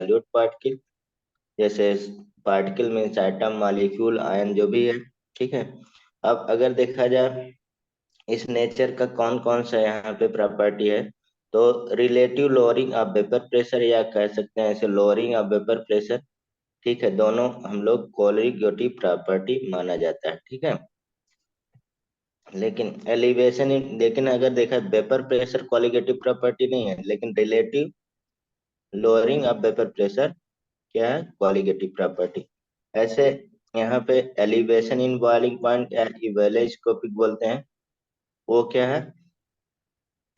Solute particle, जैसे particle means atom, molecule, ion जो भी है। ठीक है। अब अगर देखा जाए इस नेचर का कौन कौन सा यहाँ पे प्रॉपर्टी है, तो relative lowering of vapour pressure, या कह सकते हैं इसे लोअरिंग ऑफ वेपर प्रेशर। ठीक है, दोनों हम लोग कोलिगेटिव प्रॉपर्टी माना जाता है। ठीक है। लेकिन एलिवेशन, लेकिन अगर देखा वेपर प्रेशर कोलिगेटिव प्रॉपर्टी नहीं है, लेकिन relative lowering of vapour pressure क्या है, कोलिगेटिव प्रॉपर्टी। ऐसे यहाँ पे एलिवेशन इन बॉइलिंग पॉइंट या इवेलोस्कोपिक बोलते हैं, वो क्या है,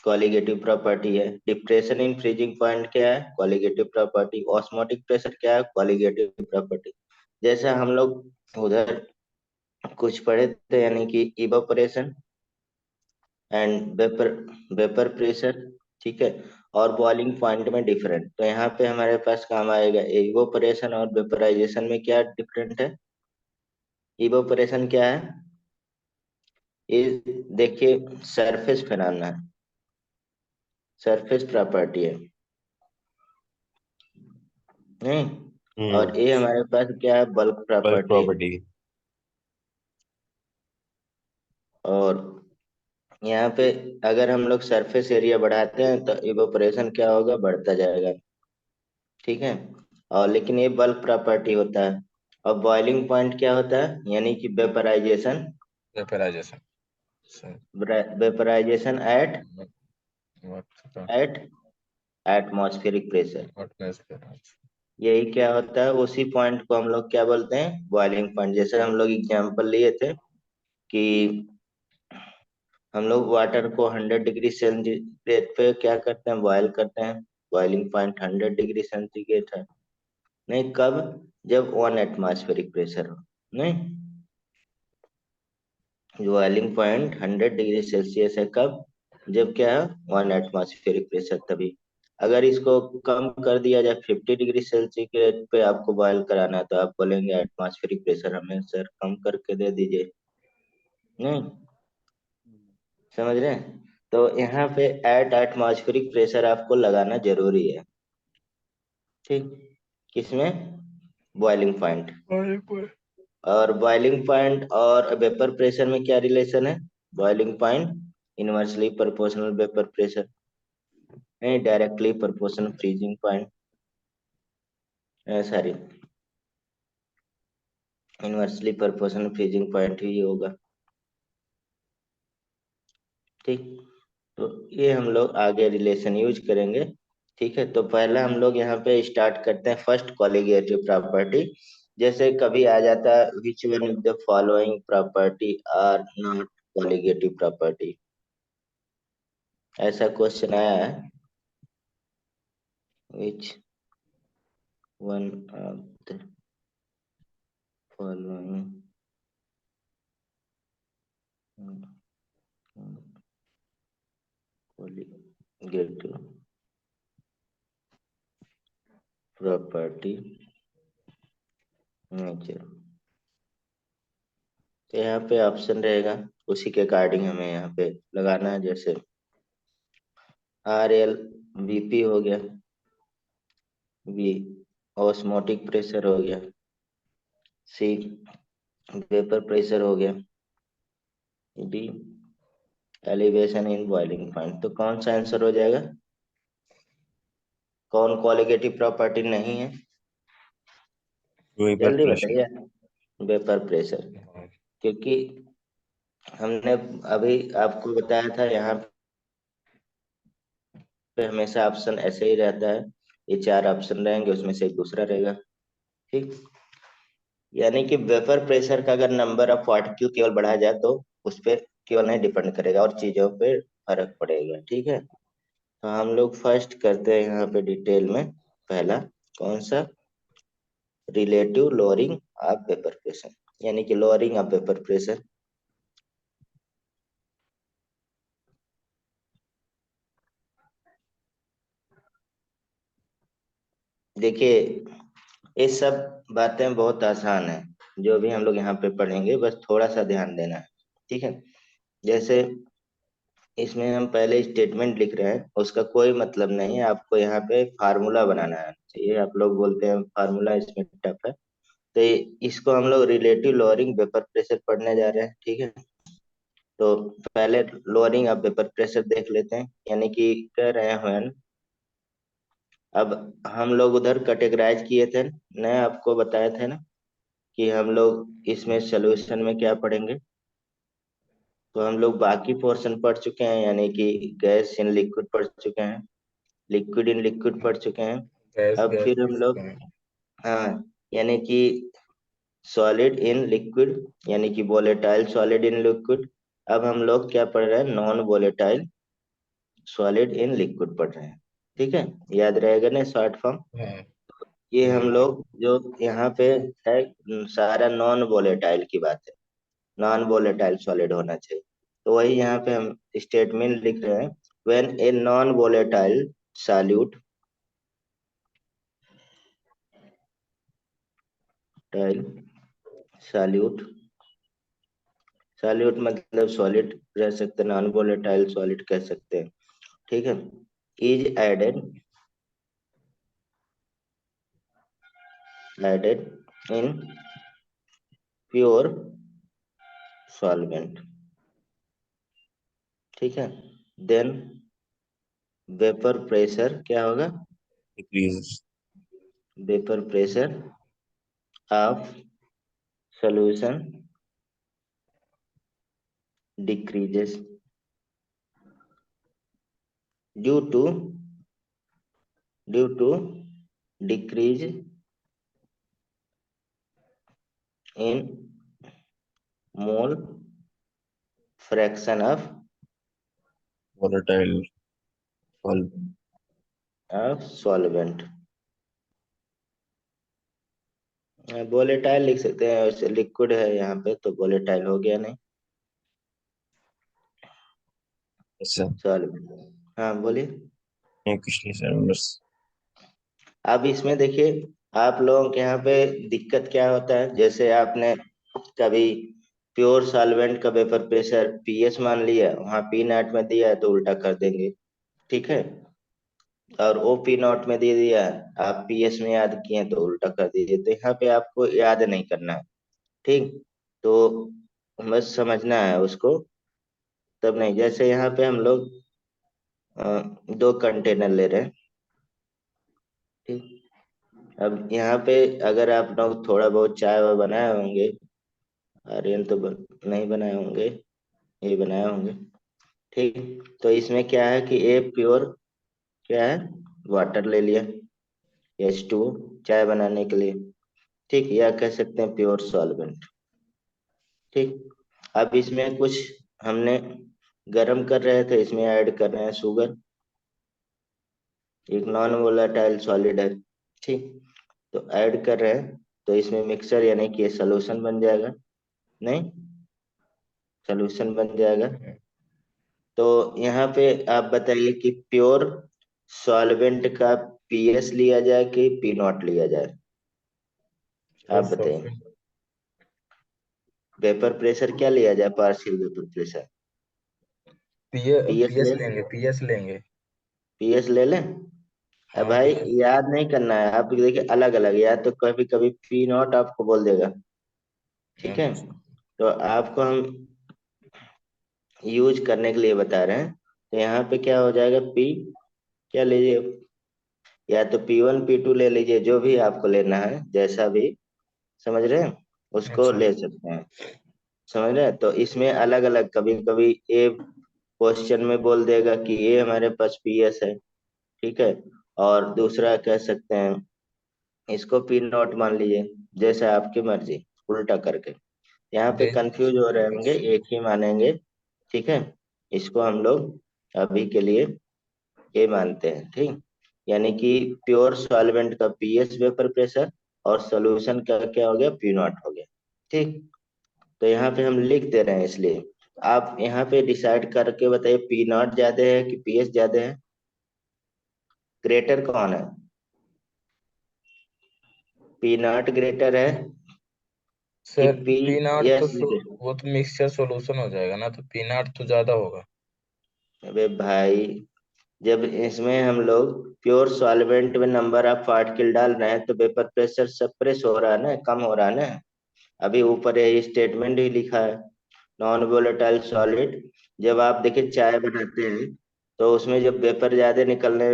कोलिगेटिव प्रॉपर्टी है। डिप्रेशन इन फ्रीजिंग पॉइंट क्या है, कोलिगेटिव प्रॉपर्टी। ऑस्मोटिक प्रेशर क्या है, कोलिगेटिव प्रॉपर्टी। जैसे हम लोग उधर कुछ पढ़े थे, यानी कि evaporation and vapour vapour pressure. ठीक है। और बॉइलिंग पॉइंट में डिफरेंट, तो यहाँ पे हमारे पास काम आएगा इवोपरेशन और वेपराइजेशन में क्या डिफरेंट है। इवोपरेशन क्या है, ये देखिए सरफेस फिनोमेना है, सरफेस प्रॉपर्टी है नहीं। और ये हमारे पास क्या है, बल्क बल्क प्रॉपर्टी। प्रॉपर्टी। और यहाँ पे अगर हम लोग सरफेस एरिया बढ़ाते हैं तो इवोपरेशन क्या होगा, बढ़ता जाएगा। ठीक है। और लेकिन ये बल्क प्रॉपर्टी होता है। और बॉइलिंग पॉइंट क्या होता है, यानी कि vaporisation, vaporisation. Vaporisation at atmospheric pressure. यही क्या होता है, उसी पॉइंट को हम लोग क्या बोलते हैं, बॉइलिंग पॉइंट। जैसे हम लोग एग्जांपल लिए थे कि हम लोग वाटर को 100 डिग्री सेंटीग्रेड पे क्या करते हैं, बॉयल करते हैं। बॉइलिंग पॉइंट 100 डिग्री सेंटीग्रेड है नहीं, कब, जब 1 एटमॉस्फेरिक प्रेशर हो नहीं। बॉइलिंग पॉइंट 100 डिग्री सेल्सियस है कब, जब क्या है, 1 एटमॉस्फेरिक प्रेशर, तभी। अगर इसको कम कर दिया जाए 50 डिग्री सेल्सियस पे आपको बॉयल कराना है, तो आप बोलेंगे एटमॉस्फेरिक प्रेशर हमें सर कम करके दे दीजिए नहीं। समझ रहे हैं। तो यहाँ पे एट एटमॉस्फेरिक प्रेशर आपको लगाना जरूरी है। ठीक। किसमें, बॉइलिंग पॉइंट। और बॉइलिंग पॉइंट और वेपर प्रेशर में क्या रिलेशन है, boiling point inversely proportional vapour pressure, नहीं directly proportional freezing point, sorry, inversely proportional freezing point ही होगा। ठीक। तो ये हम लोग आगे रिलेशन यूज करेंगे। ठीक है। तो पहला हम लोग यहाँ पे स्टार्ट करते हैं फर्स्ट कोलिगेटिव प्रॉपर्टी। जैसे कभी आ जाता है which one of the following property are not colligative property, ऐसा क्वेश्चन आया है। Which one of the following colligative property nature. तो यहाँ पे ऑप्शन रहेगा, उसी के अकॉर्डिंग हमें यहाँ पे लगाना है। जैसे RL VP हो गया, V ऑस्मोटिक प्रेशर हो गया, C वेपर प्रेशर हो गया, D elevation in boiling point. तो कौन सा आंसर हो जाएगा, कौन कोलिगेटिव प्रॉपर्टी नहीं है, वेपर जल्दी प्रेशर। बताइए। वेपर प्रेशर, क्योंकि हमने अभी आपको बताया था यहाँ पे हमेशा ऑप्शन ऐसे ही रहता है, ये 4 ऑप्शन रहेंगे, उसमें से एक दूसरा रहेगा। ठीक। यानी कि वेपर प्रेशर का अगर नंबर ऑफ पार्टिकल केवल बढ़ा जाए तो उस पर केवल नहीं डिपेंड करेगा, और चीजों पे फर्क पड़ेगा। ठीक है। तो हम लोग फर्स्ट करते हैं यहाँ पे डिटेल में, पहला कौन सा, relative lowering of vapour pressure, यानी कि लोअरिंग ऑफ वेपर प्रेशर। देखिए ये सब बातें बहुत आसान है, जो भी हम लोग यहाँ पे पढ़ेंगे बस थोड़ा सा ध्यान देना है। ठीक है। जैसे इसमें हम पहले स्टेटमेंट लिख रहे हैं, उसका कोई मतलब नहीं है, आपको यहाँ पे फार्मूला बनाना है। चाहिए। आप लोग बोलते हैं फार्मूला इसमें टफ है। तो इसको हम लोग रिलेटिव लोअरिंग वेपर प्रेशर पढ़ने जा रहे हैं, ठीक है। तो पहले लोअरिंग ऑफ वेपर प्रेशर देख लेते हैं, यानी कि कह रहे हैं अब हम लोग उधर कैटेगराइज किए थे, मैं आपको बताए थे ना कि हम लोग इसमें सोल्यूशन में क्या पढ़ेंगे। तो हम लोग बाकी पोर्शन पढ़ चुके हैं, यानी कि गैस इन लिक्विड पढ़ चुके हैं, लिक्विड इन लिक्विड पढ़ चुके हैं। गैस अब गैस फिर हम लिख चुके लोग, हैं। हाँ, यानी कि सॉलिड इन लिक्विड, यानी कि वोलेटाइल सॉलिड इन लिक्विड। अब हम लोग क्या पढ़ रहे हैं, non volatile solid in liquid पढ़ रहे हैं, ठीक है। याद रहेगा ना शॉर्ट फॉर्म। हाँ। ये हम हाँ। लोग जो यहाँ पे है, सारा नॉन वोलेटाइल की बात है, नॉन वोलेटाइल सॉलिड होना चाहिए। तो वही यहाँ पे हम स्टेटमेंट लिख रहे हैं, when a non volatile solute, tile solute, solute मतलब सॉलिड रह सकते हैं, नॉन वोलेटाइल सॉलिड कह सकते हैं, ठीक है। Is added in pure solvent, ठीक है। देन वेपर प्रेशर क्या होगा, decrease. Vapour pressure of solution decreases due to due to decrease in mole fraction volatile solve. of solvent। Volatile लिख सकते हैं, वैसे लिक्विड है यहाँ पे तो वोलेटाइल हो गया नहीं, अच्छा। सॉल्वेंट। हाँ बोलिए। नहीं कुछ नहीं सर, बस। अब इसमें देखिए, आप लोगों के यहाँ पे दिक्कत क्या होता है, जैसे आपने कभी प्योर सॉल्वेंट का वेपर प्रेशर पीएस मान लिया, वहाँ पी नॉट में दिया है तो उल्टा कर देंगे, ठीक है। और ओ पी नॉट में दे दिया, आप पीएस में याद किए तो उल्टा कर दीजिए। तो यहाँ पे आपको याद नहीं करना है, ठीक। तो बस समझना है उसको, तब नहीं। जैसे यहाँ पे हम लोग दो कंटेनर ले रहे हैं, ठीक। अब यहाँ पे अगर आप लोग थोड़ा बहुत चाय वाय बनाए होंगे, आर्यन तो नहीं बनाए होंगे, ये बनाए होंगे, ठीक। तो इसमें क्या है कि ए प्योर क्या है, वाटर ले लिया, H2 चाय बनाने के लिए, ठीक, या कह सकते हैं प्योर सॉल्वेंट, ठीक। अब इसमें कुछ हमने गरम कर रहे थे, इसमें ऐड कर रहे हैं शुगर, एक नॉन वोलेटाइल सॉलिड है, ठीक। तो ऐड कर रहे हैं, तो इसमें मिक्सर यानी कि सॉल्यूशन बन जाएगा, नहीं, सॉल्यूशन बन जाएगा। तो यहाँ पे आप बताइए कि प्योर सॉल्वेंट का पीएस लिया जाए कि पी नॉट लिया जाए, आप और बताइए। सॉल्वेंट। वेपर प्रेशर क्या लिया जाए, partial vapour pressure, PS PS ले, लेंगे, पीएस लेंगे। पीएस ले लें। अब हाँ भाई पीएस। याद नहीं करना है, आप देखिए अलग अलग, या तो कभी कभी पी नॉट आपको बोल देगा, ठीक है। अच्छा। तो आपको हम यूज करने के लिए बता रहे हैं। तो यहाँ पे क्या हो जाएगा, पी क्या लीजिए, या तो P1 P2 ले लीजिए, जो भी आपको लेना है, जैसा भी, समझ रहे हैं, उसको अच्छा। ले सकते हैं, समझ रहे हैं। तो इसमें अलग अलग, कभी कभी ए क्वेश्चन में बोल देगा कि ये हमारे पास पीएस है, ठीक है, और दूसरा कह सकते हैं इसको पी नॉट मान लीजिए, जैसे आपकी मर्जी, उल्टा करके। यहाँ पे दे दीजिए कंफ्यूज हो सर रहे होंगे, बस। एक ही मानेंगे, ठीक है। इसको हम लोग अभी के लिए ये मानते हैं, ठीक। यानी कि प्योर सॉल्वेंट का पीएस वेपर प्रेशर और सॉल्यूशन का क्या हो गया, पी नॉट हो गया, ठीक। तो यहाँ पे हम लिख दे रहे हैं, इसलिए आप यहाँ पे डिसाइड करके बताइए, पी नॉट ज्यादा है कि पीएस ज्यादा है, ग्रेटर कौन है, पी नॉट ग्रेटर है कि सर पी पीनट तो एस ग्रेटर। वो तो मिक्सचर सॉल्यूशन हो जाएगा ना, तो पीनट तो ज्यादा होगा। अबे भाई, जब इसमें हम लोग प्योर सॉल्वेंट में नंबर ऑफ पार्टिकल डाल रहे हैं तो वेपर प्रेशर सप्रेस हो रहा है ना, कम हो रहा है ना। अभी ऊपर ये स्टेटमेंट ही लिखा है, नॉन वोलेटाइल सॉलिड। जब आप देखिए चाय बनाते हैं तो उसमें जब वेपर ज्यादा निकलने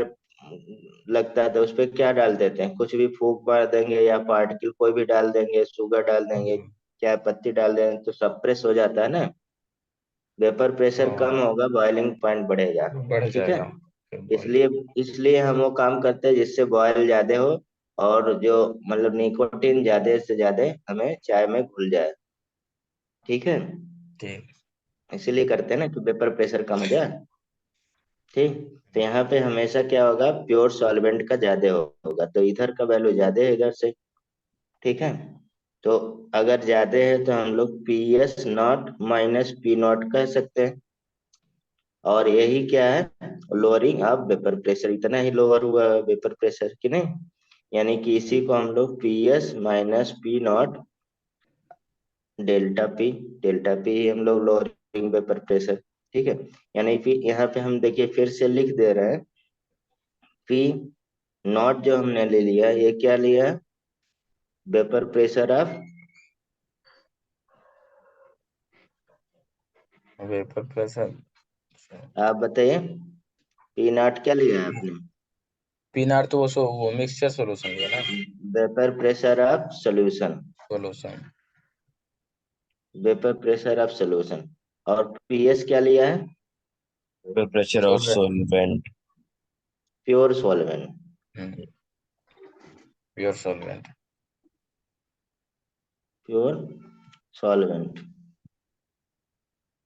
लगता है तो उस पर क्या डाल देते हैं, कुछ भी फूंक मार देंगे या पार्टिकल कोई भी डाल देंगे, शुगर डाल देंगे, हम्म, चाय पत्ती डाल देंगे तो सप्रेस हो जाता है ना। वेपर प्रेशर हाँ, कम होगा, बॉइलिंग पॉइंट बढ़ेगा। बढ़ ठीक है, जाएगा फिर बॉयल। इसलिए इसलिए हम वो काम करते हैं जिससे बॉयल ज्यादा हो और जो मतलब निकोटीन ज्यादा से ज्यादा हमें चाय में घुल जाए। ठीक है, ठीक। इसीलिए करते हैं ना कि वेपर प्रेशर कम हो जाए। ठीक, तो यहाँ पे हमेशा क्या होगा, प्योर सॉल्वेंट का ज्यादा होगा तो इधर का वैल्यू ज्यादा है इधर से। ठीक है, तो अगर ज्यादा है तो हम लोग P S not minus P not कह सकते हैं। और यही क्या है, लोअरिंग ऑफ वेपर प्रेशर, इतना ही लोअर हुआ वेपर प्रेशर कि नहीं। यानी कि इसी को हम लोग P S minus P naught delta P, delta P ही हम लोग लोअरिंग वेपर प्रेशर। ठीक है, यानी कि यहाँ पे हम देखिए फिर से लिख दे रहे हैं, पी नॉट जो हमने ले लिया ये क्या लिया, vapour pressure of, vapour pressure. आप बताइए पी नॉट क्या लिया है आपने। पीनार तो वो मिक्सचर सॉल्यूशन लिया ना। Vapour pressure of solution, solution. Vapour pressure of solution. और पीएस क्या लिया है, pressure of solvent, solvent. Pure solvent, pure solvent. Pure solvent.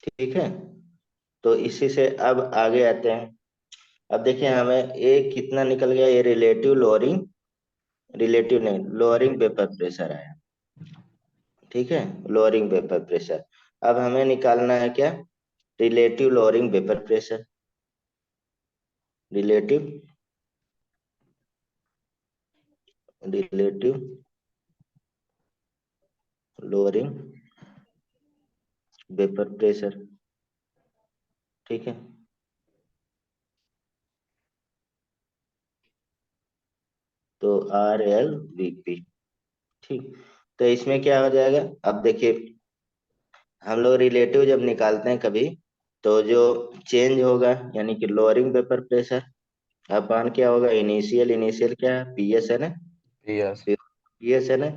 ठीक है, तो इसी से अब आगे आते हैं। अब देखिए हमें ये कितना निकल गया, ये रिलेटिव लोअरिंग, रिलेटिव नहीं लोअरिंग वेपर प्रेशर आया। ठीक है, लोअरिंग वेपर प्रेशर। अब हमें निकालना है क्या, relative lowering vapour pressure, relative, relative lowering vapour pressure. ठीक है, तो आर एल वी पी। ठीक, तो इसमें क्या हो जाएगा, अब देखिए हम लोग रिलेटिव जब निकालते हैं कभी तो जो चेंज होगा यानी कि लोअरिंग वेपर प्रेशर अपान क्या होगा, इनिशियल, इनिशियल क्या है पी एस है ना, यस। पी एस है ना,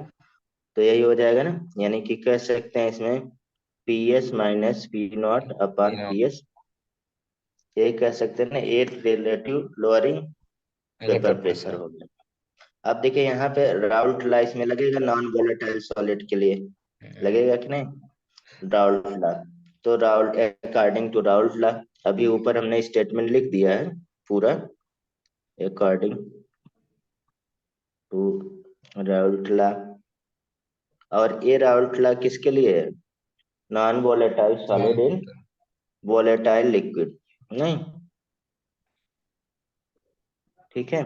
तो यही हो जाएगा ना। यानी कि कह सकते हैं इसमें P S minus P not upon P S, यही कह सकते हैं ना, at relative lowering vapour vapour pressure pressure. हो गया। अब देखिए यहाँ पे राउल्ट लॉ इसमें लगेगा नॉन वोलेटाइल सॉलिड के लिए, लगेगा कि नहीं, राउल्ट लॉ। तो Raoult, according to Raoult law, अभी ऊपर हमने स्टेटमेंट लिख दिया है पूरा, अकॉर्डिंग टू राउल्ट लॉ। और ये राउल्ट लॉ किसके लिए है, non volatile non solid in volatile. Volatile liquid, नहीं। ठीक है,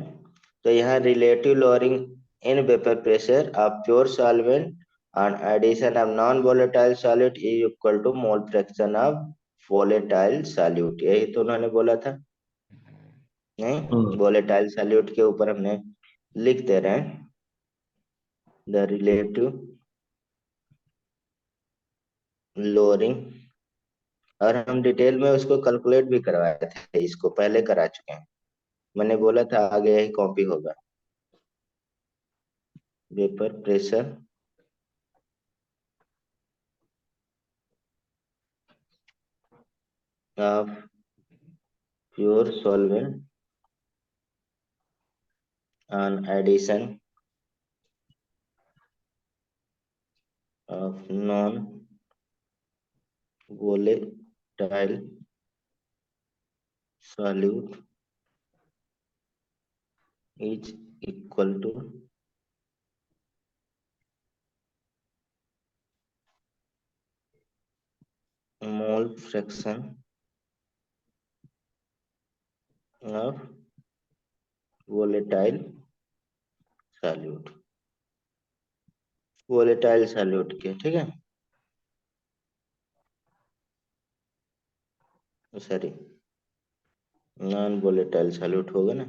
तो यहाँ relative lowering in vapour pressure of pure solvent and addition of non-volatile solute is equal to mole fraction of volatile solute, यही तो उन्होंने बोला था, नहीं volatile solute के ऊपर हमने लिख दे रहे हैं द रिलेटिव लोअरिंग। और हम डिटेल में उसको कैलकुलेट भी करवाए थे, इसको पहले करा चुके हैं, मैंने बोला था आगे यही कॉपी होगा, vapour pressure of pure solvent on addition of non-volatile solute is equal to mole fraction of volatile solute, volatile solute के। ठीक है, सॉरी नॉन वोलेटाइल सॉल्यूट होगा ना,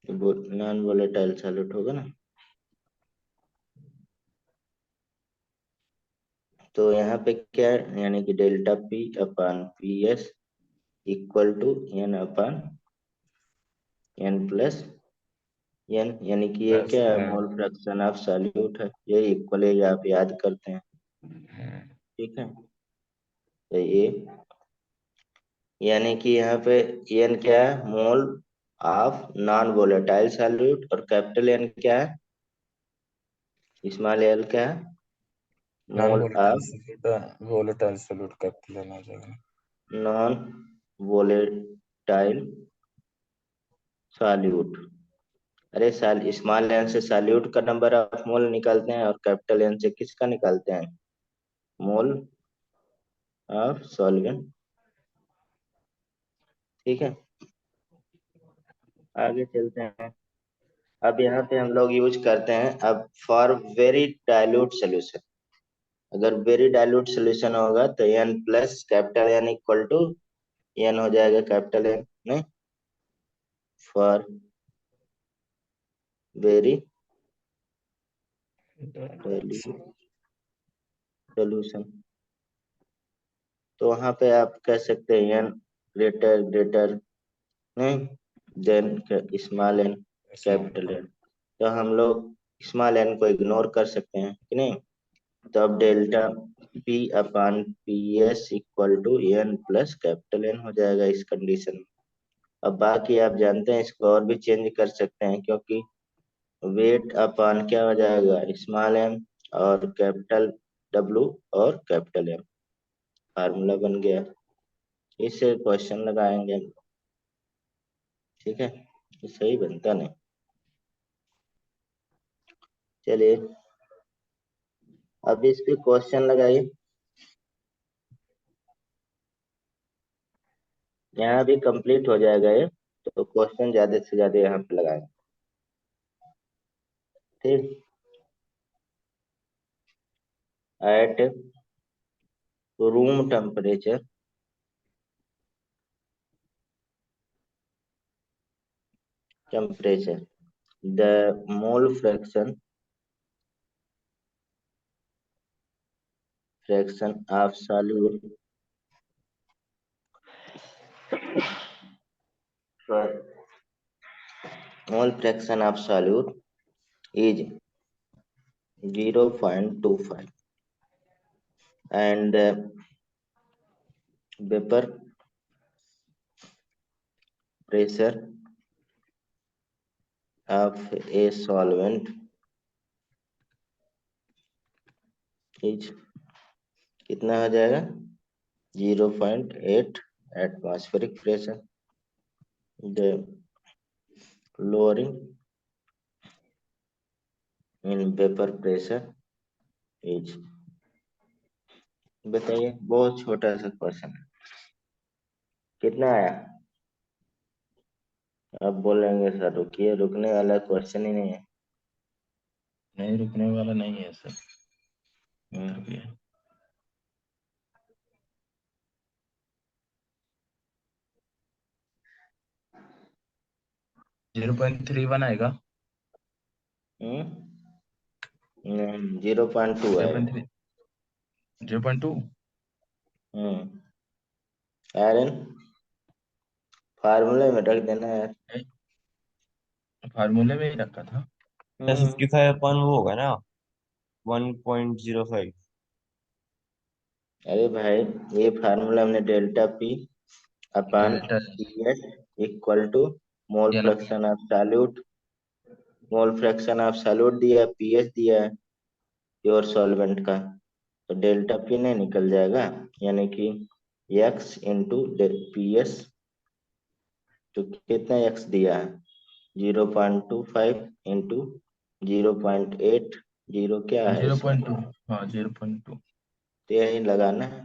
नॉन वोलेटाइल सॉल्यूट होगा ना। तो यहाँ पे क्या है, यानी कि delta P upon P S equal to N upon N plus N, यानी कि ये प्लस क्या है, N. Mole fraction of solute है, ये इक्वल आप याद करते हैं। ठीक है, तो ये यानी कि यहाँ पे एन क्या है, mole of non volatile solute, और कैपिटल एन क्या है, स्मॉल एल क्या है, non mole volatile of solute, volatile solute capital लेना हो जाएगा। Non volatile solute. अरे साल स्मॉल एन से सॉल्यूट का नंबर ऑफ मोल निकालते हैं, और कैपिटल एन से किसका निकालते हैं, मोल ऑफ सॉल्वेंट। ठीक है, आगे चलते हैं। अब यहाँ पे हम लोग यूज करते हैं अब फॉर वेरी डाइल्यूट सोल्यूशन। अगर वेरी डाइल्यूट सोल्यूशन होगा तो N plus capital N equal to N हो जाएगा कैपिटल एन, नहीं, फॉर वेरी डाइल्यूट सोल्यूशन। तो वहां पे आप कह सकते हैं एन ग्रेटर ग्रेटर, नहीं, then small N capital N. तो हम लोग स्मॉल एन को इग्नोर कर सकते हैं कि नहीं। तो अब delta P upon P S equal to N plus capital N हो जाएगा इस कंडीशन में। अब बाकी आप जानते हैं, इसको और भी चेंज कर सकते हैं, क्योंकि वेट अपान क्या हो जाएगा, स्मॉल एम और कैपिटल डब्लू और कैपिटल एम, फार्मूला बन गया। इससे क्वेश्चन लगाएंगे हम। ठीक है, ये सही बनता नहीं। चलिए अब इस पे क्वेश्चन लगाइए। यहाँ भी कंप्लीट हो जाएगा ये, तो क्वेश्चन ज्यादा से ज्यादा यहाँ पे लगाएंगे। ठीक, at room temperature the mole fraction of solute, sorry, mole fraction of solute is 0.25, and vapor pressure of a solvent is कितना हो जाएगा, 0.8 atmospheric pressure. The lowering in vapor pressure is, बताइए, बहुत छोटा सा क्वेश्चन है। कितना आया, अब बोलेंगे सर रुकिए, रुकने वाला क्वेश्चन ही नहीं है। नहीं, रुकने वाला नहीं है सर। हम्म, इधर भी है। 0.31 आएगा। नहीं, 0.2 जीरो आएगा। Point three 0.2। हम्म, आयरन फार्मूले में रख देना यार। फार्मूले में ही रखा था। हम्म, 55 अपन वो होगा ना, 1.05। अरे भाई, ये फार्मूला हमने delta P upon delta P S equal to mole N fraction of solute, mole fraction of solute दिया, पीएच दिया है प्योर सॉल्वेंट का, तो डेल्टा पी नहीं निकल जाएगा, यानी कि एक्स इंटू पी एस। तो कितना एक्स दिया है, 0.25 इंटू 0.8, जीरो क्या है जीरो इसमें, पॉइंट टू हाँ 0.2। तो यही लगाना है,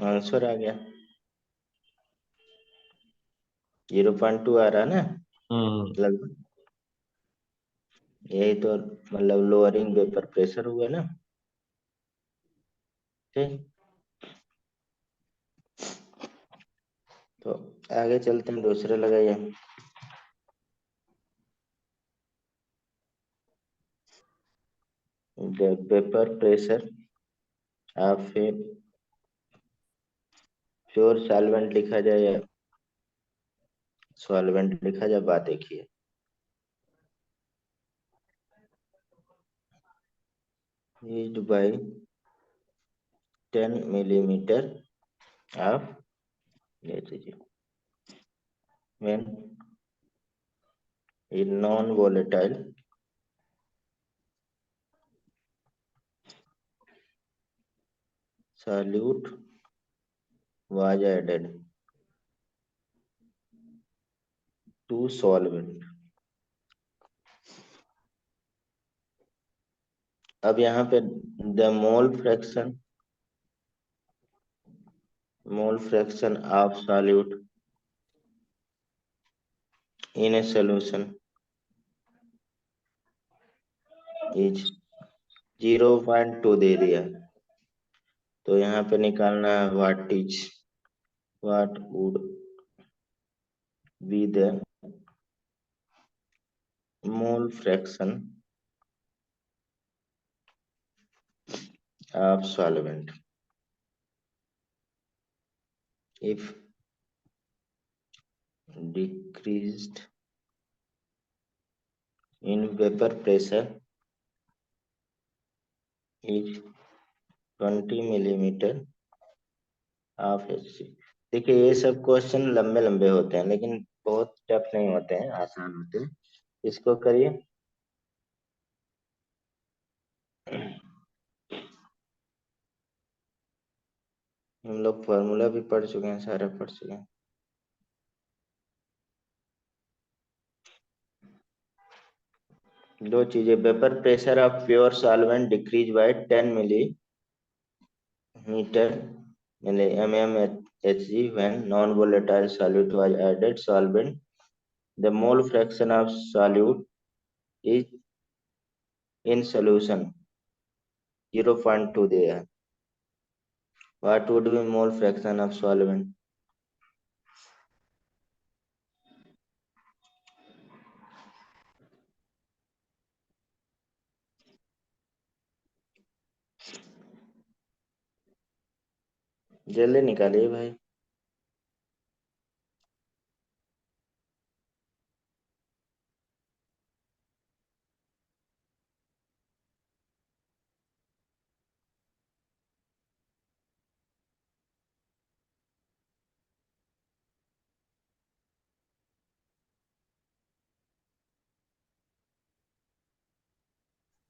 आंसर आ गया। 0.2 आ रहा है ना हम्म। लगभग, यही तो मतलब लोअरिंग वेपर प्रेशर हुआ ना। ठीक, आगे चलते हैं, दूसरे लगाइए। वेपर प्रेशर आप प्योर सॉल्वेंट लिखा जाए या सॉल्वेंट लिखा जाए, बात एक ही है। हीट बाई 10 मिलीमीटर ऑफ, ये चीज when a non-volatile solute was added to solvent। अब यहाँ पे the mole fraction of solute in A solution is 0.2 दे दिया, तो यहाँ पे निकालना है what would be the mole fraction of solvent if decreased in vapor pressure is 20 millimetre of H. देखिए ये सब क्वेश्चन लंबे लंबे होते हैं, लेकिन बहुत टफ नहीं होते हैं, आसान होते हैं। इसको करिए। हम लोग फॉर्मूला भी पढ़ चुके हैं, सारा पढ़ चुके हैं। दो चीजें, vapour pressure of pure solvent decrease by 10 millimetre mmHg when non-volatile solute was added solvent, the mole fraction of solute is in solution 0.2 दिया है। What would be mole fraction of solvent? जल्दी निकालिए भाई।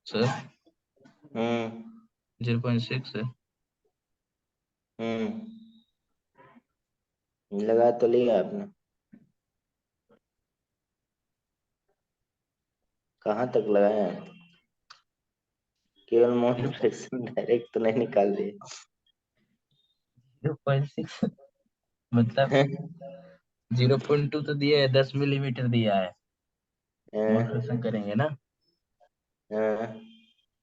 सर हम्म 0.6 है। लगा तो लिया आपने? कहाँ तक लगाया है? केवल मोल फ्रैक्शन डायरेक्ट तो नहीं निकाल दिए? 0.6 मतलब 0.2 तो दिया है, 10 मिलीमीटर दिया है। मोल करेंगे ना।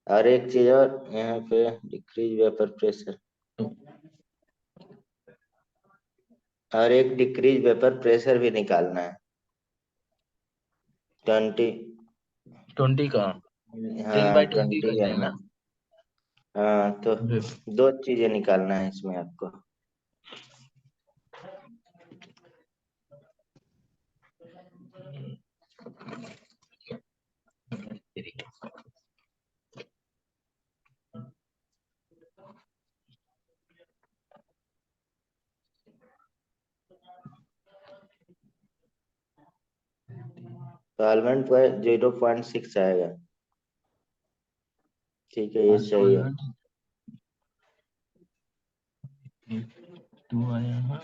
और एक चीज और, यहाँ पे डिक्रीज वेपर प्रेशर, और एक डिक्रीज वेपर प्रेशर भी निकालना है। 20, 20 का हाँ 10/20 20 कर एम देना। एल। हाँ तो दो चीजें निकालना है इसमें आपको। सॉल्वेंट पर 0.6 आएगा। ठीक है, ये सही है। 2 आया। हाँ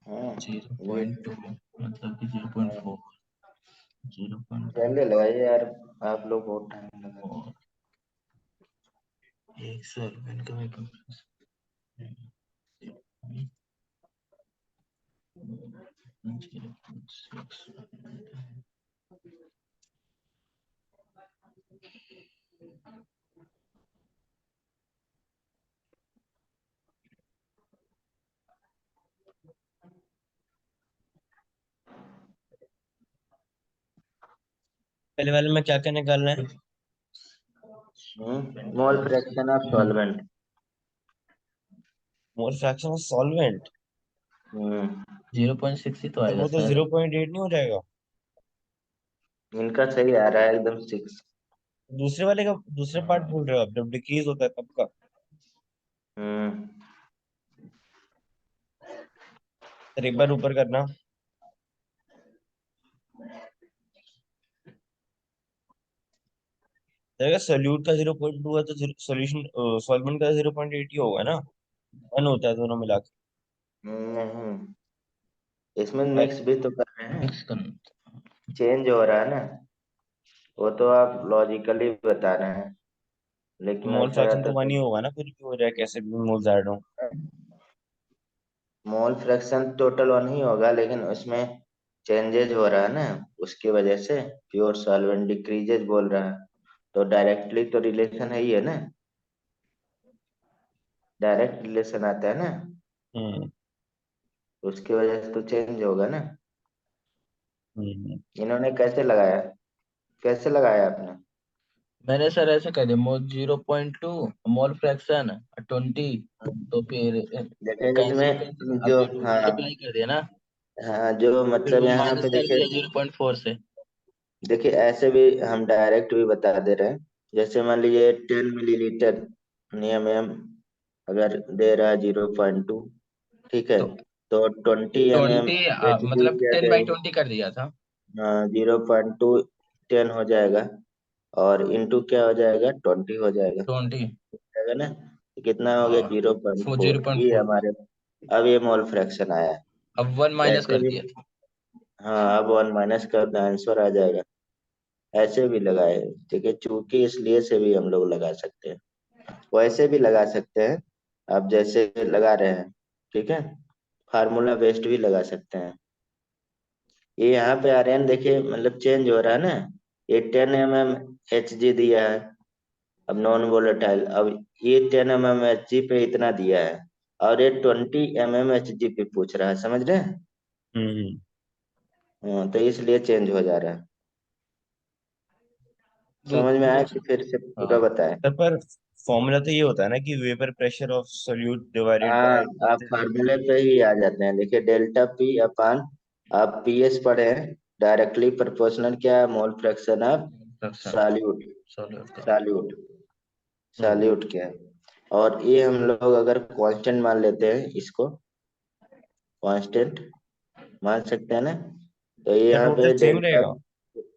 हाँ 0.2 मतलब कि 0.4। 0.4 जल्दी लगाइए यार, आप लोग बहुत टाइम लगाते हैं। एक सॉल्वेंट का वेपर पहले वाले में क्या क्या निकालना है? मोल fraction of solvent. Mole fraction of solvent. 0.6 ही तो तो आएगा वो तो सर। 0.8 नहीं हो जाएगा? इनका सही आ रहा है एकदम 6। दूसरे वाले का दूसरे पार्ट बोल रहे हो आप, जब डिक्रीज होता है तब का? हम्म सर एक बार ऊपर करना। अगर सोल्यूट का 0.2 है तो सोल्यूशन सॉल्वेंट का 0.8 ही होगा ना? 1 होता है दोनों मिला के। नहीं, इसमें भाई मिक्स भी तो कर रहे हैं, मिक्स करना। चेंज हो रहा है ना। वो तो आप लॉजिकली बता रहे हैं, लेकिन मोल ऐसा फ्रैक्शन रहता तो 1 तो। ही होगा ना, कुछ भी हो जाए, कैसे भी मोल्स ऐड हो। मोल फ्रैक्शन टोटल 1 ही होगा, लेकिन उसमें चेंजेज हो रहा है ना, उसकी वजह से प्योर सॉल्वेंट डिक्रीजेज बोल रहा है। तो डायरेक्टली तो रिलेशन है ही है ना, डायरेक्ट रिलेशन आता है ना, हम्म उसकी वजह से तो चेंज होगा ना। हम्म। इन्होंने कैसे लगाया, कैसे लगाया आपने? मैंने सर ऐसे कर दिया, मोल 0.2, मोल फ्रैक्शन 20, तो फिर देखिए कैंसिल कैंसिल इसमें अब जो, फिर हाँ मल्टीप्लाई कर दिया ना, हाँ, जो फिर मतलब वो यहाँ माइनस पे कर देखिए, दिया 0.4 से। देखिए ऐसे भी हम डायरेक्ट भी बता दे रहे हैं। जैसे मान लीजिए 10 मिलीलीटर नियम एम अगर दे रहा है 0.2, ठीक है, तो तो 20 mm 20 एच जी मतलब क्या 10/20 कर दिया था। जाएगा? 0.2 10 हो जाएगा, और इंटू क्या हो जाएगा, 20 हो जाएगा, 20 जाएगा ना। तो कितना हो गया, zero point zero four point ये फोर हमारे, अब ये मोल फ्रैक्शन आया है। अब 1 माइनस ऐसे कर भी, दिया था। हाँ, अब 1 माइनस कर दो, आंसर आ जाएगा। ऐसे भी लगाए, ठीक है, चूंकि इसलिए से भी हम लोग लगा सकते हैं, वैसे भी लगा सकते हैं, आप जैसे लगा रहे हैं, ठीक है, फार्मूला बेस्ड भी लगा सकते हैं। ये यहाँ पे आर्यन देखिए मतलब चेंज हो रहा है ना, ये 10 mm Hg दिया है, अब नॉन वोलेटाइल, अब ये 10 mm Hg पे इतना दिया है, और ये 20 mm Hg पे पूछ रहा है, समझ रहे हैं? हम्म। तो इसलिए चेंज हो जा रहा है। समझ में आया कि फिर से पूरा हाँ बताएं? सर पर फॉर्मूला तो ये होता है ना कि vapour pressure of solute divided हाँ, बाय आप फार्मूले पे ही आ जाते हैं, देखिए डेल्टा पी अपान, आप पी एस पढ़े हैं, डायरेक्टली प्रोपोर्शनल क्या है, मोल fraction of fraction solute, solute का। सॉल्यूट, हम्म। सॉल्यूट क्या है। और ये हम लोग अगर कांस्टेंट मान लेते हैं, इसको कांस्टेंट मान सकते हैं ना, तो ये सर यहाँ टोटल पे सेम डेल्टा, रहेगा?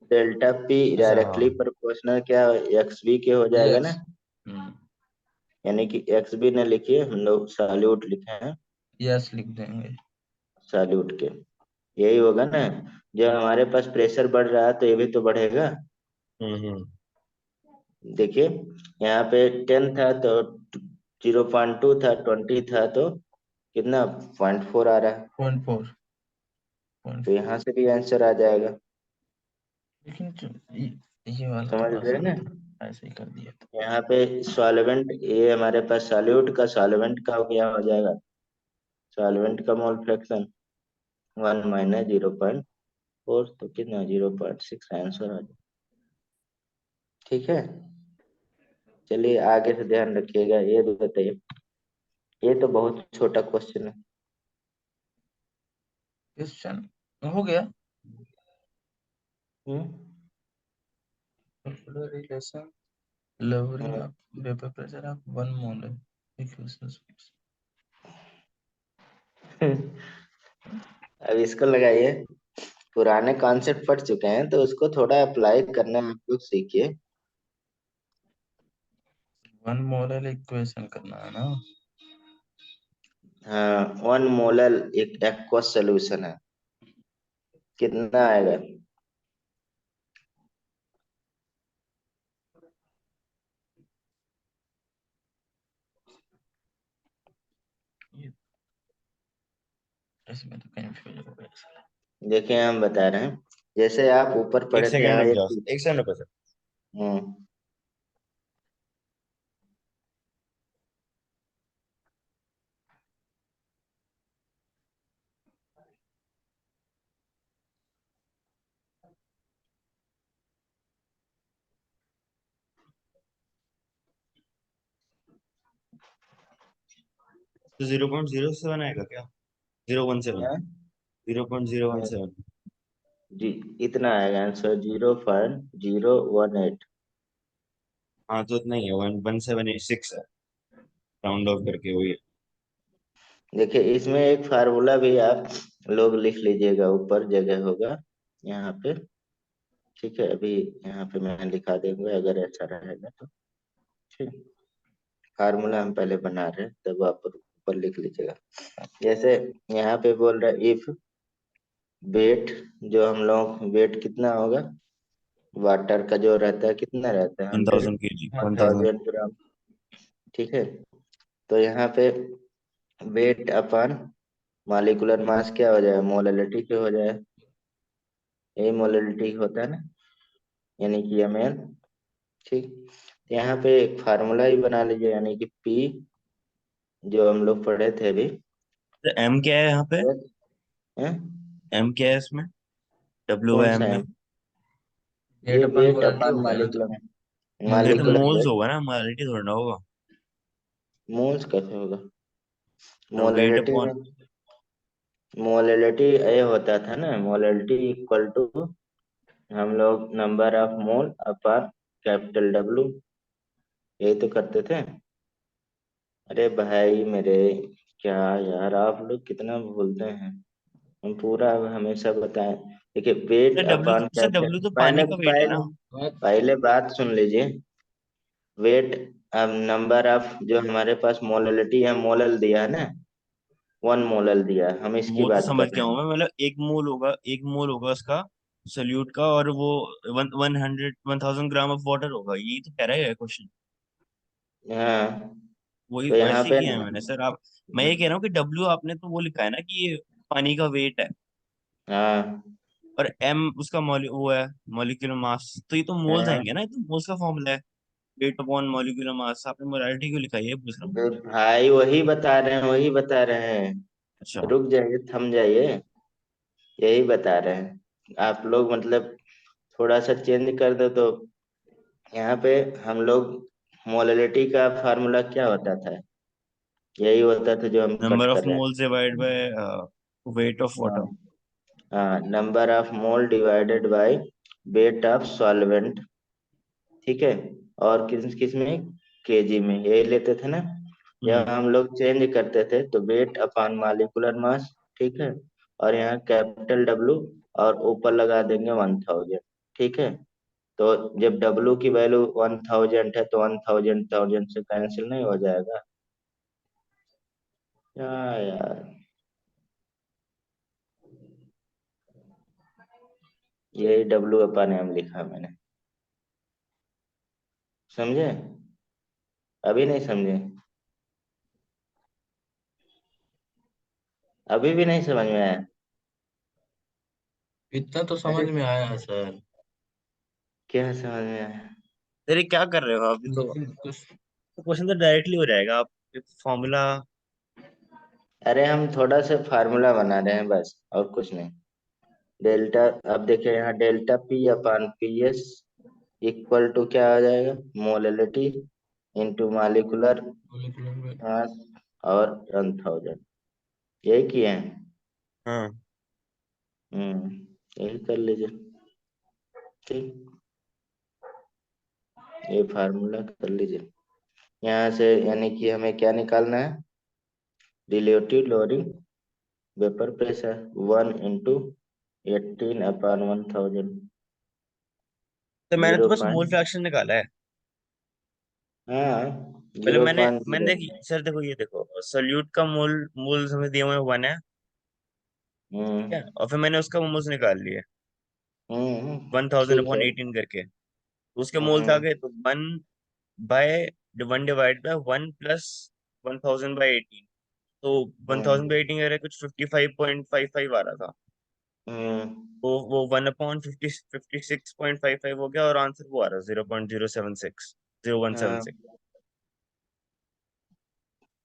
डेल्टा पी अच्छा डायरेक्टली हाँ। प्रोपोर्शनल क्या एक्स बी के हो जाएगा यस। ना, यानी कि एक्स बी ने लिखिए, हम लोग सॉल्यूट लिखे हैं, यस लिख देंगे। सॉल्यूट के, यही होगा ना। जब हमारे पास प्रेशर बढ़ रहा है तो ये भी तो बढ़ेगा। हम्म। देखिए यहाँ पे 10 था तो 0.2 था, 20 था तो कितना, 0.4 आ रहा है, 0.4। तो यहाँ से भी आंसर आ जाएगा। लेकिन ये वाला समझ थोड़ा रहे हैं आसान ना, था, ऐसे ही कर दिया था। यहाँ पे सॉल्वेंट, ये हमारे पास सॉल्यूट का, सॉल्वेंट का क्या हो जाएगा, सॉल्वेंट का मोल फ्रैक्शन 1 - 0.4, तो कितना, 0.6 आंसर आ जाएगा। ठीक है, चलिए आगे से ध्यान रखिएगा। ये भी बताइए, ये तो बहुत छोटा क्वेश्चन है। क्वेश्चन हो गया। Hmm relation lowering hmm. of vapor pressure of 1 mole equals। अब इसको लगाइए, पुराने कॉन्सेप्ट पढ़ चुके हैं तो उसको थोड़ा अप्लाई करना आप लोग सीखिए। 1 मोलर इक्वेशन करना है ना। हाँ, 1 मोलर एक एक्वस सोल्यूशन है, कितना आएगा? ये इसमें तो कंफ्यूज हो गया साला। देखिए हम बता रहे हैं, जैसे आप ऊपर एक पढ़े थे, सेकंड यहाँ रुक एक जाओ, चीज। एक सेकंड रुको सर। हम्म तो 0.07 आएगा क्या? 017। हाँ, 0.017। जी, इतना आएगा आंसर, 0.018। हाँ तो इतना ही है, 11786 है, राउंड ऑफ करके वही है। देखिए इसमें एक फार्मूला भी आप लोग लिख लीजिएगा, ऊपर जगह होगा यहाँ पे। ठीक है, अभी यहाँ पे मैं लिखा दूंगा अगर ऐसा रहेगा तो। ठीक, फार्मूला हम पहले बना रहे हैं, तब आप ऊपर लिख लीजिएगा। जैसे यहाँ पे बोल रहा है इफ वेट, जो हम लोग वेट कितना होगा, वाटर का जो रहता है कितना रहता है, वन 100, थाउजेंड के जी, 1000। 1000 ग्राम। ठीक है, तो यहाँ पे वेट अपन मॉलिक्यूलर मास क्या हो जाए, मोलैलिटी के हो जाए, यही मोलैलिटी होता है ना, यानी कि ml। ठीक, तो यहाँ पे एक फार्मूला ही बना लीजिए, यानी कि P, जो हम लोग पढ़े थे अभी। तो एम क्या है यहाँ पे? हैं? एम क्या है इसमें? डब्ल्यू कौन है सा एम में? है? वेट ये अपन वेट मोलरिटी अपन हो गया। मॉलिक्यूलर, ये तो मॉलिक्यूलर मोल्स वेट। होगा ना, मोलिटी थोड़ा ना होगा। मोल्स कैसे होगा? तो वेट मोलैलिटी अपॉन। में, मोलैलिटी ये होता था ना, मोलैलिटी इक्वल टू हम लोग number of mole upon capital W, यही तो करते थे। अरे भाई मेरे, क्या यार आप लोग कितना भूलते हैं। हम पूरा हमेशा बताएं। देखिए वेट डब्ल्यू अपन सर, कैपिटल, डब्ल्यू तो पहले पानी का वेट है पहले ना? पहले बात सुन लीजिए। वेट, अब नंबर ऑफ जो हमारे पास मोललिटी है, मोलल दिया है ना, 1 मोलल दिया है, हम इसकी वो तो बात समझ कर गया रहे हूँ हैं। मैं, मतलब एक मोल होगा उसका सल्यूट का, और वो 1000 ग्राम ऑफ वाटर होगा, यही तो कह रहा है क्वेश्चन। हाँ, वही तो यहाँ वैसे ही पे, किया है मैंने सर। आप, मैं ये कह रहा हूँ कि डब्ल्यू आपने तो वो लिखा है ना कि ये पानी का वेट है, हाँ और एम उसका वो है मॉलिक्यूलर मास, तो ये तो मोल्स हाँ, आएंगे ना, ये तो मोल्स का फॉर्मूला है। वेट अपॉन मॉलिक्यूलर मास, आपने मोलारिटी क्यों लिखा है ये पूछ रहा हूँ। तो भाई वही बता रहे हैं, वही बता रहे हैं। अच्छा। रुक जाइए, थम जाइए, यही बता रहे हैं। आप लोग मतलब थोड़ा सा चेंज कर दो तो। यहाँ पे हम लोग मोललिटी का फार्मूला क्या होता था, यही होता था जो हम कट नंबर ऑफ कर रहे moles divide by weight of हैं। वाटर। हाँ, number of mole divided by weight of solvent. ठीक है, और किस किस में, केजी में, यही लेते थे ना। हम्म। जब हम लोग चेंज करते थे तो वेट अपॉन मॉलिक्यूलर मास। ठीक है, और यहाँ कैपिटल डब्लू, और ऊपर लगा देंगे 1000। ठीक है, तो जब डब्लू की वैल्यू 1000 है तो 1000 1000 से कैंसिल नहीं हो जाएगा? क्या यार, यही डब्लू अपन एम लिखा मैंने, समझे? अभी नहीं समझे? अभी भी नहीं समझ में आया? इतना तो समझ अरे में आया है सर। क्या समझ में आया? अरे क्या कर रहे हो अभी तो? लेकिन कुछ क्वेश्चन तो डायरेक्टली हो जाएगा, आप फॉर्मूला। अरे हम थोड़ा सा फार्मूला बना रहे हैं बस, और कुछ नहीं। डेल्टा, अब देखिए यहाँ delta P upon P S equal to क्या आ जाएगा, molality into molecular molecular weight. Mass और 1000, यही किए हैं। हाँ। यही कर लीजिए। ठीक, ये फार्मूला कर लीजिए यहाँ से, यानी कि हमें क्या निकालना है, रिलेटिव लोअरिंग वेपर प्रेशर 1 × 18/1000। तो मैंने तो जीरो बस मोल पॉइंट फ्रैक्शन निकाला है। हाँ, पहले जीरो मैंने पॉइंट मैंने जीरो देखी सर, देखो ये देखो, सल्यूट का मोल मोल हमें दिया हुआ है 1 है। ठीक है, हम्म और फिर मैंने उसका मोल्स निकाल लिए, ठीक 1000 अपॉन है। 18 करके। तो उसके मोल्स आ हम्म गए, तो बाय 1 डिवाइड बाय 1 + 1000/18। तो 1000/18 कह रहे कुछ 55.55 आ रहा था। हम्म वो 1/56.55 हो गया, और आंसर वो आ रहा है 0.076, 0176। हाँ,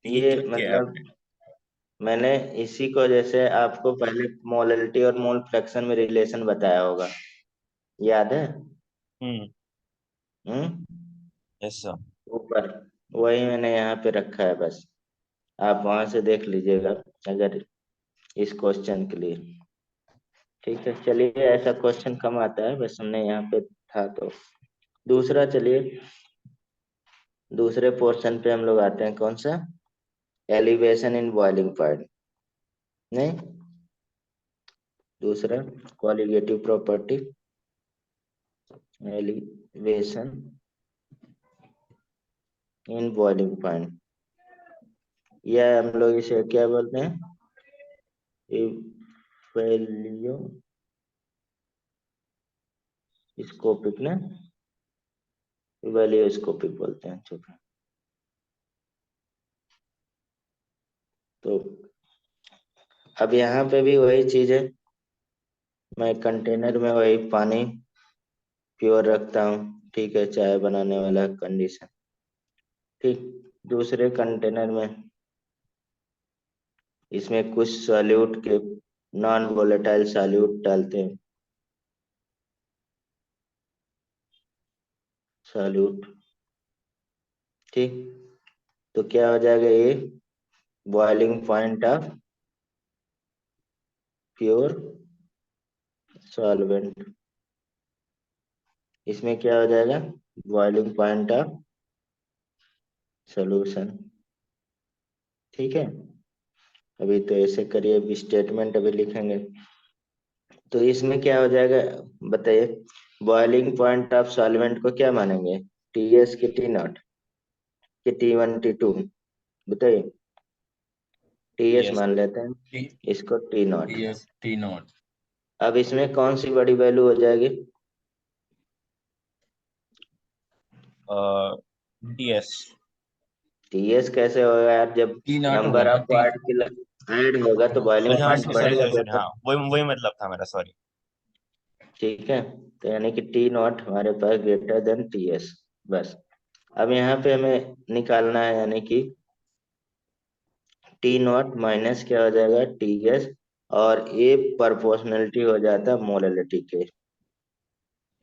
ये ये क्या किया है आपने? मतलब मैंने इसी को, जैसे आपको पहले मोललिटी और मोल फ्रैक्शन में रिलेशन बताया होगा, याद है? हम्म। हम्म ऐसा। ऊपर, वही मैंने यहाँ पे रखा है बस। आप वहां से देख लीजिएगा अगर इस क्वेश्चन के लिए। ठीक है, चलिए, ऐसा क्वेश्चन कम आता है, बस हमने यहाँ पे था तो। दूसरा, चलिए दूसरे पोर्शन पे हम लोग आते हैं, कौन सा? Elevation in boiling point. नहीं, दूसरा qualitative property, elevation in boiling point, या हम लोग इसे क्या बोलते हैं? इवेल्यू स्कोपिक ना, इवेल्यूस्कोपिक बोलते हैं, चुप। तो अब यहाँ पे भी वही चीज है, मैं कंटेनर में वही पानी प्योर रखता हूँ, ठीक है, चाय बनाने वाला कंडीशन। ठीक, दूसरे कंटेनर में इसमें कुछ सॉल्यूट के, नॉन वोलेटाइल सॉल्यूट डालते हैं, सॉल्यूट। ठीक, तो क्या हो जाएगा ये? Boiling point of pure solvent. इसमें क्या हो जाएगा? Boiling point of solution. ठीक है, अभी तो ऐसे करिए, अभी स्टेटमेंट अभी लिखेंगे। तो इसमें क्या हो जाएगा, बताइए? बॉइलिंग पॉइंट ऑफ सॉल्वेंट को क्या मानेंगे? टीएस की टी नॉट कि T1 T2? बताइए, टीएस यस। मान लेते हैं, टी इसको T not. Yes, T not. अब इसमें कौन सी बड़ी वैल्यू हो जाएगी? टीएस। टीएस कैसे होगा यार, जब टी नॉट होगा नंबर ना, ऑफ टी। पार्टिकल ऐड होगा तो बॉइलिंग अच्छा हाँ, पॉइंट सॉरी बढ़ेगा सॉरी सॉरी, वेपर। हाँ वही वही मतलब था मेरा, सॉरी। ठीक है, तो यानी कि टी नॉट हमारे पास ग्रेटर देन टीएस, बस। अब यहाँ पे हमें निकालना है, यानी कि टी नॉट माइनस क्या हो जाएगा? टीएस, और ये प्रोपोर्शनलिटी हो जाता है मोललिटी के।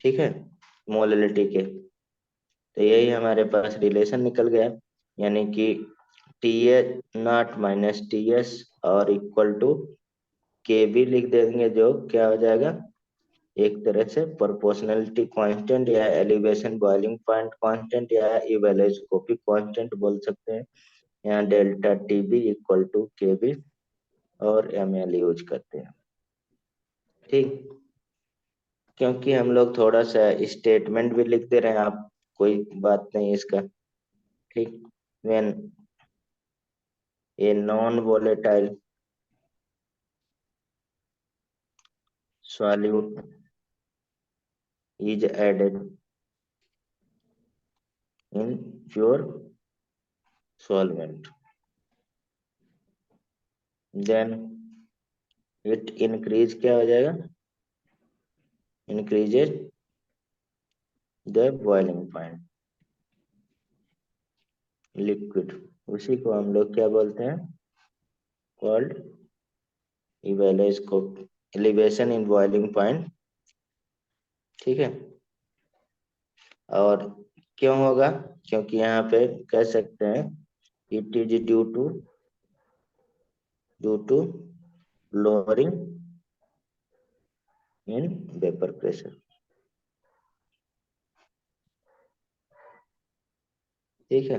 ठीक है, मोललिटी के। तो यही हमारे पास रिलेशन निकल गया, यानी कि T H not minus T S और इक्वल टू के भी लिख देंगे, जो क्या हो जाएगा? एक तरह से प्रोपोर्शनलिटी कांस्टेंट, या एलिवेशन बॉइलिंग पॉइंट कांस्टेंट, या इवेलोस्कोपिक कांस्टेंट बोल सकते हैं। यहाँ delta T B equal to K B और एम एल यूज करते हैं। ठीक, क्योंकि हम लोग थोड़ा सा स्टेटमेंट भी लिख दे रहे हैं, आप कोई बात नहीं इसका। ठीक, when a non volatile solute is added in pure solvent, then it increase, क्या हो जाएगा? increases the boiling point liquid, उसी को हम लोग क्या बोलते हैं? called elevation in boiling point। ठीक है, और क्यों होगा? क्योंकि यहाँ पे कह सकते हैं it is due to lowering in vapor pressure। ठीक है,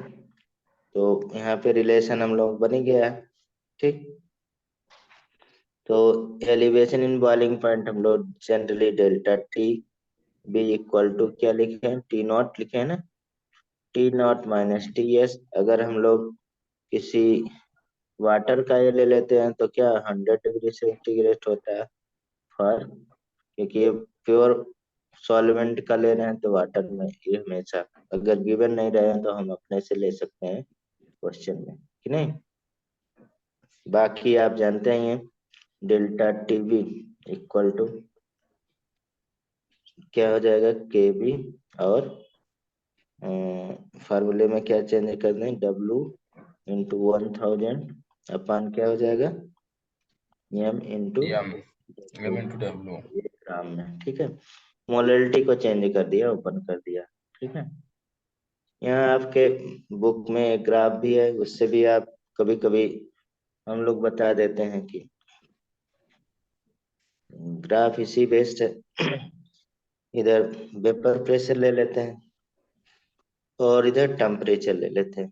तो यहाँ पे रिलेशन हम लोग बन ही गया है। ठीक, तो एलिवेशन इन बॉइलिंग पॉइंट हम लोग generally delta T B equal to क्या लिखे हैं? टी नॉट लिखे हैं ना, T not minus T S. अगर हम लोग किसी वाटर का ये ले लेते हैं तो क्या 100 डिग्री सेंटीग्रेड होता है फॉर, क्योंकि ये प्योर सॉल्वेंट का ले रहे हैं, तो वाटर में ये हमेशा, अगर गिवन नहीं रहे तो हम अपने से ले सकते हैं क्वेश्चन में, कि नहीं? बाकी आप जानते ही हैं, delta T B equal to क्या हो जाएगा? के बी, और फार्मूले में क्या चेंज कर दें? डब्लू इंटू 1000 अपन क्या हो जाएगा? M into M, M two W. Gram में। ठीक है, मोलरिटी को चेंज कर दिया, ओपन कर दिया। ठीक है, यहाँ आपके बुक में एक ग्राफ भी है, उससे भी आप कभी कभी हम लोग बता देते हैं कि ग्राफ इसी बेस्ड है। इधर वेपर प्रेशर ले लेते हैं और इधर टेम्परेचर ले लेते हैं,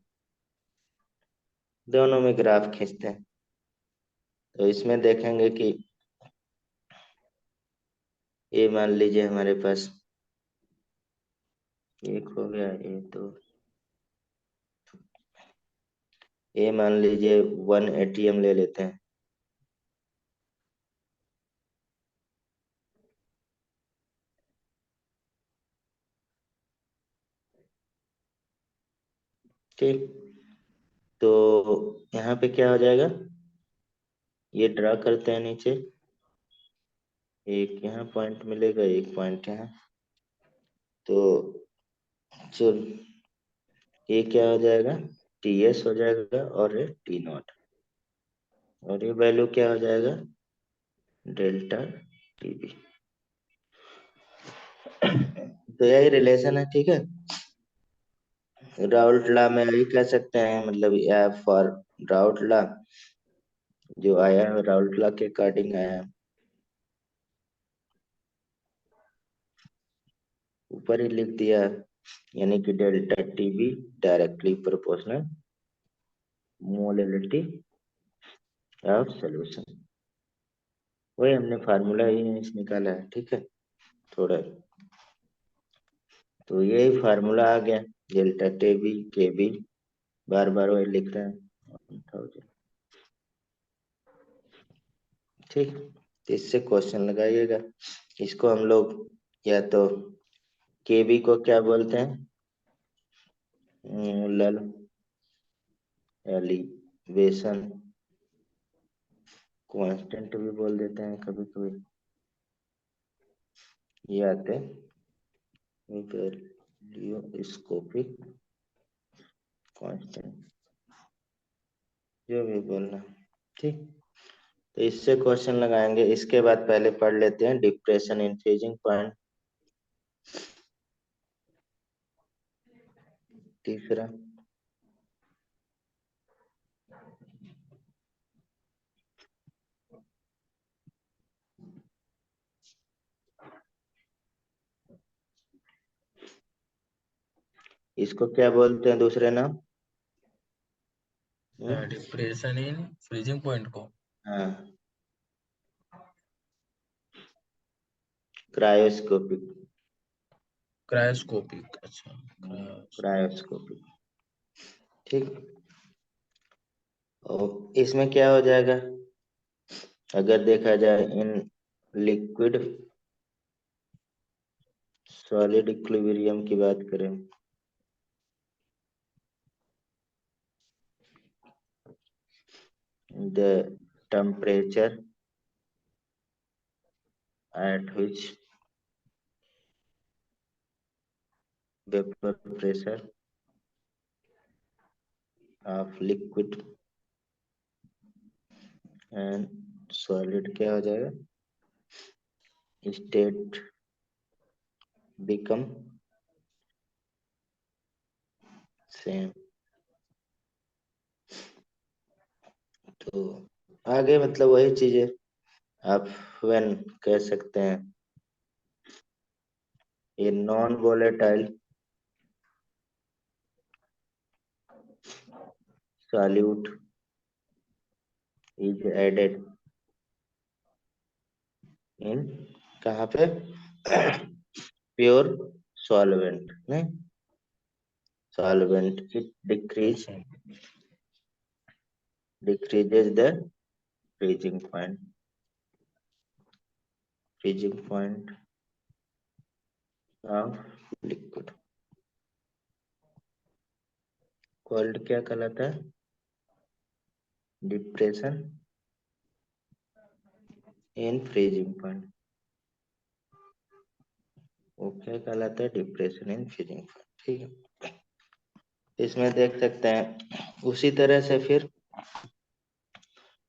दोनों में ग्राफ खींचते हैं। तो इसमें देखेंगे कि ये मान लीजिए हमारे पास एक हो गया, ये तो ये मान लीजिए 1 ATM ले लेते हैं। ठीक, तो यहाँ पे क्या हो जाएगा, ये ड्रा करते हैं नीचे, एक यहाँ पॉइंट मिलेगा, एक पॉइंट यहाँ। तो चल, ये क्या हो जाएगा, TS हो जाएगा और ये T0, और ये वैल्यू क्या हो जाएगा, डेल्टा TB। तो यही रिलेशन है, ठीक है। राउल्ट लॉ में यही कह सकते हैं, मतलब F फॉर राउल्ट लॉ जो आया है राउल्ट लॉ के अकॉर्डिंग आया है। ऊपर ही लिख दिया, यानी कि delta TB directly proportional molality of solution. वही हमने फार्मूला ही निकाला है, ठीक है। थोड़ा तो यही फार्मूला आ गया, डेल्टा TB KB, बार बार वही लिख रहे हैं 1000, ठीक। तो इससे क्वेश्चन लगाइएगा। इसको हम लोग या तो KB को क्या बोलते हैं, लल एलिवेशन कांस्टेंट भी बोल देते हैं कभी कभी, ये आते हैं वैल्यूस्कोपिक कांस्टेंट, जो भी बोलना, ठीक। तो इससे क्वेश्चन लगाएंगे। इसके बाद पहले पढ़ लेते हैं डिप्रेशन इन फ्रीजिंग पॉइंट, तीसरा। इसको क्या बोलते हैं दूसरे नाम, डिप्रेशन इन फ्रीजिंग पॉइंट को हाँ, क्रायोस्कोपिक, क्रायोस्कोपिक। अच्छा, क्रायोस्कोपिक, ठीक। और इसमें क्या हो जाएगा, अगर देखा जाए इन लिक्विड सॉलिड इक्विलिब्रियम की बात करें, the temperature at which vapor pressure of liquid and solid क्या हो जाएगा, state become same। तो आगे मतलब वही चीजें आप when कह सकते हैं, ये non volatile solute is added in कहाँ पे, प्योर सॉल्वेंट, नहीं solvent, it decreases the freezing point, freezing point of liquid, called क्या कहलाता है, डिप्रेशन इन फ्रीजिंग पॉइंट। वो क्या कहलाता है, डिप्रेशन इन फ्रीजिंग पॉइंट, ठीक है। इसमें देख सकते हैं उसी तरह से फिर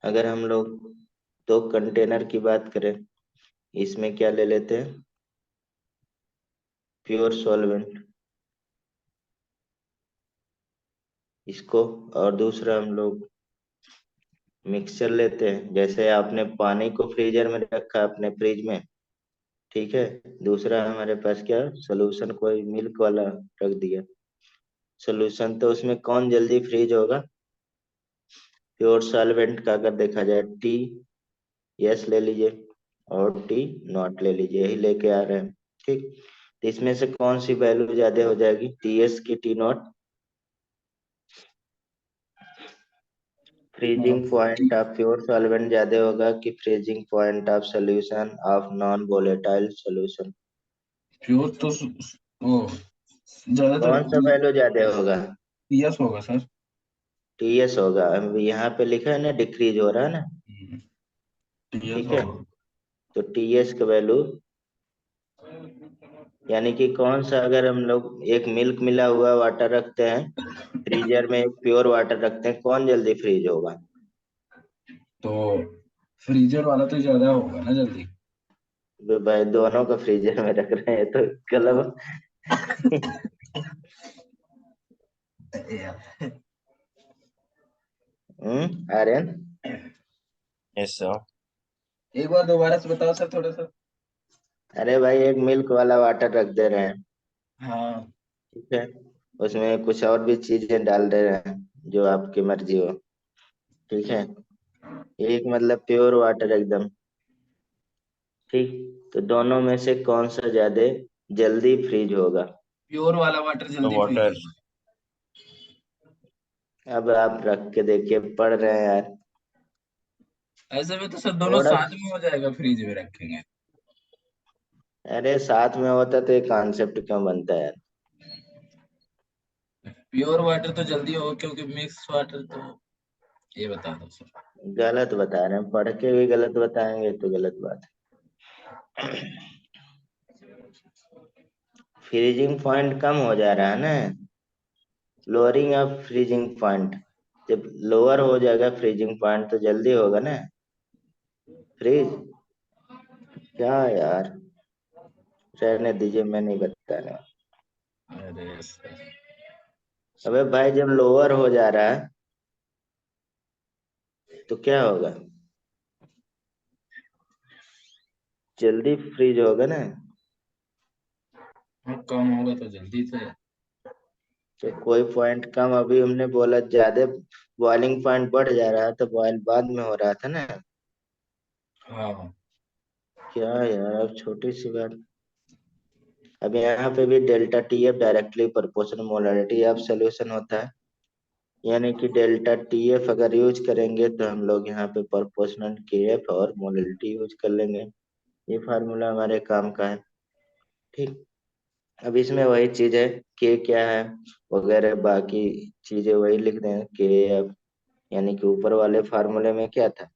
अगर हम लोग दो कंटेनर की बात करें, इसमें क्या ले लेते हैं, प्योर सॉल्वेंट, इसको, और दूसरा हम लोग मिक्सचर लेते हैं, जैसे आपने पानी को फ्रीजर में रखा अपने फ्रिज में, ठीक है। दूसरा हमारे पास क्या, सोल्यूशन कोई मिल्क वाला रख दिया सोल्यूशन, तो उसमें कौन जल्दी फ्रीज होगा? प्योर सॉल्वेंट का अगर देखा जाए, टी यस ले लीजिए और टी नॉट ले लीजिए, यही लेके आ रहे हैं, ठीक। तो इसमें से कौन सी वैल्यू ज्यादा हो जाएगी, टी एस की T not? Freezing point of pure solvent ज्यादा होगा कि freezing point of solution of non volatile solution? Pure तो वो ज्यादातर कौन सा वैल्यू ज्यादा होगा? पीएस होगा सर। टीएस होगा। अब यहाँ पे लिखा है ना, डिक्रीज हो रहा है ना, पीएस ठीक है। होगा। तो टीएस का वैल्यू, यानी कि कौन सा, अगर हम लोग एक मिल्क मिला हुआ वाटर रखते हैं फ्रीजर में, एक प्योर वाटर रखते हैं, कौन जल्दी फ्रीज होगा? तो फ्रीजर वाला तो ज्यादा होगा ना जल्दी। भाई दोनों का फ्रीजर में रख रहे हैं तो गलत। Aryan, yes sir. एक बार दोबारा से बताओ सर थोड़ा सा। अरे भाई एक मिल्क वाला वाटर रख दे रहे हैं, हाँ। ठीक है। उसमें कुछ और भी चीजें डाल दे रहे हैं, जो आपकी मर्जी हो, ठीक है। एक मतलब प्योर वाटर एकदम, ठीक। तो दोनों में से कौन सा ज्यादा जल्दी फ्रीज होगा? प्योर वाला वाटर जल्दी फ्रीज वाटर। होगा। अब आप रख के देखिए, पढ़ रहे हैं यार ऐसे में तो सर दोनों थोड़ा। साथ में हो जाएगा, फ्रीज में रखेंगे। अरे साथ में होता तो ये कॉन्सेप्ट क्यों बनता है यार? प्योर वाटर तो जल्दी होगा क्योंकि मिक्स वाटर तो, ये बता दो सर। गलत बता रहे हैं, पढ़ के भी गलत बताएंगे तो गलत बात है। फ्रीजिंग पॉइंट कम हो जा रहा है ना, लोअरिंग ऑफ फ्रीजिंग पॉइंट। जब लोअर हो जाएगा फ्रीजिंग पॉइंट तो जल्दी होगा ना फ्रीज। क्या यार, रहने दीजिए, मैं नहीं बताने। अरे सर। अबे भाई जब लोअर हो जा रहा है तो क्या होगा, जल्दी फ्रीज होगा ना। हाँ, कम होगा तो जल्दी से। तो कोई पॉइंट कम, अभी हमने बोला ज्यादा बॉइलिंग पॉइंट बढ़ जा रहा है तो बॉयल बाद में हो रहा था ना। हाँ। क्या यार, अब छोटी सी बात। अब यहाँ पे भी delta T F directly proportional molarity of solution होता है, यानी कि डेल्टा टी एफ अगर यूज करेंगे तो हम लोग यहाँ पे प्रोपोर्शनल के एफ और मोलरिटी यूज कर लेंगे। ये फार्मूला हमारे काम का है, ठीक। अब इसमें वही चीज है, के क्या है वगैरह बाकी चीजें वही लिख दें, के एफ। यानी कि ऊपर वाले फार्मूले में क्या था,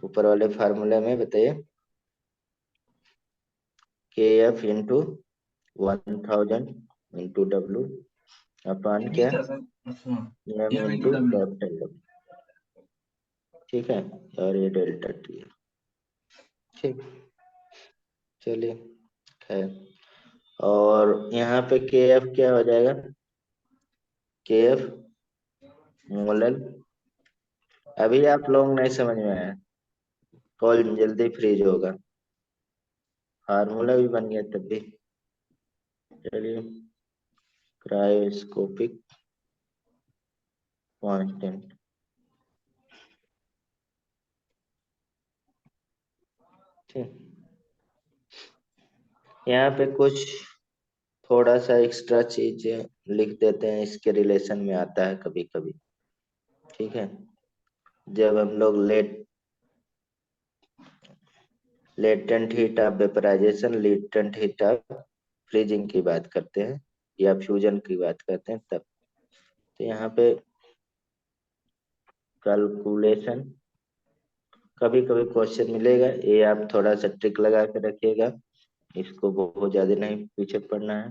ऊपर वाले फार्मूले में बताइए, K F into 1000 into W upon ये भी क्या, था सर। अच्छा। M M into into W. Capital W, ठीक है। और ये डेल्टा टी है, ठीक। चलिए, है। और यहाँ पे के एफ क्या हो जाएगा, के एफ मोलर। अभी आप लोग नहीं समझ में आया, कौन जल्दी फ्रीज होगा, फार्मूला भी बन गया तब भी। चलिए, क्रायोस्कोपिक कांस्टेंट, ठीक। यहाँ पे कुछ थोड़ा सा एक्स्ट्रा चीज लिख देते हैं, इसके रिलेशन में आता है कभी कभी, ठीक है। जब हम लोग latent heat of vaporisation, latent heat of freezing की बात करते हैं या फ्यूजन की बात करते हैं तब, तो यहाँ पे कैलकुलेशन कभी कभी क्वेश्चन मिलेगा, ये आप थोड़ा सा ट्रिक लगा के रखिएगा, इसको बहुत ज्यादा नहीं पीछे पड़ना है।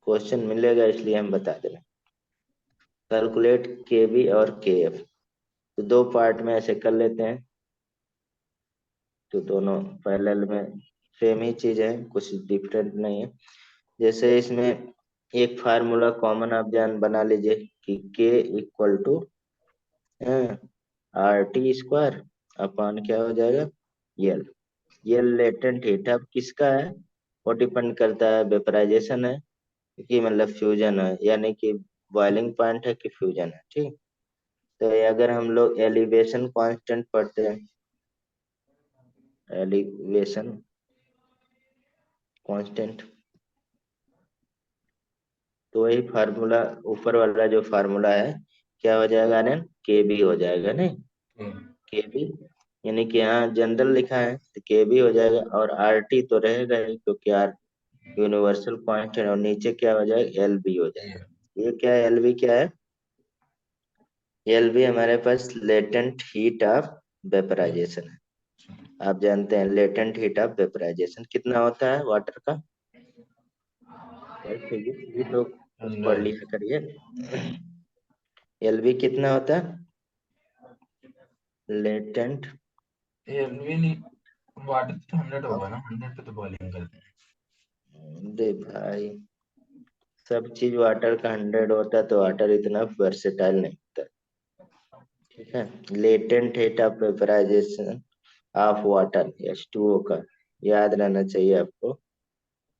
क्वेश्चन मिलेगा इसलिए हम बता दे रहे हैं। कैलकुलेट के बी और के एफ, तो दो पार्ट में ऐसे कर लेते हैं, तो दोनों पैरेलल में सेम ही चीज है, कुछ डिफरेंट नहीं है। जैसे इसमें एक फार्मूला कॉमन आप जान बना लीजिए कि के इक्वल टू RT² अपॉन क्या हो जाएगा, यल। ये लेटेंट हीट अब किसका है, वो डिपेंड करता है वेपराइजेशन है कि मतलब फ्यूजन है, यानी कि बॉइलिंग पॉइंट है कि फ्यूजन है, ठीक। तो ये अगर हम लोग एलिवेशन कांस्टेंट पढ़ते हैं, एलिवेशन कांस्टेंट, तो वही फार्मूला, ऊपर वाला जो फार्मूला है क्या हो जाएगा आर्यन, के बी हो जाएगा, नहीं के बी, यानी कि यहाँ जनरल लिखा है तो के बी हो जाएगा, और आर टी तो रहेगा ही क्योंकि आर यूनिवर्सल कांस्टेंट, और नीचे क्या हो जाएगा, एल बी हो जाएगा। ये क्या है, एल बी क्या है, एल बी हमारे पास लेटेंट हीट ऑफ वेपराइजेशन है। आप जानते हैं लेटेंट हीट ऑफ वेपराइजेशन कितना होता है वाटर का, भाई फिजिक्स भी तो कुछ पढ़ हंड्रेड। लिया करिए। एल बी कितना होता है, लेटेंट, ये भी नहीं, वाटर तो 100 होगा ना, 100 पे तो बॉइलिंग करते हैं। अरे भाई सब चीज वाटर का 100 होता है तो वाटर इतना वर्सेटाइल नहीं होता, ठीक है। Latent heat of vaporisation of water H2O का याद रहना चाहिए आपको,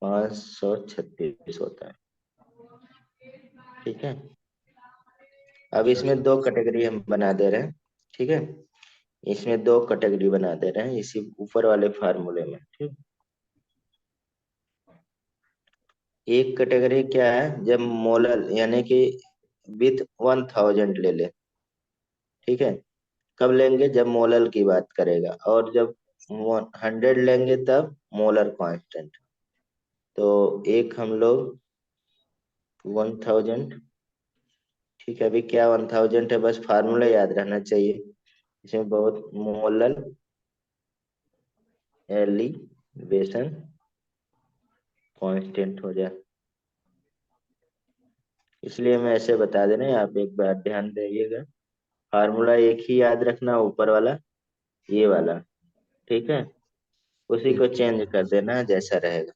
536 होता है, ठीक है। अब अच्छा इसमें अच्छा। दो कैटेगरी हम बना दे रहे हैं, ठीक है। इसमें दो कैटेगरी बना दे रहे हैं इसी ऊपर वाले फार्मूले में, ठीक। एक कैटेगरी क्या है, जब मोलर यानी कि विथ 1000 ले ले, ठीक है। कब लेंगे, जब मोलर की बात करेगा, और जब 100 लेंगे तब मोलर कांस्टेंट। तो एक हम लोग 1000, ठीक है। अभी क्या 1000 है, बस फार्मूला याद रहना चाहिए, इसमें बहुत मोलर एलिवेशन कांस्टेंट हो जाए, इसलिए मैं ऐसे बता दे रहे हैं, आप एक बार ध्यान दीजिएगा। फार्मूला एक ही याद रखना, ऊपर वाला ये वाला, ठीक है। उसी को ठीक है। चेंज कर देना जैसा रहेगा।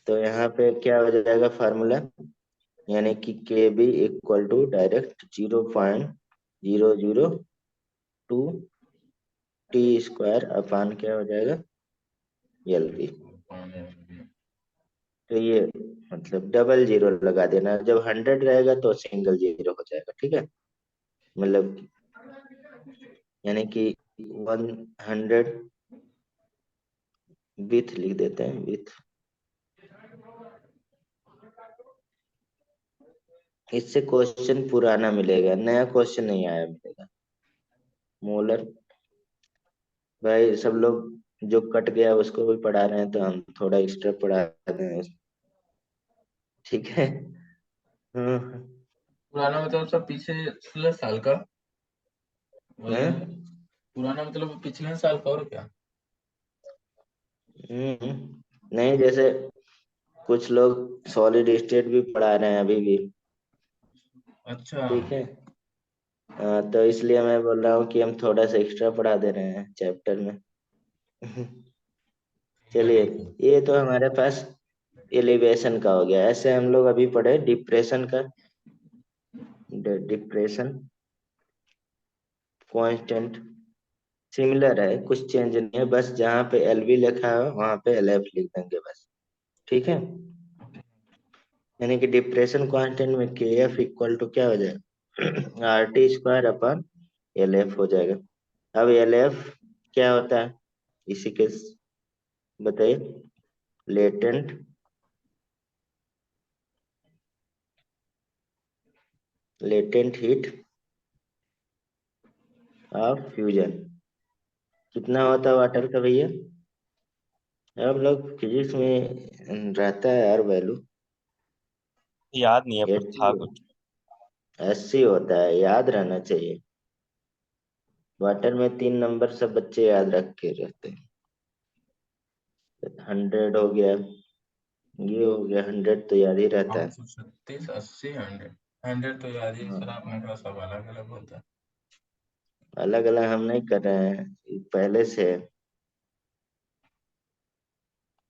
तो यहाँ पे क्या हो जाएगा फार्मूला, यानी कि K B equal to direct 0.002 T² upon क्या हो जाएगा, एल बी। तो ये मतलब डबल जीरो लगा देना, जब 100 रहेगा तो सिंगल जीरो हो जाएगा, ठीक है। मतलब यानी कि 100 विथ लिख देते हैं, विथ। इससे क्वेश्चन पुराना मिलेगा, नया क्वेश्चन नहीं आया मिलेगा। मोलर, भाई सब लोग जो कट गया उसको भी पढ़ा रहे हैं तो हम थोड़ा एक्स्ट्रा पढ़ा रहे हैं, ठीक है। हाँ। पुराना मतलब सब पिछले 16 साल का, वही हाँ? है। पुराना मतलब पिछले साल का, और क्या। नहीं, जैसे कुछ लोग सॉलिड स्टेट भी पढ़ा रहे हैं अभी भी, अच्छा। ठीक है। तो इसलिए मैं बोल रहा हूँ कि हम थोड़ा सा एक्स्ट्रा पढ़ा दे रहे हैं चैप्टर में। ठीक है चलिए, ठीक है। ये तो हमारे पास एलिवेशन का हो गया। ऐसे हम लोग अभी पढ़े डिप्रेशन का, डिप्रेशन कांस्टेंट सिमिलर है, कुछ चेंज नहीं है, बस जहाँ पे एल बी लिखा है वहां पे एल एफ लिख देंगे बस, ठीक है। यानी कि डिप्रेशन कांस्टेंट में के एफ इक्वल टू क्या हो जाएगा, RT² अपन एल एफ हो जाएगा। अब एल एफ क्या होता है, इसी के बताइए, latent latent heat of fusion कितना होता है वाटर का भैया, हम लोग फिजिक्स में रहता है यार वैल्यू, याद नहीं है पर 80, था कुछ। 80 होता है, याद रहना चाहिए। वाटर में 3 नंबर सब बच्चे याद रख के रहते हैं। 100 हो गया, ये हो गया, 100 तो याद ही रहता है। 536, 80, 100। 100 तो याद ही, सर हाँ, आपने कहा सब अलग अलग होता है। अलग अलग हम नहीं कर रहे हैं, ये पहले से है।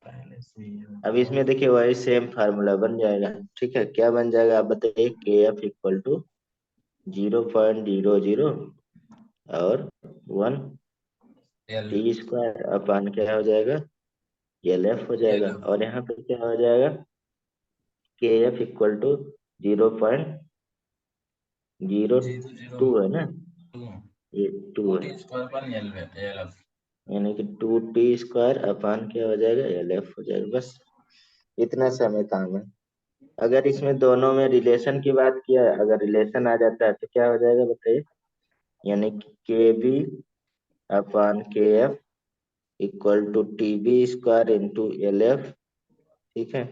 पहले से ही है, अब तो इसमें देखिए वही सेम फार्मूला बन जाएगा, ठीक है। क्या बन जाएगा आप बताइए, के एफ इक्वल टू 0.00 और 1 एल टी स्क्वायर अपान क्या हो जाएगा, एल एफ हो जाएगा। एल और यहाँ पे क्या हो जाएगा, K F equal to 0.02 zero zero है ना, टू ये 2 टू है, टी स्क्वायर पर एल एफ। यानी कि 2 टी स्क्वायर अपान क्या हो जाएगा, एल एफ हो जाएगा। बस इतना सा हमें काम है। अगर इसमें दोनों में रिलेशन की बात किया, अगर रिलेशन आ जाता है तो क्या हो जाएगा बताइए, यानी कि K B upon K F equal to T B square into L F, ठीक है,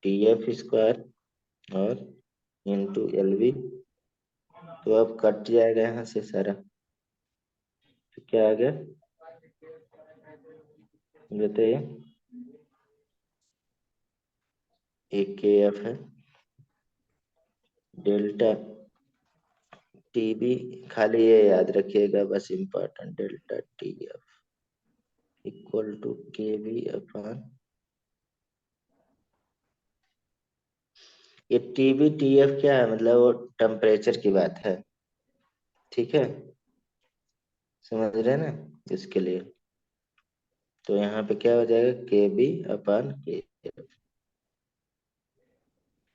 टी एफ स्क्वायर और इंटू एल बी। तो अब कट जाएगा यहाँ से सारा, तो क्या आ गया बताइए, एक के एफ है डेल्टा टी बी, खाली ये याद रखिएगा बस important, delta T F equal to K B upon, ये टी बी टी एफ क्या है, मतलब वो टेम्परेचर की बात है, ठीक है, समझ रहे हैं ना, इसके लिए। तो यहाँ पे क्या हो जाएगा, के बी अपान के एफ,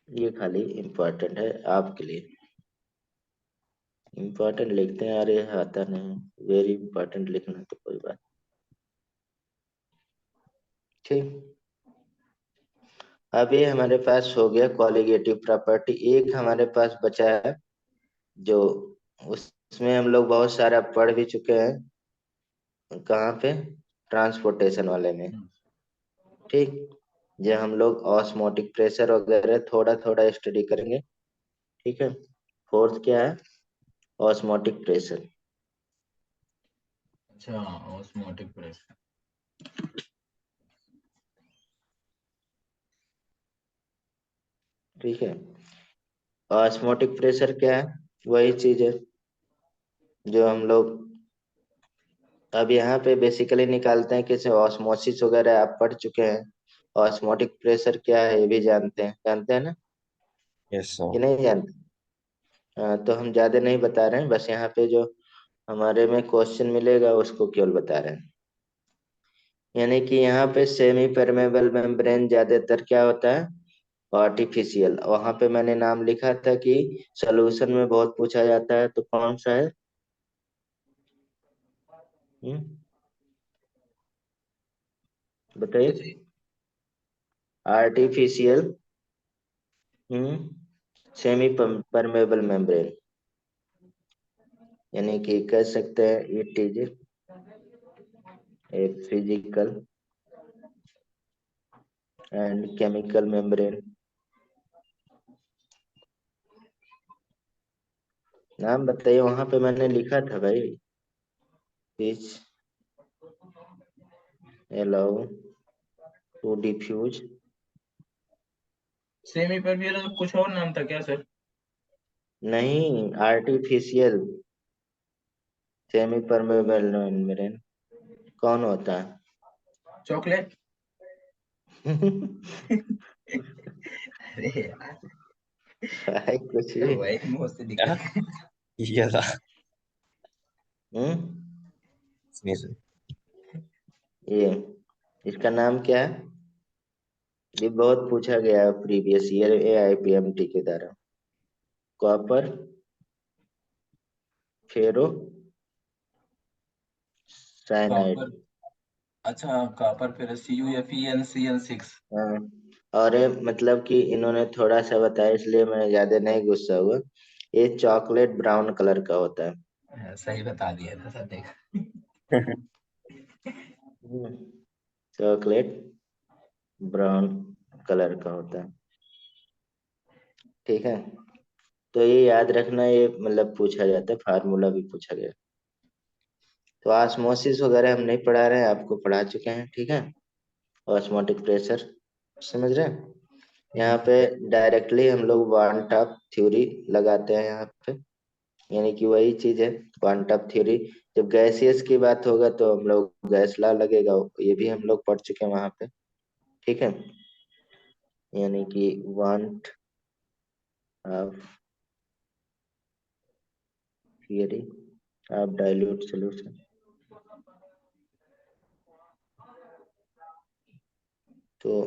ये खाली इम्पोर्टेंट है आपके लिए, इम्पोर्टेंट लिखते हैं, अरे आता नहीं, वेरी इम्पोर्टेंट लिखना तो कोई बात, ठीक। अब ये हमारे पास हो गया कॉलिगेटिव प्रॉपर्टी। एक हमारे पास बचा है जो उसमें हम लोग बहुत सारा पढ़ भी चुके हैं, कहाँ पे, ट्रांसपोर्टेशन वाले में, ठीक। जो हम लोग ऑस्मोटिक प्रेशर वगैरह थोड़ा थोड़ा स्टडी करेंगे, ठीक है। फोर्थ क्या है, ऑस्मोटिक प्रेशर, अच्छा ऑस्मोटिक प्रेशर। ठीक है। ऑस्मोटिक प्रेशर क्या है, वही चीज है जो हम लोग अब यहाँ पे बेसिकली निकालते हैं, कैसे ऑस्मोसिस वगैरह आप पढ़ चुके हैं, ऑस्मोटिक प्रेशर क्या है ये भी जानते हैं ना, यस सर। कि नहीं जानते। तो हम ज्यादा नहीं बता रहे हैं, बस यहाँ पे जो हमारे में क्वेश्चन मिलेगा उसको केवल बता रहे हैं। यानी कि यहाँ पे सेमी परमेबल मेम्ब्रेन ज्यादातर क्या होता है, आर्टिफिशियल। वहां पे मैंने नाम लिखा था कि सोल्यूशन में बहुत पूछा जाता है, तो कौन सा है, हम्म, बताइए, जी आर्टिफिशियल, सेमी परमेबल मेम्ब्रेन, यानी कि कह सकते हैं it is a physical and chemical membrane. नाम बताइए, वहां पे मैंने लिखा था भाई, which allow to diffuse, semi पर भी कुछ और नाम था क्या सर? नहीं आर्टिफिशियल सेमी परमेबल मेम्ब्रेन कौन होता चॉकलेट। है अरे यार, भाई कुछ तो भी, वही मुंह से क्या निकल गया। ये था? हम्म, नहीं सर। ये इसका नाम क्या है, ये बहुत पूछा गया है प्रीवियस ईयर AIPMT के द्वारा, कॉपर फेरो साइनाइड। कॉपर। अच्छा कॉपर फिर CuFeNCl6। हाँ, और ये मतलब कि इन्होंने थोड़ा सा बताया इसलिए मैं ज्यादा नहीं गुस्सा हुआ, ये चॉकलेट ब्राउन कलर का होता है। सही बता दिया था सर देखा। चॉकलेट ब्राउन कलर का होता है, ठीक है। तो ये याद रखना, ये मतलब पूछा जाता है, फार्मूला भी पूछा गया। तो ऑस्मोसिस वगैरह हम नहीं पढ़ा रहे हैं, आपको पढ़ा चुके हैं, ठीक है। ऑस्मोटिक प्रेशर समझ रहे हैं। यहाँ पे डायरेक्टली हम लोग वन टॉप थ्योरी लगाते हैं यहाँ पे, यानी कि वही चीज है, वन टॉप थ्योरी। जब गैसियस की बात होगा तो हम लोग गैस लॉ लगेगा, ये भी हम लोग पढ़ चुके हैं वहां पे, ठीक है। यानी कि want of theory of dilute solution. तो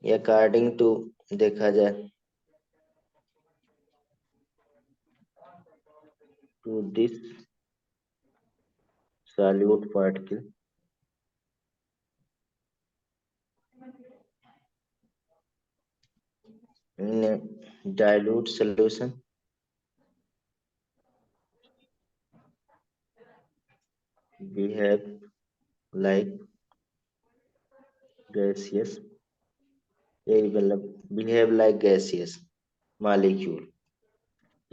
अकॉर्डिंग टू देखा जाए to this solute particle in a dilute solution behave like gaseous, यही मतलब behave like gaseous molecule।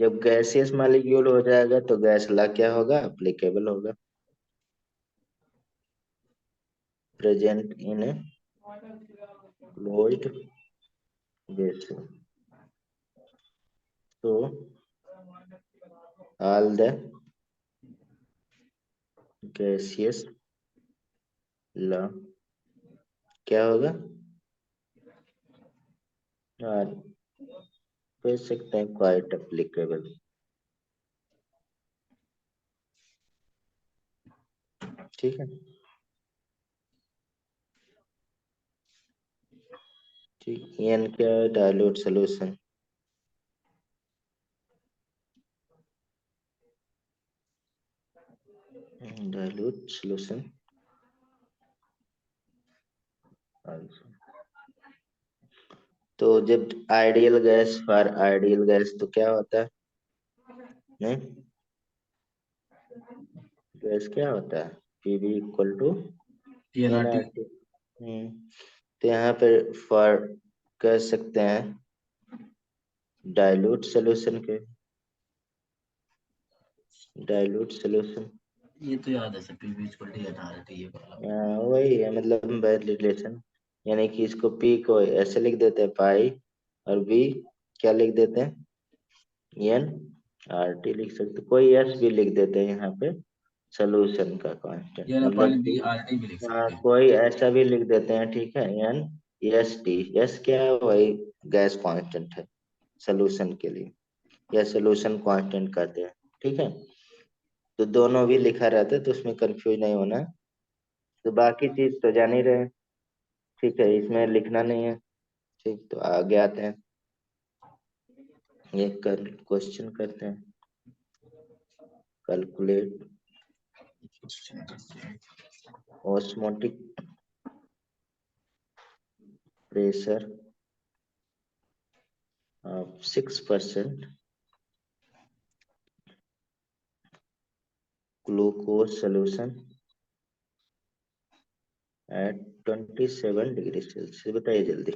जब गैसियस मॉलिक्यूल हो जाएगा तो गैस ला क्या होगा, एप्लीकेबल होगा। Present in a closed vessel, तो ऑल द गैसियस ला क्या होगा, और कह सकते हैं क्वाइट एप्लीकेबल। ठीक है, ठीक। एन क्या है, डाइल्यूट सोल्यूशन। डाइल्यूट सोल्यूशन तो जब ideal gas for ideal gas तो क्या होता है, नहीं? गैस क्या होता है, PV equal to NRT. NRT. तो यहाँ पे फॉर कह सकते हैं डाइल्यूट सोल्यूशन के, डाइल्यूट सोल्यूशन ये तो याद है sir, PV equal to NRT, ये वाला। वही है, मतलब बैड रिलेशन। यानी कि इसको पी को ऐसे लिख देते हैं पाई, और बी क्या लिख देते हैं, एन आर टी लिख सकते, कोई एस भी लिख देते हैं यहाँ पे सोल्यूशन का कांस्टेंट, एन मतलब अपॉन बी कि आरटी भी लिख सकते हैं। कोई ऐसा भी लिख देते हैं। ठीक है, एन एस टी, एस क्या है, वही गैस कांस्टेंट है सोल्यूशन के लिए, या सोल्यूशन कांस्टेंट कहते हैं। ठीक है, तो दोनों भी लिखा रहता है तो उसमें कंफ्यूज नहीं होना है। तो बाकी चीज तो जान ही रहे हैं। ठीक है, इसमें लिखना नहीं है। ठीक, तो आगे आते हैं, ये कर क्वेश्चन करते हैं। Calculate osmotic pressure of 6% glucose solution at 27 degree Celsius. बताइए जल्दी।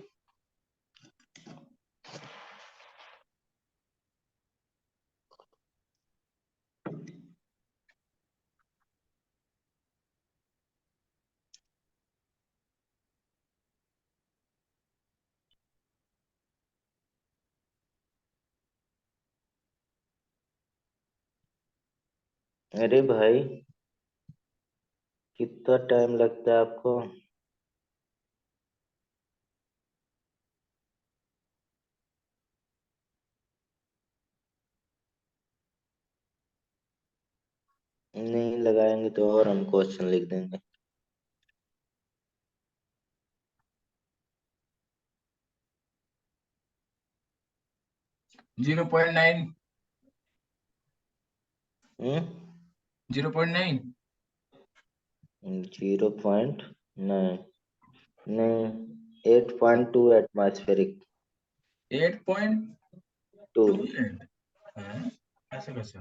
अरे भाई, कितना टाइम लगता है आपको? नहीं लगाएंगे तो और हम क्वेश्चन लिख देंगे। 0.9। हम्म 0.9। 0.9 नहीं, 8.2 एटमॉस्फेरिक 8.2। टू ऐसे कैसे?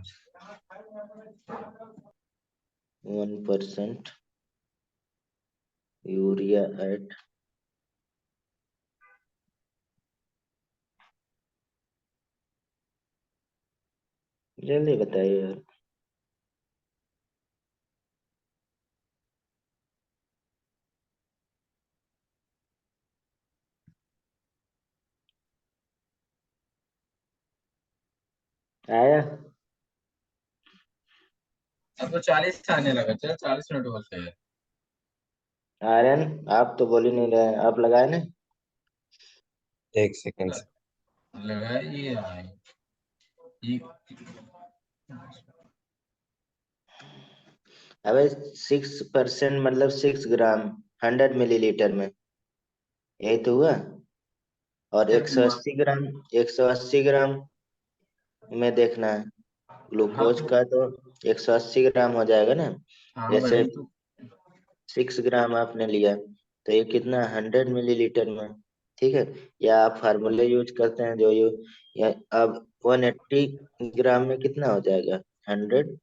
1% यूरिया एट जल्दी बताइए यार। आया? अब तो 40 आने लगा, चल 40 मिनट बोलते हैं। आर्यन, आप तो बोल ही नहीं रहे हैं, आप लगाए ना? एक सेकंड से। लगा ये आए ये। अबे 6% मतलब 6 ग्राम 100 मिलीलीटर में, यही तो हुआ। और क्या हुआ? 180 ग्राम, 180 ग्राम में देखना है हाँ ग्लूकोज का, तो 180 ग्राम हो जाएगा ना। हाँ जैसे वही तो। 6 ग्राम आपने लिया तो ये कितना 100 मिलीलीटर में, ठीक है। या आप फार्मूले यूज करते हैं जो यू, या अब 180 ग्राम में कितना हो जाएगा 100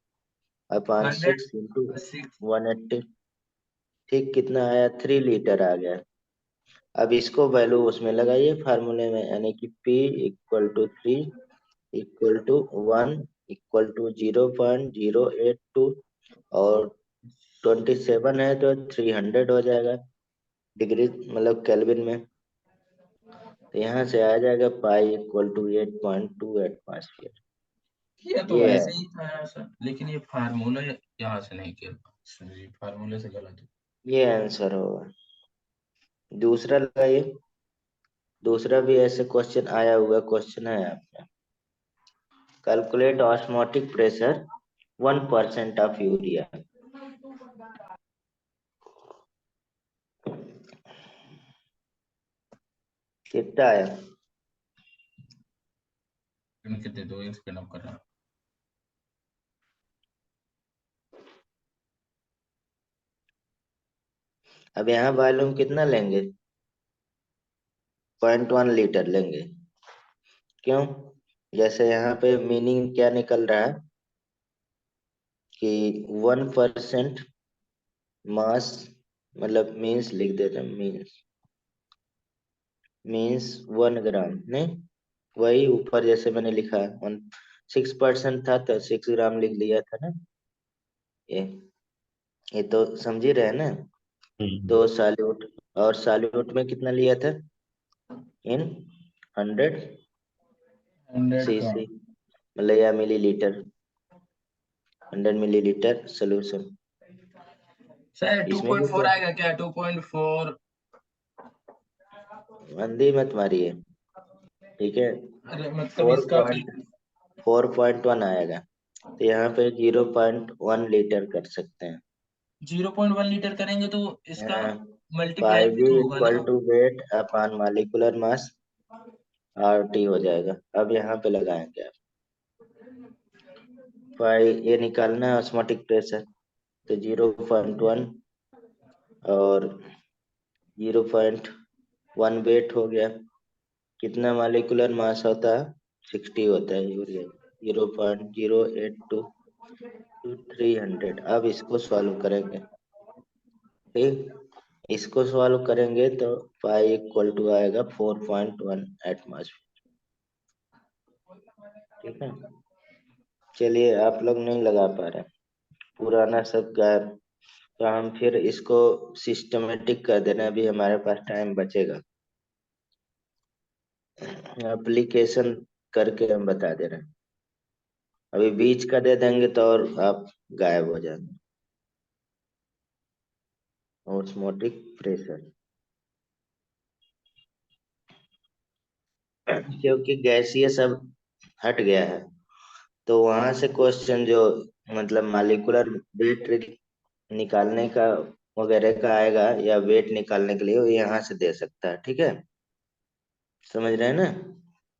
अपॉन 100 6 इंटू 6। 180, ठीक कितना आया 3 लीटर आ गया। अब इसको वैल्यू उसमें लगाइए फार्मूले में, यानी कि P equal to 3 equal to 1 equal to 0.082, और 27 है तो 300 हो जाएगा डिग्री मतलब केल्विन में। तो यहाँ से आ जाएगा पाई इक्वल टू 8.285। ये तो ये है, ऐसे ही था यार सर, लेकिन ये फार्मूला यहाँ से नहीं किया, ये फार्मूले से गलत है। ये आंसर होगा। दूसरा लगाइए, दूसरा भी ऐसे क्वेश्चन आया हुआ क्वेश्चन है आपका। Calculate osmotic pressure 1% of urea. कितना आया? इनके दे दो, एक सेकंड कर रहा हूँ। अब यहाँ वॉल्यूम कितना लेंगे? 0.1 लीटर लेंगे। क्यों? जैसे यहाँ पे मीनिंग क्या निकल रहा है कि 1% मास, मतलब मीन्स लिख देते हैं, मीन्स 1 ग्राम नहीं, वही ऊपर जैसे मैंने लिखा 6% था तो 6 ग्राम लिख लिया था ना। ये ये तो समझ ही रहे हैं ना। तो सॉल्यूट, और सॉल्यूट में कितना लिया था इन 100 100 का सीसी मतलब या मिलीलीटर, 100 मिलीलीटर सोल्यूशन। सर इसमें भी 2.4 तो आएगा क्या? 2.4? अंधी मत मारिए, ठीक है। अरे मतलब फोर इसका पॉइंट 4.1 आएगा, तो यहाँ पे 0.1 लीटर कर सकते हैं। 0.1 लीटर करेंगे तो इसका मल्टीप्लाई पाई भी वी तो होगा इक्वल ना। To weight upon molecular mass RT हो जाएगा। अब यहाँ पे लगाएंगे आप पाई, ये निकालना है ऑस्मोटिक प्रेशर, तो 0.1 और 0.1 वेट हो गया। कितना मॉलिक्यूलर मास होता है? 60 होता है यूरिया, 0.082 टू 300। अब इसको सॉल्व करेंगे, ठीक। इसको सॉल्व करेंगे तो पाई इक्वल टू आएगा 4.1 एटमॉस्फेयर, ठीक है। चलिए, आप लोग नहीं लगा पा रहे, पुराना सब गायब, तो हम फिर इसको सिस्टमेटिक कर देना, अभी हमारे पास टाइम बचेगा। एप्लीकेशन करके हम बता दे रहे हैं, अभी बीच का दे देंगे तो और आप गायब हो जाएंगे। ऑस्मोटिक प्रेशर, क्योंकि गैसीय सब हट गया है, तो वहां से क्वेश्चन जो मतलब मॉलिक्यूलर वेट निकालने का वगैरह का आएगा, या वेट निकालने के लिए वो यहाँ से दे सकता है, ठीक है। समझ रहे हैं ना।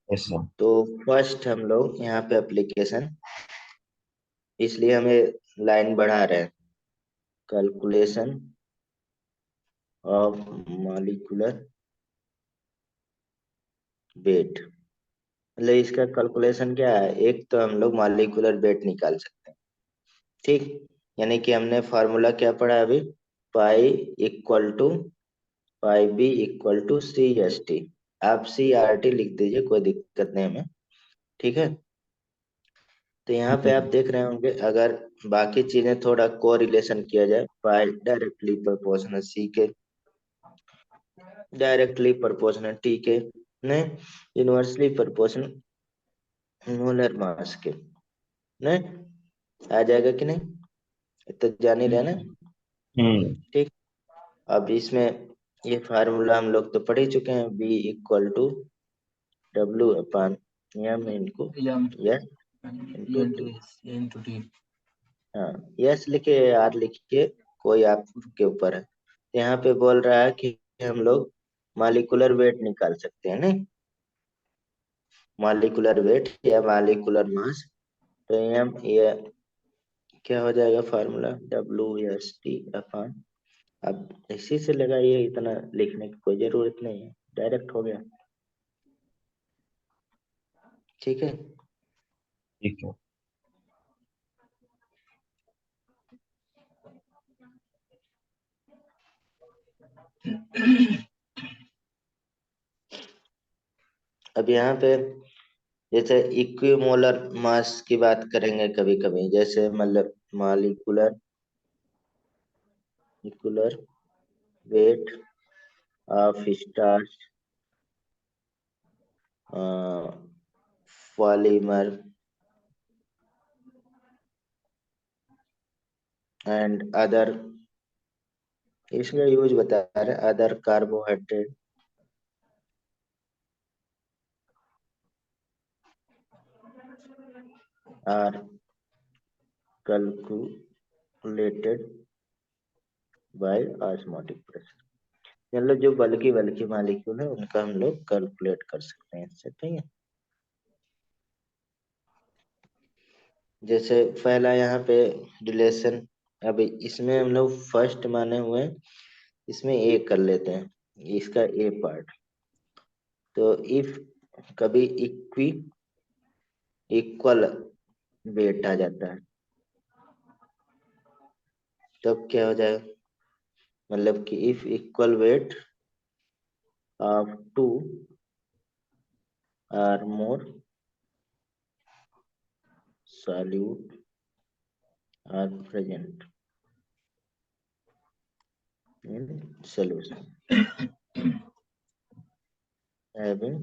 Yes sir. तो फर्स्ट हम लोग यहाँ पे एप्लीकेशन, इसलिए हमें लाइन बढ़ा रहे हैं। कैलकुलेशन ऑफ मॉलिक्यूलर वेट, मतलब इसका कैलकुलेशन क्या है, एक तो हम लोग मॉलिक्यूलर वेट निकाल सकते हैं, ठीक। यानी कि हमने फार्मूला क्या पढ़ा अभी, pi equal to pi B equal to CST। आप CRT लिख दीजिए, कोई दिक्कत नहीं हमें, ठीक है। तो यहाँ पे आप देख रहे होंगे, अगर बाकी चीजें थोड़ा को रिलेशन किया जाए, पाई डायरेक्टली प्रोपोर्शनल C के, डायरेक्टली प्रोपोर्शनल T के, नहीं इनवर्सली प्रोपोर्शनल मोलर मास के, नहीं आ जाएगा कि नहीं, ये तो जान ही रहे ना, ठीक। अब इसमें ये फार्मूला हम लोग तो पढ़ ही चुके हैं, B equal to W upon M इनको या या इंटू टी। Into T. हाँ, यस लिखिए, आर लिखिए, कोई आपके ऊपर है। यहाँ पे बोल रहा है कि हम लोग मालिकुलर वेट निकाल सकते हैं, नहीं? मालिकुलर वेट या मालिकुलर मास। तो ये क्या हो जाएगा फार्मूला? WST/। अब इसी से लगाइए, इतना लिखने की कोई जरूरत नहीं है, डायरेक्ट हो गया। ठीक है। ठीक है। अब यहाँ पे जैसे इक्विमोलर मास की बात करेंगे कभी कभी, जैसे मतलब मालिकुलर इक्विलर weight of starch polymer and other, इसका यूज बता रहे, other carbohydrate are calculated by osmotic pressure. मतलब जो बल्कि बल्कि मालिक्यूल है उनका हम लोग कैलकुलेट कर सकते हैं इससे, ठीक है। जैसे पहला यहाँ पे रिलेशन, अभी इसमें हम लोग फर्स्ट माने हुए हैं, इसमें ए कर लेते हैं, इसका ए पार्ट। तो इफ कभी इक्वल वेट आ जाता है, तब क्या हो जाएगा? मतलब कि if equal weight of two or more solute are present in solution having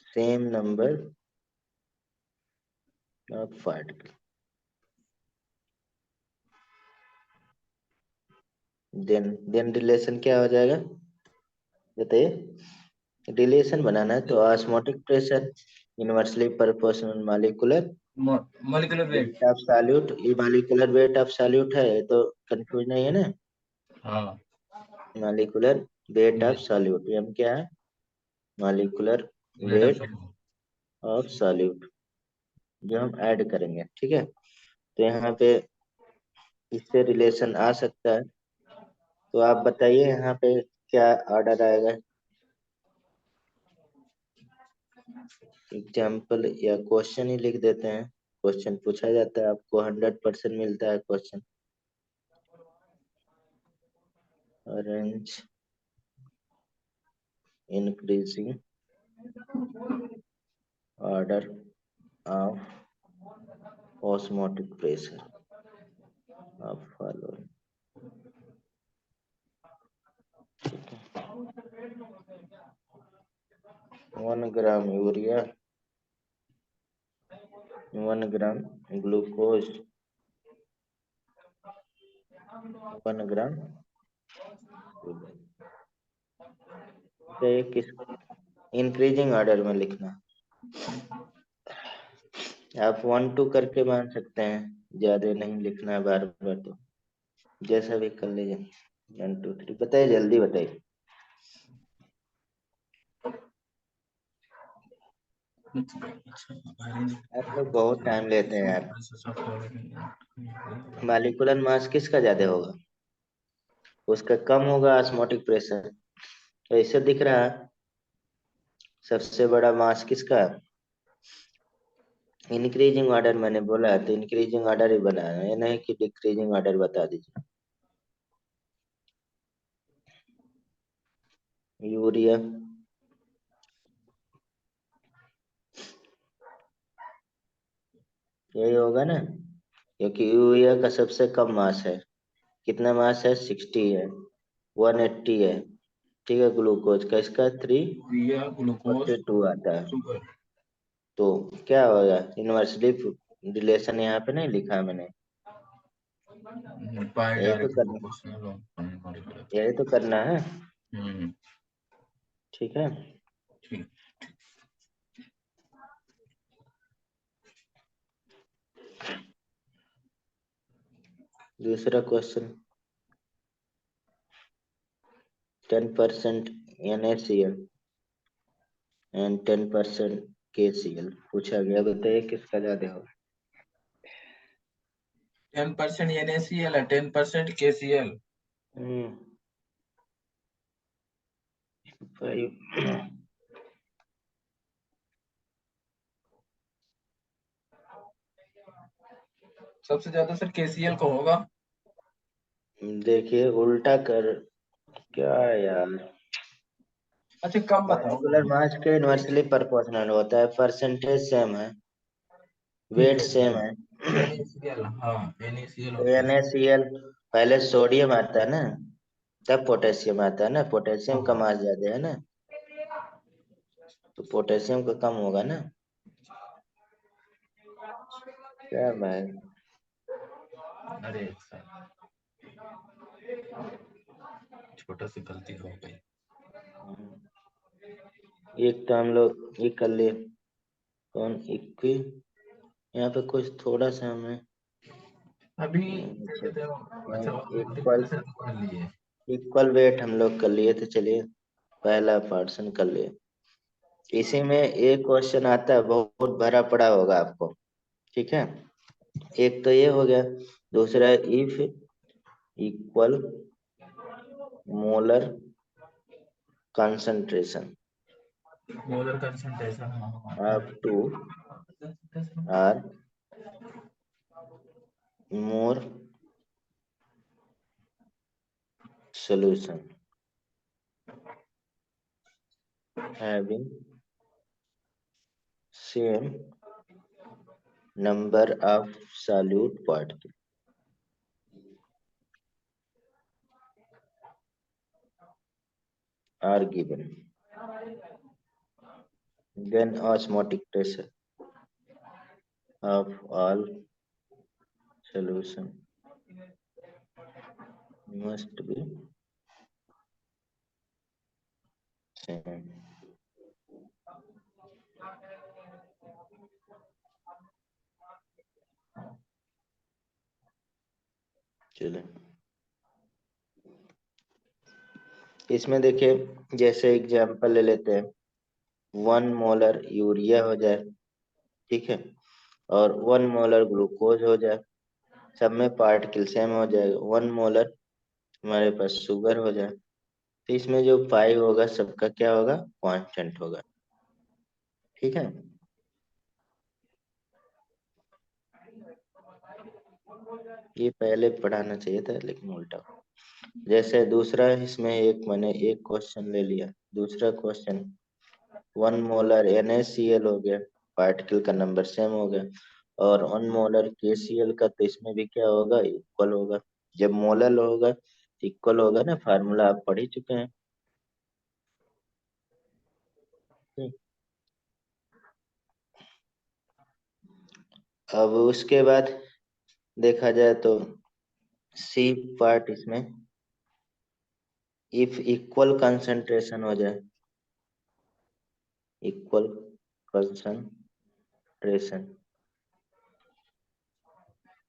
same number of particles, then relation क्या हो जाएगा बताइए? रिलेशन बनाना है तो osmotic pressure inversely proportional molecular molecular weight. Weight of solute. ये मालिकुलर वेट ऑफ सॉल्यूट है, ये तो कंफ्यूज नहीं है ना? हाँ, मालिकुलर वेट ऑफ सॉल्यूट, ये हम क्या है? Molecular weight of weight of solute, जो हम ऐड करेंगे, ठीक है। तो यहाँ पे इससे रिलेशन आ सकता है। तो आप बताइए यहाँ पे क्या ऑर्डर आएगा? एग्जाम्पल या क्वेश्चन ही लिख देते हैं, क्वेश्चन पूछा जाता है, आपको 100% मिलता है question. Arrange increasing order of osmotic pressure of following. 1 gram urea, 1 gram glucose, 1 gram sugar. तो ये किस इंक्रीजिंग ऑर्डर में लिखना, आप 1 2 करके मान सकते हैं, ज्यादा नहीं लिखना है बार बार, तो जैसा भी कर लीजिए। 1 2 3 बताइए, जल्दी बताइए, आप लोग बहुत टाइम लेते हैं यार। मालिकुलर मास किसका ज्यादा होगा? उसका कम होगा ऑस्मोटिक प्रेशर। तो इससे दिख रहा है सबसे बड़ा मास किसका है? इंक्रीजिंग ऑर्डर मैंने बोला है, तो इंक्रीजिंग ऑर्डर ही बनाना है, नहीं कि डिक्रीजिंग ऑर्डर बता दीजिए। यूरिया यही होगा ना, क्योंकि यूरिया का सबसे कम मास है। कितना मास है? 60 है, 180 है, ठीक है। ग्लूकोज का इसका ग्लूकोज 342 आता है। शुगर। तो क्या होगा? इनवर्सली रिलेशन यहाँ पे नहीं लिखा मैंने, पाई यही तो डायरेक्ट करना, प्रोपोर्शनल। यही तो करना है, हम्म, ठीक है। ठीक। दूसरा क्वेश्चन 10% NaCl एंड 10% KCl पूछा गया, बताइए किसका ज्यादा होगा। 10% NaCl है, 10% KCl। भाई सबसे ज्यादा सर KCl को होगा। देखिए उल्टा कर, क्या यार, अच्छा कम बताओ। मॉलिक्यूलर मास के इनवर्सली प्रोपोर्शनल होता है, परसेंटेज सेम है, ठीक वेट है ठीक सेम है। है। NaCl, हाँ NaCl तो होता है। NaCl पहले सोडियम आता है ना, तब पोटेशियम आता है ना, पोटेशियम का हाँ मास ज्यादा है ना, तो पोटेशियम का कम होगा ना। क्या भाई, अरे सर छोटा सी गलती हो गई। एक तो हम लोग ये कर लिए, कौन इक्वी, यहाँ पे कुछ थोड़ा सा हमें अभी क्या कहते हैं, अच्छा इक्वल मल्टीप्लिकेशन कर लिए। इक्वल वेट हम लोग कर लिए, तो चलिए पहला पोर्शन कर लिए। इसी में एक क्वेश्चन आता है, बहुत भरा पड़ा होगा आपको, ठीक है। एक तो ये हो गया, दूसरा if equal molar concentration molar concentration, हाँ of two or more solution having same number of solute particles are given, then osmotic pressure of all solution must be same। चलो इसमें देखिए, जैसे एग्जांपल ले लेते हैं, 1 मोलर यूरिया हो जाए, ठीक है, और 1 मोलर ग्लूकोज हो जाए, सब में पार्टिकल सेम हो जाएगा। 1 मोलर हमारे पास शुगर हो जाए, तो इसमें जो पाई होगा सबका क्या होगा, कांस्टेंट होगा, ठीक है। ये पहले पढ़ाना चाहिए था लेकिन उल्टा। जैसे दूसरा, इसमें एक मैंने एक क्वेश्चन ले लिया, दूसरा क्वेश्चन 1 मोलर NaCl हो गया, पार्टिकल का नंबर सेम हो गया, और 1 मोलर KCl का, तो इसमें भी क्या होगा, इक्वल होगा। जब मोलर होगा इक्वल होगा ना, फार्मूला आप पढ़ ही चुके हैं। अब उसके बाद देखा जाए तो सी पार्ट इसमें, इफ इक्वल कंसंट्रेशन हो जाए, equal concentration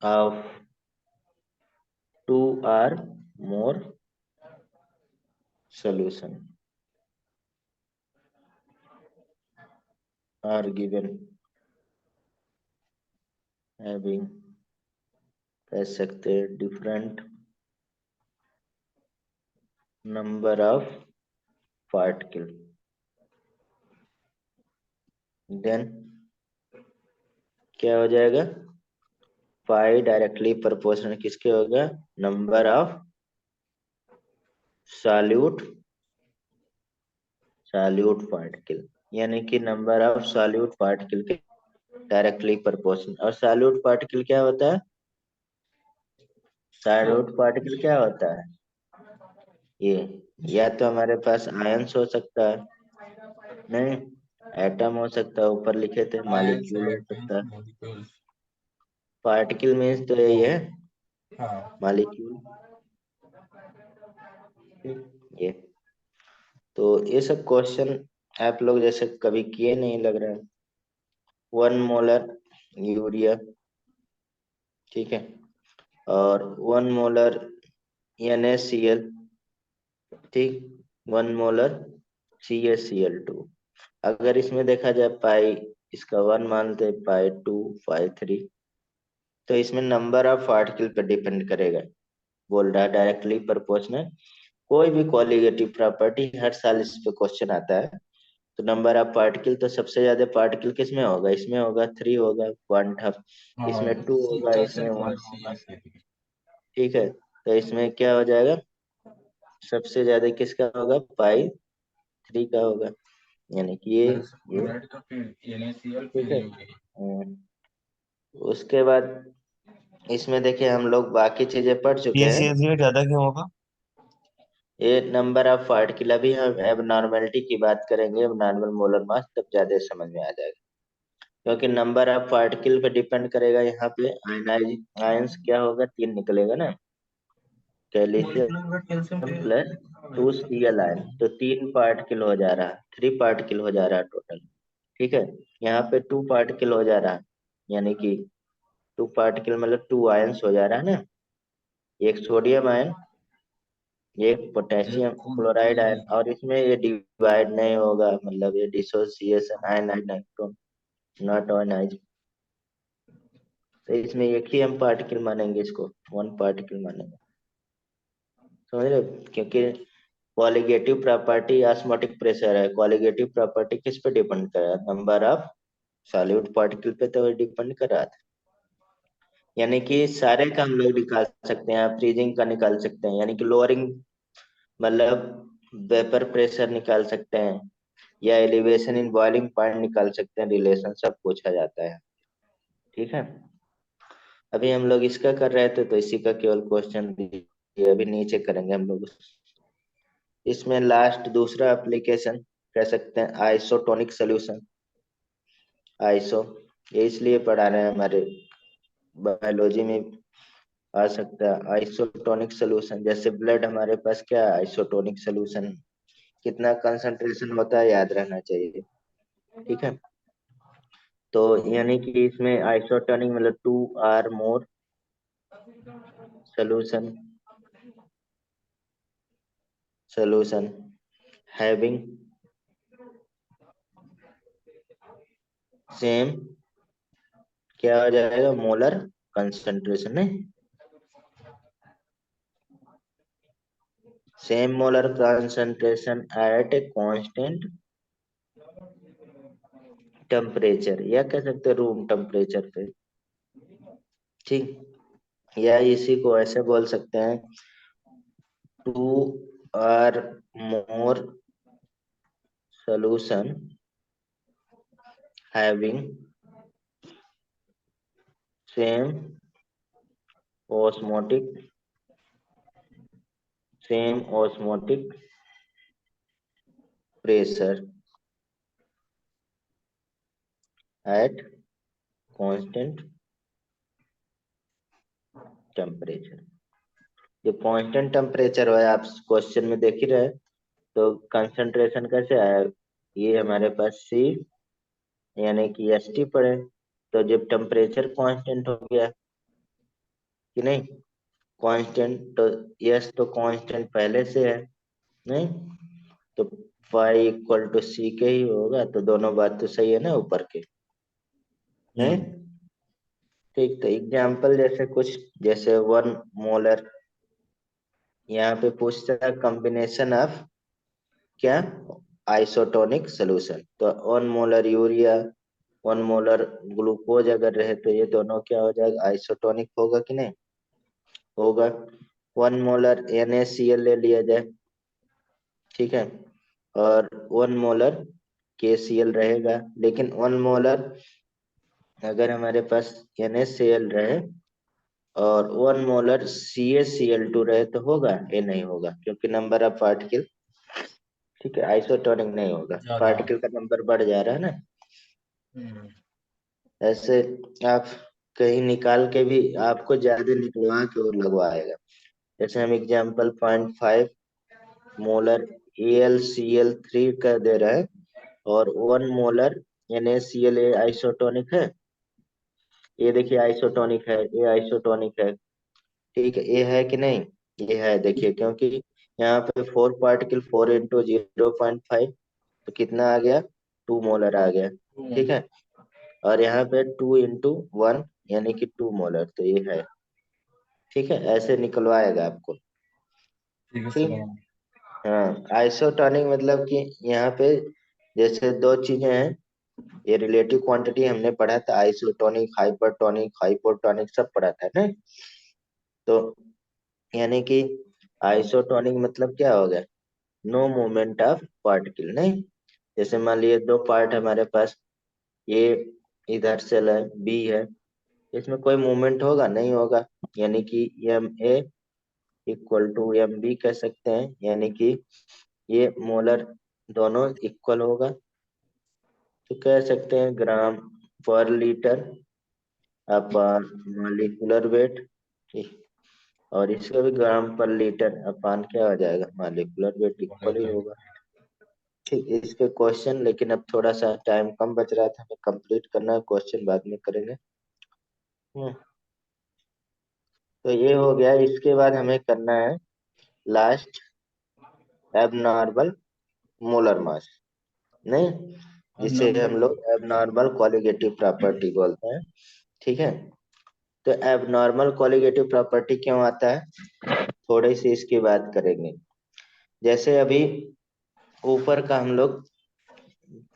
of 2 or more solution are given having, कह सकते हैं, different number of particle, then क्या हो जाएगा, पाई डायरेक्टली प्रोपोर्शनल किसके होगा, number of solute solute particle, यानी कि नंबर ऑफ सॉल्यूट पार्टिकल के डायरेक्टली प्रोपोर्शनल। और सॉल्यूट पार्टिकल क्या होता है, सॉल्यूट पार्टिकल क्या होता है, ये या तो हमारे पास आयंस हो सकता है, नहीं, एटम हो सकता है, ऊपर लिखे थे आयंस मॉलिक्यूल हो सकता एटम्स है। मॉलिक्यूल्स। पार्टिकल मीन्स तो यही है, हाँ मॉलिक्यूल, ये। तो ये सब क्वेश्चन आप लोग जैसे कभी किए नहीं लग रहा है। 1 मोलर यूरिया, ठीक है, और 1 मोलर NaCl, ठीक, 1 मोलर CaCl2। अगर इसमें देखा जाए पाई, इसका 1 मानते, पाई 2, पाई 3, तो इसमें नंबर ऑफ पार्टिकल पर डिपेंड करेगा। बोल रहा है डायरेक्टली प्रोपोर्शनल। कोई भी कॉलिगेटिव प्रॉपर्टी हर साल इस पे क्वेश्चन आता है। तो नंबर ऑफ पार्टिकल, तो सबसे ज्यादा पार्टिकल किसमें होगा, इसमें होगा, 3 होगा, क्वांटम, इसमें 2 होगा, इसमें 1 होगा, ठीक है। तो इसमें क्या हो जाएगा, सबसे ज्यादा किसका होगा, पाई 3 का होगा, यानी कि ये ठीक है। उसके बाद इसमें देखिए हम लोग बाकी चीजें पढ़ चुके ये हैं। CH ज्यादा क्यों होगा? ये नंबर ऑफ पार्टिकल, अभी हम एबनॉर्मेलिटी की बात करेंगे, एबनॉर्मल मोलर मास, तब ज्यादा समझ में आ जाएगा। क्योंकि नंबर ऑफ पार्टिकल पे डिपेंड करेगा। यहाँ पे आयंस क्या होगा, 3 निकलेगा ना, कैल्शियम प्लस 2Cl आयन, तो 3 पार्टिकल हो जा रहा है, 3 पार्टिकल हो जा रहा है टोटल, ठीक है। यहाँ पे 2 पार्टिकल हो जा रहा है, यानी कि 2 पार्टिकल मतलब 2 आयंस हो जा रहा है ना, एक सोडियम आयन, एक पोटेशियम क्लोराइड आयन, और इसमें ये डिवाइड नहीं होगा, मतलब ये डिसोसिएशन आयनाइड नॉट आयनाइज। तो इसमें एक ही हम पार्टिकल मानेंगे, इसको 1 पार्टिकल मानेंगे, समझ रहे हो? क्योंकि कॉलिगेटिव प्रॉपर्टी ऑस्मोटिक प्रेशर है, कॉलिगेटिव प्रॉपर्टी किस पे डिपेंड कर रहा है, नंबर ऑफ सॉल्यूट पार्टिकल पे तो डिपेंड कर रहा था। यानी कि सारे का हम लोग निकाल सकते हैं, फ्रीजिंग का निकाल सकते हैं, यानी कि लोअरिंग मतलब वेपर प्रेशर निकाल सकते हैं, या एलिवेशन इन बॉइलिंग पॉइंट निकाल सकते हैं, रिलेशन सब पूछा जाता है, ठीक है। अभी हम लोग इसका कर रहे थे, तो इसी का केवल क्वेश्चन अभी नीचे करेंगे हम लोग। इसमें लास्ट दूसरा एप्लीकेशन कह सकते हैं आइसोटोनिक सोल्यूशन। आइसो, ये इसलिए पढ़ा रहे हैं, हमारे बायोलॉजी में आ सकता है आइसोटोनिक सोल्यूशन। जैसे ब्लड हमारे पास क्या है, आइसोटोनिक सोल्यूशन, कितना कंसंट्रेशन होता है याद रहना चाहिए, ठीक है। तो यानी कि इसमें आइसोटोनिक मतलब 2 or more solution having same, क्या हो जाएगा, मोलर कंसंट्रेशन, नहीं, same molar concentration at a constant temperature, या कह सकते हैं रूम टेम्परेचर पे, ठीक। या इसी को ऐसे बोल सकते हैं 2 or more solution having same osmotic pressure at constant temperature। जो कांस्टेंट टेम्परेचर है, आप क्वेश्चन में देख ही रहे, तो कंसंट्रेशन कैसे आया, ये हमारे पास C यानी कि ST पड़े, तो जब टेम्परेचर कांस्टेंट हो गया कि नहीं, कांस्टेंट, तो यस तो कांस्टेंट पहले से है, नहीं, तो फाई इक्वल टू C के ही होगा, तो दोनों बात तो सही है ना ऊपर के, नहीं, ठीक। तो एग्जाम्पल जैसे कुछ, जैसे 1 मोलर, यहाँ पे पूछता है कॉम्बिनेशन ऑफ क्या, आइसोटोनिक सोल्यूशन, तो 1 मोलर यूरिया, 1 मोलर ग्लूकोज अगर रहे, तो ये दोनों क्या हो जाएगा, आइसोटोनिक होगा कि नहीं, होगा। 1 मोलर NaCl ले लिया जाए, ठीक है, और 1 मोलर KCl रहेगा, लेकिन 1 मोलर अगर हमारे पास NaCl रहे और 1 मोलर CaCl2 रहे, तो होगा, ये नहीं होगा, क्योंकि नंबर ऑफ पार्टिकल, ठीक है, आइसोटोनिक नहीं होगा, पार्टिकल का नंबर बढ़ जा रहा है ना। ऐसे आप कहीं निकाल के भी आपको ज्यादा निकलवा के और लगवाएगा। जैसे हम एग्जांपल 0.5 मोलर AlCl3 का दे रहे हैं, और 1 मोलर NaCl आइसोटोनिक है, ये देखिए आइसोटोनिक है, ये आइसोटोनिक है, ठीक है, ये है कि नहीं? ये है, देखिए, क्योंकि यहाँ पे 4 पार्टिकल, 4 × 0.5, तो कितना आ गया? 2 मोलर आ गया। ठीक है, और यहाँ पे 2 × 1 यानी कि 2 मोलर, तो ये है। ठीक है, ऐसे निकलवाएगा आपको। ठीक है ठीक। सर। हाँ, आइसोटोनिक मतलब कि यहाँ पे जैसे दो चीजें हैं, ये रिलेटिव क्वांटिटी हमने पढ़ा था, आइसोटोनिक, हाइपरटोनिक, हाइपोटोनिक सब पढ़ा था ना। तो यानी कि आइसोटोनिक मतलब क्या हो गया? नो मूवमेंट ऑफ पार्टिकल, नहीं? जैसे मान लीजिए दो पार्ट हमारे पास, ये इधर सेल है, बी है, इसमें कोई मूवमेंट होगा? नहीं होगा। यानी कि M A equal to M B कह सकते हैं, यानी कि ये मोलर दोनों इक्वल होगा। तो कह सकते हैं ग्राम पर लीटर अपॉन मॉलिक्यूलर वेट। और इसका भी ग्राम पर लीटर अपान क्या हो जाएगा? मॉलिक्यूलर वेट इक्वल ही होगा। ठीक, इसके क्वेश्चन, लेकिन अब थोड़ा सा टाइम कम बच रहा था, हमें कंप्लीट करना है, क्वेश्चन बाद में करेंगे। हम्म, तो ये हो गया। इसके बाद हमें करना है लास्ट, एबनॉर्मल मोलर मास, नहीं, अब जिसे नंबर हम लोग एबनॉर्मल कॉलिगेटिव प्रॉपर्टी बोलते हैं। ठीक है, तो एबनॉर्मल कॉलिगेटिव प्रॉपर्टी क्यों आता है, थोड़ी सी इसकी बात करेंगे। जैसे अभी ऊपर का हम लोग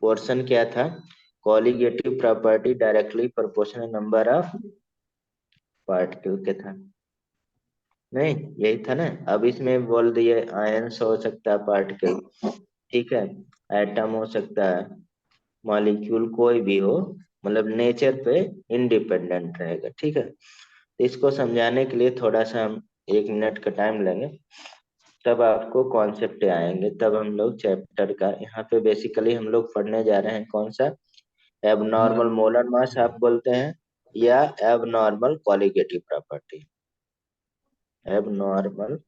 पोर्शन क्या था, colligative property directly proportional number of particle के था, नहीं? यही था ना। अब इसमें बोल दिए आयंस हो सकता है पार्टिकल, ठीक है, एटम हो सकता है, मॉलिक्यूल कोई भी हो, मतलब नेचर पे इंडिपेंडेंट रहेगा। ठीक है, तो इसको समझाने के लिए थोड़ा सा हम 1 मिनट का टाइम लेंगे, तब आपको कॉन्सेप्ट आएंगे, तब हम लोग चैप्टर का यहाँ पे बेसिकली हम लोग पढ़ने जा रहे हैं कौन सा, एबनॉर्मल मोलर मास आप बोलते हैं, या एबनॉर्मल कॉलिगेटिव प्रॉपर्टी। एबनॉर्मल,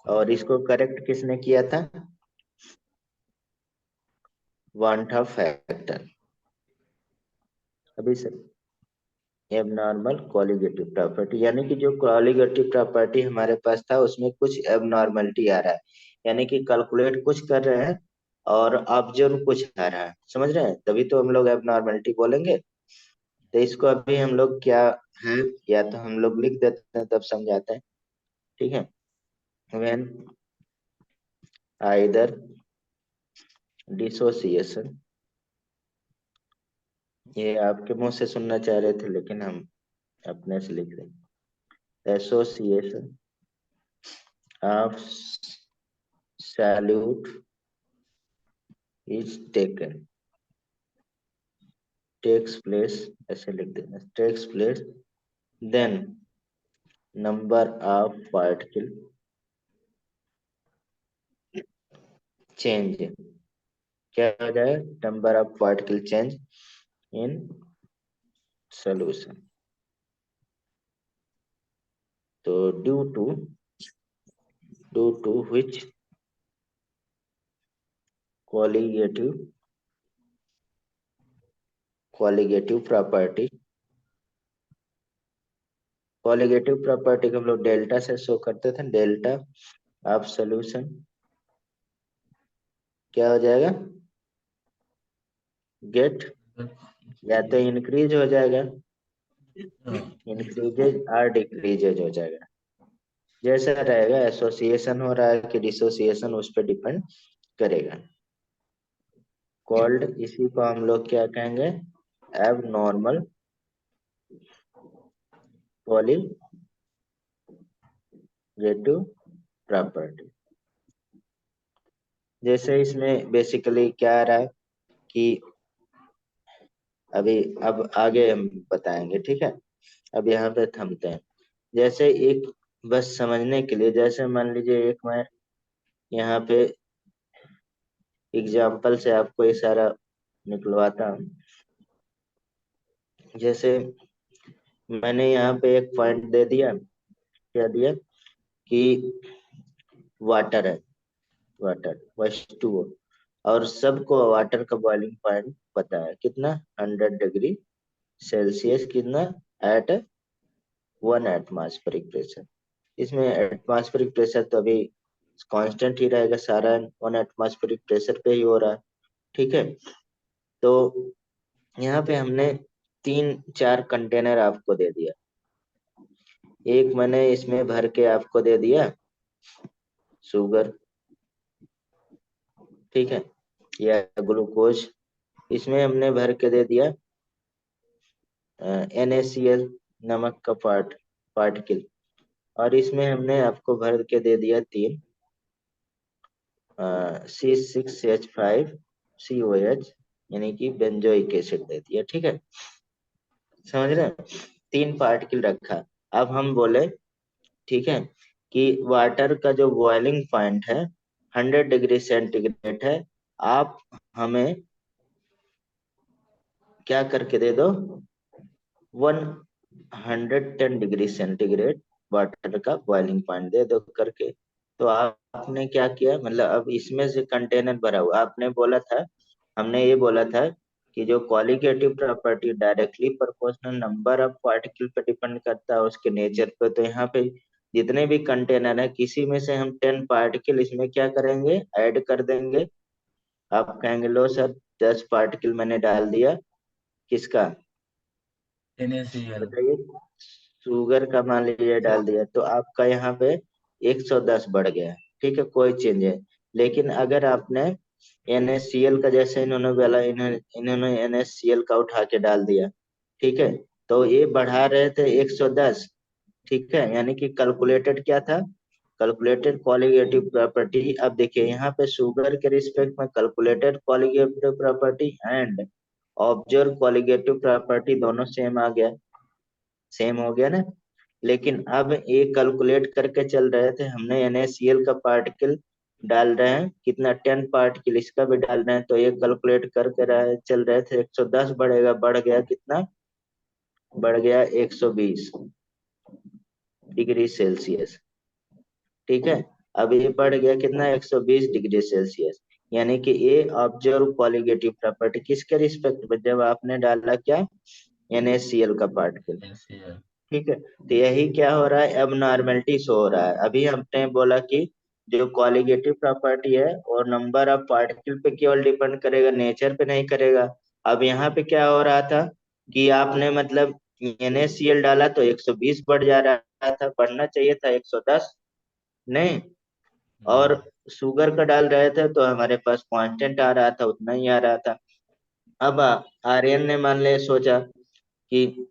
और इसको करेक्ट किसने किया था? Want of factor. अभी सर, एबनॉर्मल कॉलिगेटिव प्रॉपर्टी, यानी कि जो कॉलिगेटिव प्रॉपर्टी हमारे पास था उसमें कुछ एबनॉर्मलिटी आ रहा है, यानी कि कैलकुलेट कुछ कर रहे हैं और ऑब्जर्व कुछ आ रहा है, समझ रहे हैं? तभी तो हम लोग एबनॉर्मलिटी बोलेंगे। तो इसको अभी हम लोग क्या है, या तो हम लोग लिख देते हैं तब समझाते हैं। ठीक है, व्हेन आइदर डिसोसिएशन, ये आपके मुंह से सुनना चाह रहे थे लेकिन हम अपने से लिख रहे हैं, association of solute is taken, takes place, ऐसे लिख देना, takes place, then number of particle change, क्या हो जाए? Number of particle change in solution. तो due to which colligative colligative property, colligative property को हम लोग डेल्टा से शो करते थे, डेल्टा ऑफ सॉल्यूशन क्या हो जाएगा? गेट, या तो इंक्रीज हो जाएगा, इंक्रीजेज और डिक्रीजेज हो जाएगा, जैसा रहेगा। एसोसिएशन हो रहा है कि डिसोसिएशन, उस पर डिपेंड करेगा। कॉल्ड, इसी को हम लोग क्या कहेंगे? Abnormal colligative property. जैसे इसमें बेसिकली क्या आ रहा है कि अभी, अब आगे हम बताएंगे, ठीक है? अब यहाँ पे थमते हैं। जैसे एक, बस समझने के लिए, जैसे मान लीजिए एक मैं यहाँ पे एग्जाम्पल से आपको इशारा निकलवाता हूँ। जैसे मैंने यहाँ पे एक पॉइंट दे दिया, क्या दिया कि वाटर है, वाटर वस्तु, और सबको वाटर का बॉइलिंग पॉइंट पता है, कितना? 100 डिग्री सेल्सियस, कितना? At 1 atmospheric pressure. इसमें एटमॉस्फेरिक प्रेशर तो अभी कांस्टेंट ही रहेगा, सारा 1 एटमॉस्फेरिक प्रेशर पे ही हो रहा है। ठीक है, तो यहाँ पे हमने 3-4 कंटेनर आपको दे दिया। एक मैंने इसमें भर के आपको दे दिया शुगर, ठीक है, या ग्लूकोज। इसमें हमने भर के दे दिया NaCl, नमक का पार्टिकल। और इसमें हमने आपको भर के दे दिया 3 C6H5COH, यानी कि बेंजोइक एसिड दे दिया। ठीक है, समझ रहे हैं? 3 पार्टिकल रखा। अब हम बोले, ठीक है, कि वाटर का जो बॉइलिंग पॉइंट है 100 डिग्री सेंटीग्रेड है, आप हमें क्या करके दे दो, 110 डिग्री सेंटीग्रेड वाटर का बॉइलिंग पॉइंट दे दो करके। तो आपने क्या किया, मतलब अब इसमें से कंटेनर भरा हुआ, आपने बोला था, हमने ये बोला था कि जो qualitative property directly proportional number of particle पे डिपेंड करता है, उसके नेचर पे। तो यहाँ पे जितने भी कंटेनर है, किसी में से हम 10 पार्टिकल इसमें क्या करेंगे, ऐड कर देंगे। आप कहेंगे लो सर 10 पार्टिकल मैंने डाल दिया, किसका NaCl। बताइए, शुगर का मान लीजिए डाल दिया, तो आपका यहाँ पे 110 बढ़ गया। ठीक है, कोई चेंज है। लेकिन अगर आपने NaCl का, जैसे इन्होंने बोला, इन्होंने NaCl का उठा के डाल दिया, ठीक है, तो ये बढ़ा रहे थे 110। ठीक है, यानी कि कैलकुलेटेड क्या था, कैलकुलेटेड कॉलिगेटिव प्रॉपर्टी। अब देखिए यहाँ पे शुगर के रिस्पेक्ट में calculated colligative property and observe colligative property दोनों सेम आ गया, सेम हो गया ना। लेकिन अब ये कैलकुलेट करके चल रहे थे, हमने NaCl का पार्टिकल डाल रहे हैं, कितना 10 पार्टिकल इसका भी डाल रहे हैं, तो ये कैलकुलेट करके चल रहे थे 110 बढ़ेगा, बढ़ गया कितना, बढ़ गया 120 डिग्री सेल्सियस। ठीक है, अब ये बढ़ गया कितना, 120 डिग्री सेल्सियस। यानी कि ये ऑब्जर्व कॉलिगेटिव प्रॉपर्टी किसके रिस्पेक्ट में, जब आपने डाला क्या, NaCl का पार्टिकल। NaCl। ठीक है, तो यही क्या हो रहा है, अब नॉर्मेलिटी शो हो रहा है। अभी हमने बोला कि जो कॉलिगेटिव प्रॉपर्टी है और नंबर ऑफ पार्टिकल पे केवल डिपेंड करेगा, नेचर पे नहीं करेगा। अब यहाँ पे क्या हो रहा था कि आपने मतलब NaCl डाला तो 120 बढ़ जा रहा था, बढ़ना चाहिए था 110, नहीं। और शुगर का डाल रहे थे तो हमारे पास कांस्टेंट आ रहा था, उतना ही आ रहा था। अब आर्यन ने मान ले सोचा कि,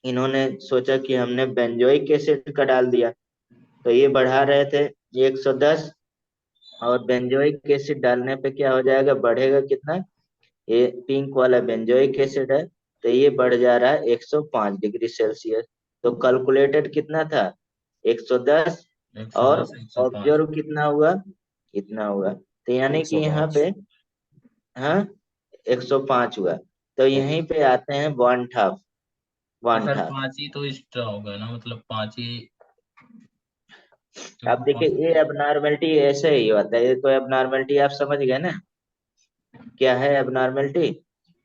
इन्होंने सोचा कि हमने बेंजोइक एसिड का डाल दिया, तो ये बढ़ा रहे थे 110, और बेंजोइक एसिड डालने पे क्या हो जाएगा, बढ़ेगा कितना, ये पिंक वाला बेंजोइक एसिड है, तो ये बढ़ जा रहा है 105 डिग्री सेल्सियस। तो कैलकुलेटेड कितना था, 110, और 110, 105। ऑब्जर्व कितना हुआ, इतना हुआ। तो यानी कि यहाँ 105। पे, हाँ, 105 हुआ। तो यहीं पे आते हैं वन हाफ, तो वन सर हाफ। 5 ही तो एक्स्ट्रा होगा ना, मतलब 5 ही, अब क्योंकि देखिए ये एबनॉर्मेलिटी ऐसे ही होता है, ये तो एबनॉर्मेलिटी आप समझ गए ना, क्या है एबनॉर्मेलिटी,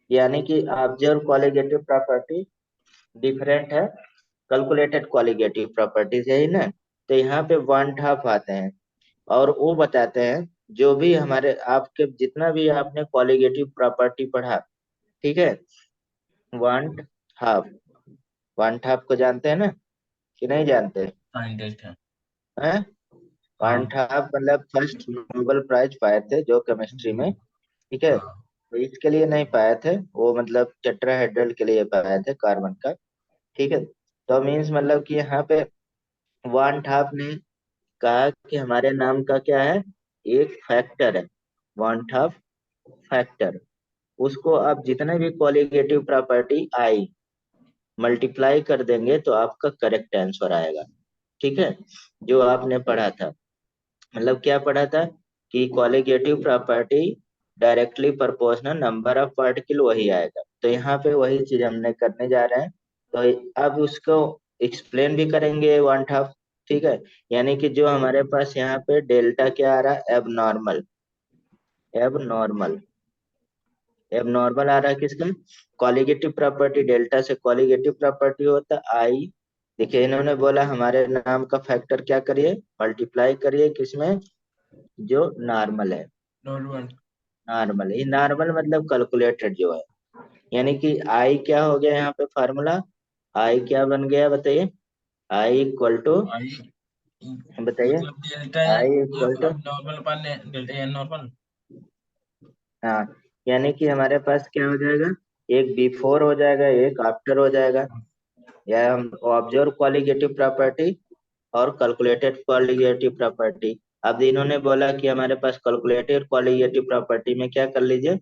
यानी कि ऑब्जर्व कॉलिगेटिव प्रॉपर्टी डिफरेंट है कैलकुलेटेड कॉलिगेटिव प्रॉपर्टीज, यही ना। तो यहाँ पे वन हाफ आते हैं, और वो बताते हैं जो भी हमारे आपके जितना भी आपने कॉलिगेटिव प्रॉपर्टी पढ़ा, ठीक है, वन हाफ, वन हाफ को जानते हैं ना कि नहीं जानते साइंटिस्ट है। हैं? वन हाँ। हाफ मतलब फर्स्ट नोबेल प्राइज पाए थे जो केमिस्ट्री में, ठीक है, हाँ। तो इसके लिए नहीं पाए थे वो, मतलब टेट्राहेड्रल के लिए पाए थे, कार्बन का। ठीक है, तो मीन्स मतलब कि यहाँ पे वन हाफ ने कहा कि हमारे नाम का क्या है, एक फैक्टर है, वन हाफ फैक्टर। उसको आप जितने भी कॉलिगेटिव प्रॉपर्टी आई मल्टीप्लाई कर देंगे तो आपका करेक्ट आंसर आएगा। ठीक है, जो आपने पढ़ा था, मतलब क्या पढ़ा था कि colligative property directly proportional number of particle, वही आएगा। तो यहाँ पे वही चीज हमने करने जा रहे हैं। तो अब उसको एक्सप्लेन भी करेंगे वन हाफ। ठीक है, यानी कि जो हमारे पास यहाँ पे डेल्टा क्या आ रहा है, एबनॉर्मल, एबनॉर्मल, एबनॉर्मल आ रहा है किसका, कॉलिगेटिव प्रॉपर्टी, डेल्टा से कॉलिगेटिव प्रॉपर्टी होता है आई देखिए इन्होंने बोला हमारे नाम का फैक्टर क्या करिए, मल्टीप्लाई करिए किसमें, जो नॉर्मल है। नॉर्मल। नॉर्मल, ये नॉर्मल मतलब कैलकुलेटेड जो है, यानी कि आई क्या हो गया यहाँ पे फॉर्मूला, आई क्या बन गया बताइए, आई इक्वल टू, आई बताइए, मतलब delta I equal F two, अब नॉर्मल पान डेल्टा एन नॉर्मल। हाँ, यानी कि हमारे पास क्या हो जाएगा, एक बिफोर हो जाएगा, एक आफ्टर हो जाएगा, या हम ऑब्जर्व क्वालिटेटिव प्रॉपर्टी और कैलकुलेटेड क्वालिटेटिव प्रॉपर्टी। अब इन्होंने बोला कि हमारे पास कैलकुलेटेड क्वालिटेटिव प्रॉपर्टी में क्या कर लीजिए,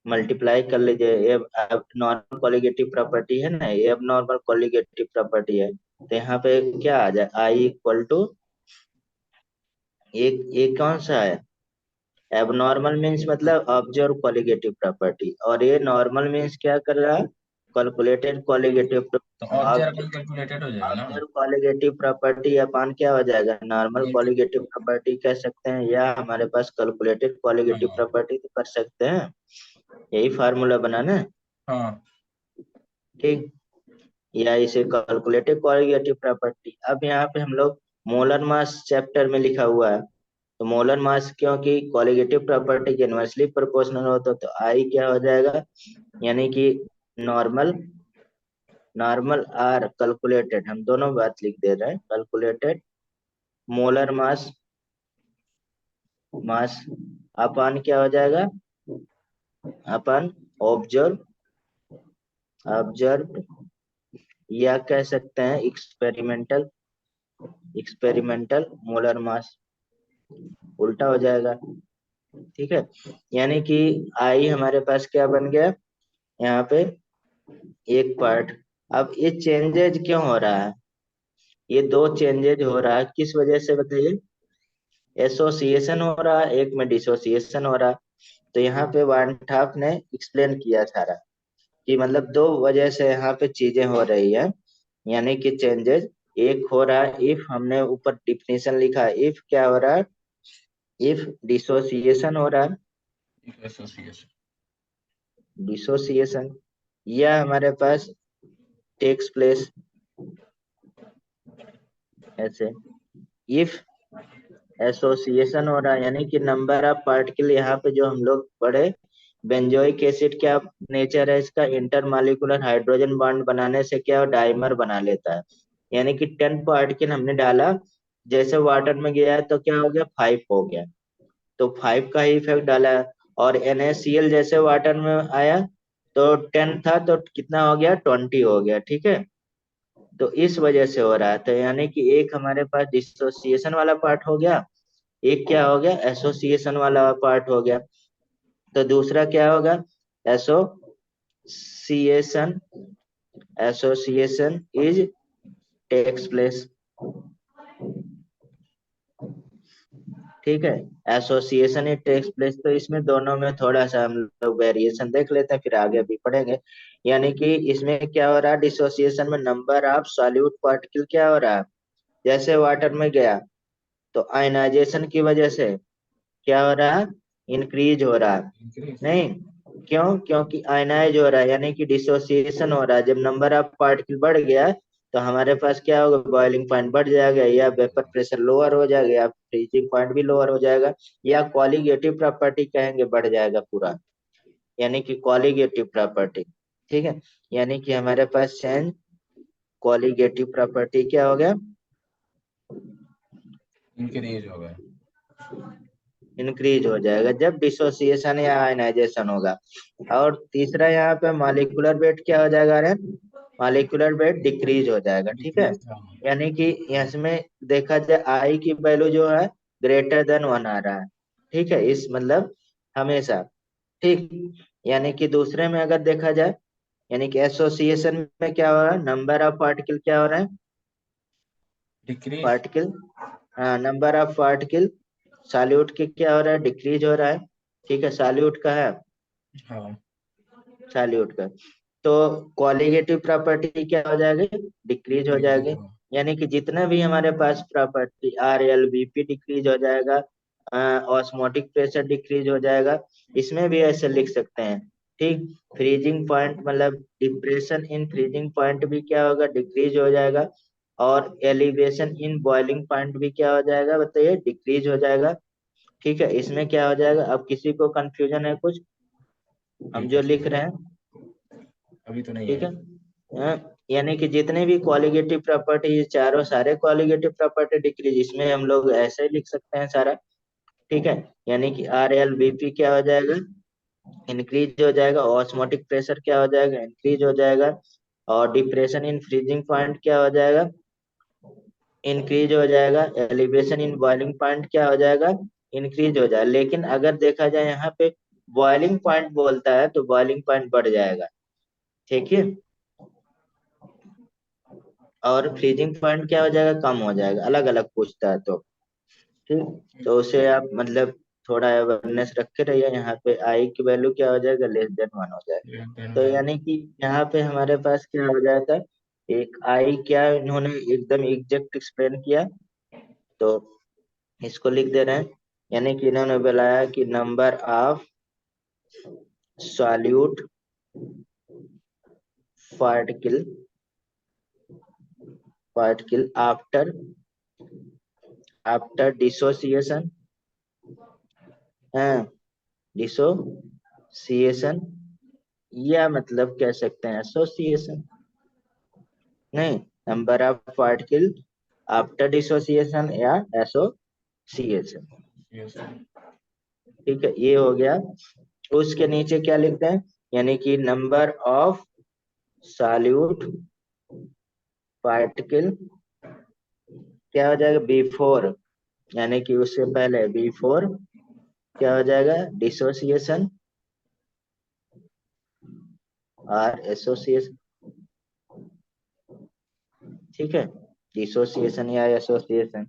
मल्टीप्लाई कर लीजिए, ये नॉर्मल क्वालिटेटिव प्रॉपर्टी है ना, ये अब नॉर्मल क्वालिटेटिव प्रॉपर्टी है, तो यहाँ पे क्या आ जाए, आई इक्वल टू, एक कौन सा है, एबनॉर्मल मीन्स मतलब ऑब्जर्व क्वालिटेटिव प्रॉपर्टी, और ये नॉर्मल मीन्स क्या कर रहा है, कैलकुलेटेड क्वालिटेटिव। तो ऑब्जर्व कैलकुलेटेड हो जाएगा ना। ऑब्जर्व क्वालिटेटिव प्रॉपर्टी अपान क्या हो जाएगा, नॉर्मल ये क्वालिटेटिव प्रॉपर्टी कह सकते हैं, या हमारे पास कैलकुलेटेड क्वालिटेटिव हाँ प्रॉपर्टी तो कर सकते हैं, यही फार्मूला बनाना है। हाँ ठीक, या इसे कैलकुलेटिव क्वालिटेटिव प्रॉपर्टी। अब यहाँ पे हम लोग मोलर मास चैप्टर में लिखा हुआ है, तो मोलर मास क्योंकि क्वालिटेटिव प्रॉपर्टी के इनवर्सली प्रोपोर्शनल होता तो आई क्या हो जाएगा, यानी कि नॉर्मल, नॉर्मल आर कैलकुलेटेड, हम दोनों बात लिख दे रहे हैं, कैलकुलेटेड मोलर मास, मास अपन क्या हो जाएगा, अपन ऑब्जर्व, ऑब्जर्व, या कह सकते हैं एक्सपेरिमेंटल, एक्सपेरिमेंटल मोलर मास, उल्टा हो जाएगा। ठीक है, यानी कि आई हमारे पास क्या बन गया यहाँ पे, एक पार्ट। अब ये चेंजेज क्यों हो रहा है, ये दो चेंजेज हो रहा है किस वजह से बताइए, एसोसिएशन हो रहा है, एक में डिसोसिएशन हो रहा है। तो यहाँ पे वानठाप ने एक्सप्लेन किया सारा कि मतलब दो वजह से यहाँ पे चीजें हो रही है, यानी कि चेंजेस, एक हो रहा है इफ, हमने ऊपर डिफिनेशन लिखा है, इफ क्या हो रहा है, इफ डिसोसिएशन हो रहा है, एसोसिएशन। डिसोसिएशन, या हमारे पास टेक्स प्लेस ऐसे, इफ एसोसिएशन हो रहा है, यानी कि नंबर ऑफ पार्टिकल, यहाँ पे जो हम लोग पढ़े, बेंजोइक एसिड क्या नेचर है इसका, इंटरमॉलिक्यूलर हाइड्रोजन बॉन्ड बनाने से क्या डाइमर बना लेता है, यानी कि 10 पार्टिकल हमने डाला, जैसे वाटर में गया तो क्या हो गया, 5 हो गया, तो 5 का ही इफेक्ट डाला है। और NaCl जैसे वाटर में आया तो 10 था तो कितना हो गया, 20 हो गया। ठीक है, तो इस वजह से हो रहा है, तो यानी कि एक हमारे पास डिसोसिएशन वाला पार्ट हो गया, एक क्या हो गया, एसोसिएशन वाला पार्ट हो गया। तो दूसरा क्या होगा, association, association is takes place. ठीक है, एसोसिएशन इज टेक्स प्लेस, तो इसमें दोनों में थोड़ा सा हम लोग वेरिएशन देख लेते हैं, फिर आगे भी पढ़ेंगे। यानी कि इसमें क्या हो रहा है, डिसोसिएशन में नंबर ऑफ सॉल्यूट पार्टिकल क्या हो रहा है, जैसे वाटर में गया तो आयनाइजेशन की वजह से क्या हो रहा है, इंक्रीज हो रहा है, नहीं, क्यों, क्योंकि आयनाइज हो रहा है, यानी कि डिसोसिएशन हो रहा है, जब नंबर ऑफ पार्टिकल बढ़ गया तो हमारे पास क्या होगा, बॉइलिंग पॉइंट बढ़ जाएगा, या वेपर प्रेशर लोअर हो जाएगा, या फ्रीजिंग पॉइंट भी लोअर हो जाएगा, या क्वालिटेटिव प्रॉपर्टी कहेंगे बढ़ जाएगा पूरा, यानी कि क्वालिटेटिव प्रॉपर्टी। ठीक है, यानी कि हमारे पास चेंज क्वालिटेटिव प्रॉपर्टी क्या हो गया, इंक्रीज हो गया। इंक्रीज हो जाएगा जब डिसोसिएशन या आयनाइजेशन होगा। और तीसरा यहाँ पे मॉलिक्यूलर वेट क्या हो जाएगा, अरे मॉलिक्यूलर वेट डिक्रीज हो जाएगा। ठीक है, डिक्रीज था। यानी कि इसमें देखा जाए आई की वैल्यू जो है ग्रेटर देन 1 आ रहा है। ठीक है, इस मतलब हमेशा, ठीक, यानी कि दूसरे में अगर देखा जाए, यानी कि एसोसिएशन में क्या हो रहा है, नंबर ऑफ पार्टिकल क्या हो रहा है, डिक्रीज। पार्टिकल, हाँ, नंबर ऑफ पार्टिकल सॉल्यूट के क्या हो रहा है, डिक्रीज हो रहा है। ठीक है, सॉल्यूट का है, हाँ सॉल्यूट का, तो क्वालिटेटिव प्रॉपर्टी क्या हो जाएगी, डिक्रीज हो डिक्रीज जाएगी, होगा। यानी कि जितना भी हमारे पास प्रॉपर्टी RLBP डिक्रीज हो जाएगा, ऑस्मोटिक प्रेशर डिक्रीज हो जाएगा, इसमें भी ऐसे लिख सकते हैं। ठीक, फ्रीजिंग पॉइंट मतलब डिप्रेशन इन फ्रीजिंग पॉइंट भी क्या होगा, डिक्रीज हो जाएगा, और एलिवेशन इन बॉइलिंग पॉइंट भी क्या हो जाएगा बताइए, डिक्रीज हो जाएगा। ठीक है, इसमें क्या हो जाएगा, अब किसी को कंफ्यूजन है कुछ, हम जो लिख रहे हैं, अभी तो नहीं ठीक है। है। यानी कि जितने भी क्वालिटेटिव प्रॉपर्टी, ये चारों सारे क्वालिटेटिव प्रॉपर्टी डिक्रीज, इसमें हम लोग ऐसे ही लिख सकते हैं सारा। ठीक है, यानी कि आर एल बी पी क्या हो जाएगा, इंक्रीज हो जाएगा। ऑस्मोटिक प्रेशर क्या हो जाएगा, इंक्रीज हो जाएगा। और डिप्रेशन इन फ्रीजिंग पॉइंट क्या हो जाएगा, इंक्रीज हो जाएगा। एलिवेशन इन बॉइलिंग पॉइंट क्या हो जाएगा, इंक्रीज हो जाएगा। लेकिन अगर देखा जाए यहाँ पे बॉइलिंग पॉइंट बोलता है तो बॉइलिंग पॉइंट बढ़ जाएगा, ठीक है। और फ्रीजिंग पॉइंट क्या हो जाएगा, कम हो जाएगा, अलग अलग पूछता है तो। ठीक, तो उसे आप मतलब थोड़ा अवेयरनेस रखे रहिए। यहाँ पे आई की वैल्यू क्या हो जाएगा, <1 हो जाएगा। तो यानी कि यहाँ पे हमारे पास क्या हो जाता है, एक आई क्या इन्होंने एकदम एग्जैक्ट एक्सप्लेन किया, तो इसको लिख दे रहे हैं। यानी कि इन्होंने बताया कि number of solute particle particle after dissociation, है डिसोसिएशन, या मतलब कह सकते हैं एसोसिएशन, नहीं, number of particle after dissociation या एसोसिएशन। ठीक है, ये हो गया। उसके नीचे क्या लिखते हैं, यानी कि नंबर ऑफ सॉल्यूट पार्टिकल क्या हो जाएगा, बिफोर, यानी कि उससे पहले बिफोर क्या हो जाएगा, डिसोसिएशन और एसोसिएशन। ठीक है, डिसोसिएशन या एसोसिएशन।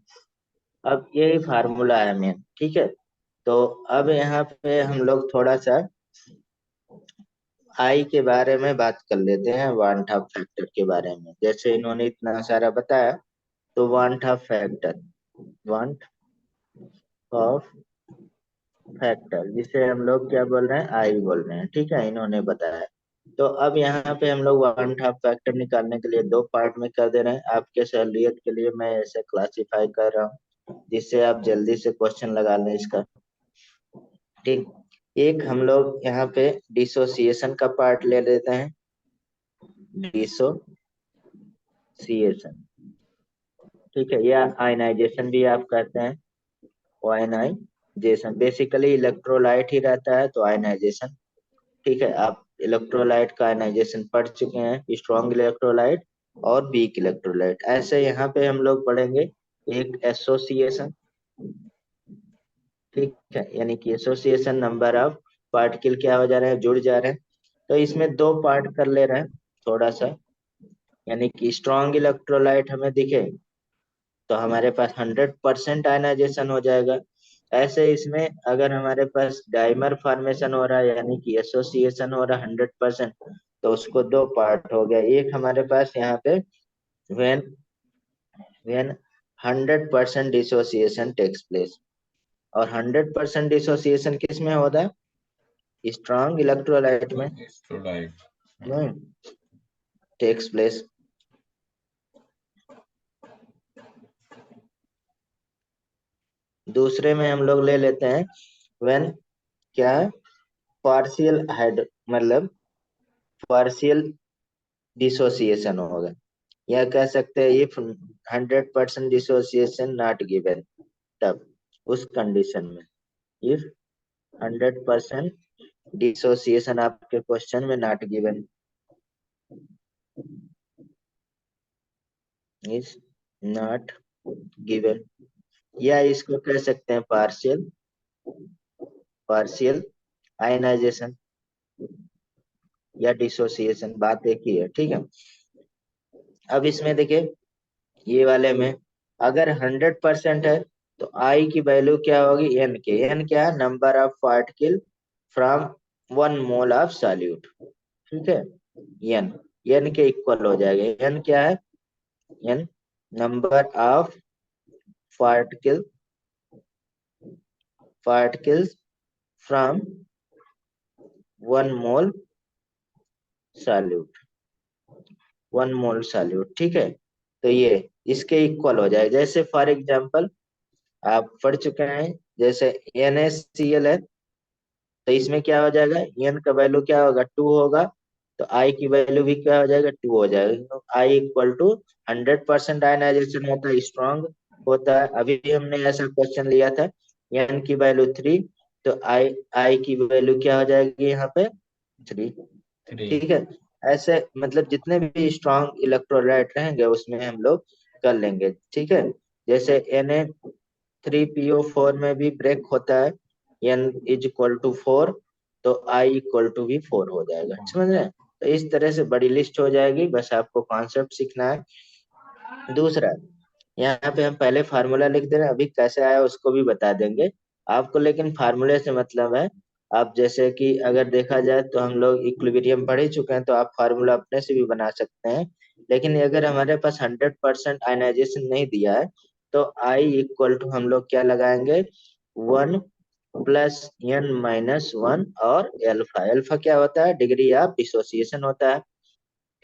अब यही फार्मूला है मेन, ठीक है। तो अब यहाँ पे हम लोग थोड़ा सा आई के बारे में बात कर लेते हैं, वान हाफ फैक्टर के बारे में। जैसे इन्होंने इतना सारा बताया, तो van't Hoff factor, van't Hoff factor जिसे हम लोग क्या बोल रहे हैं, आई बोल रहे हैं, ठीक है, इन्होंने बताया। तो अब यहाँ पे हम लोग वन हाफ फैक्टर निकालने के लिए दो पार्ट में कर दे रहे हैं। आपके सहूलियत के लिए मैं ऐसे क्लासिफाई कर रहा हूँ जिससे आप जल्दी से क्वेश्चन लगा लें इसका। ठीक, एक हम लोग यहाँ पे डिसोसिएशन का पार्ट ले लेते हैं, डिसोसिएशन, ठीक है, या आयनाइजेशन भी आप कहते हैं, आयनाइजेशन बेसिकली इलेक्ट्रोलाइट ही रहता है तो आयनाइजेशन। ठीक है, आप इलेक्ट्रोलाइट का आयनाइजेशन पढ़ चुके हैं, स्ट्रॉन्ग इलेक्ट्रोलाइट और वीक इलेक्ट्रोलाइट। ऐसे यहाँ पे हम लोग पढ़ेंगे एक एसोसिएशन, ठीक है, यानी कि एसोसिएशन नंबर ऑफ पार्टिकल क्या हो जा रहे हैं, जुड़ जा रहे हैं। तो इसमें दो पार्ट कर ले रहे हैं थोड़ा सा, यानी कि स्ट्रॉन्ग इलेक्ट्रोलाइट हमें दिखे तो हमारे पास 100% आयनाइजेशन हो जाएगा। ऐसे इसमें अगर हमारे पास डाइमर फॉर्मेशन हो रहा है, यानी कि एसोसिएशन हो रहा है 100%, तो उसको दो पार्ट हो गया। एक हमारे पास यहाँ पे when when 100% dissociation takes place, और 100% डिसोसिएशन किस में होता है, स्ट्रॉन्ग इलेक्ट्रोलाइट में टेक्स प्लेस। दूसरे में हम लोग ले लेते हैं व्हेन क्या है, पार्शियल हाइड मतलब पार्शियल डिसोसिएशन होगा, या कह सकते हैं इफ 100% डिसोसिएशन नॉट गिवन, तब उस कंडीशन में इफ 100% डिसोसिएशन आपके क्वेश्चन में not given is not given, या इसको कह सकते हैं पार्शियल पार्शियल आयनाइजेशन या डिसोसिएशन, बात एक ही है, ठीक है। अब इसमें देखिए, ये वाले में अगर 100% है तो आई की वैल्यू क्या होगी, एन के, एन क्या है, number of particle from 1 mole of solute, ठीक है। एन एन के इक्वल हो जाएगा, एन क्या है, n number of particle particles from 1 mole solute, 1 mole solute, ठीक है। तो ये इसके इक्वल हो जाएगा। जैसे फॉर एग्जाम्पल आप पढ़ चुके हैं, जैसे NaCl है, तो इसमें क्या हो जाएगा, एन का वैल्यू क्या होगा, 2 होगा, तो आई की वैल्यू भी क्या हो जाएगा, 2 हो जाएगा। तो आई इक्वल टू 100% आयनाइजेशन होता है, स्ट्रॉन्ग होता है। अभी भी हमने ऐसा क्वेश्चन लिया था, एन की वैल्यू 3, तो आई आई की वैल्यू क्या हो जाएगी यहाँ पे, 3। 3। ठीक है, ऐसे मतलब जितने भी स्ट्रॉन्ग इलेक्ट्रोलाइट रहेंगे उसमें हम लोग कर लेंगे। ठीक है, जैसे Na3PO4 में भी ब्रेक होता है, N = 4, तो I = भी 4 हो जाएगा। समझ रहे हैं? तो इस तरह से बड़ी लिस्ट हो जाएगी, बस आपको कॉन्सेप्ट सीखना है। दूसरा, यहाँ पे हम पहले फार्मूला लिख दे रहे हैं, अभी कैसे आया उसको भी बता देंगे आपको, लेकिन फार्मूले से मतलब है, आप जैसे कि अगर देखा जाए तो हम लोग इक्विलिब्रियम पढ़ ही चुके हैं, तो आप फार्मूला अपने से भी बना सकते हैं। लेकिन अगर हमारे पास 100% आयनाइजेशन नहीं दिया है, तो I = हम लोग क्या लगाएंगे, 1 + N-1 और एल्फा। एल्फा क्या होता है, डिग्री ऑफ डिसोसिएशन होता है।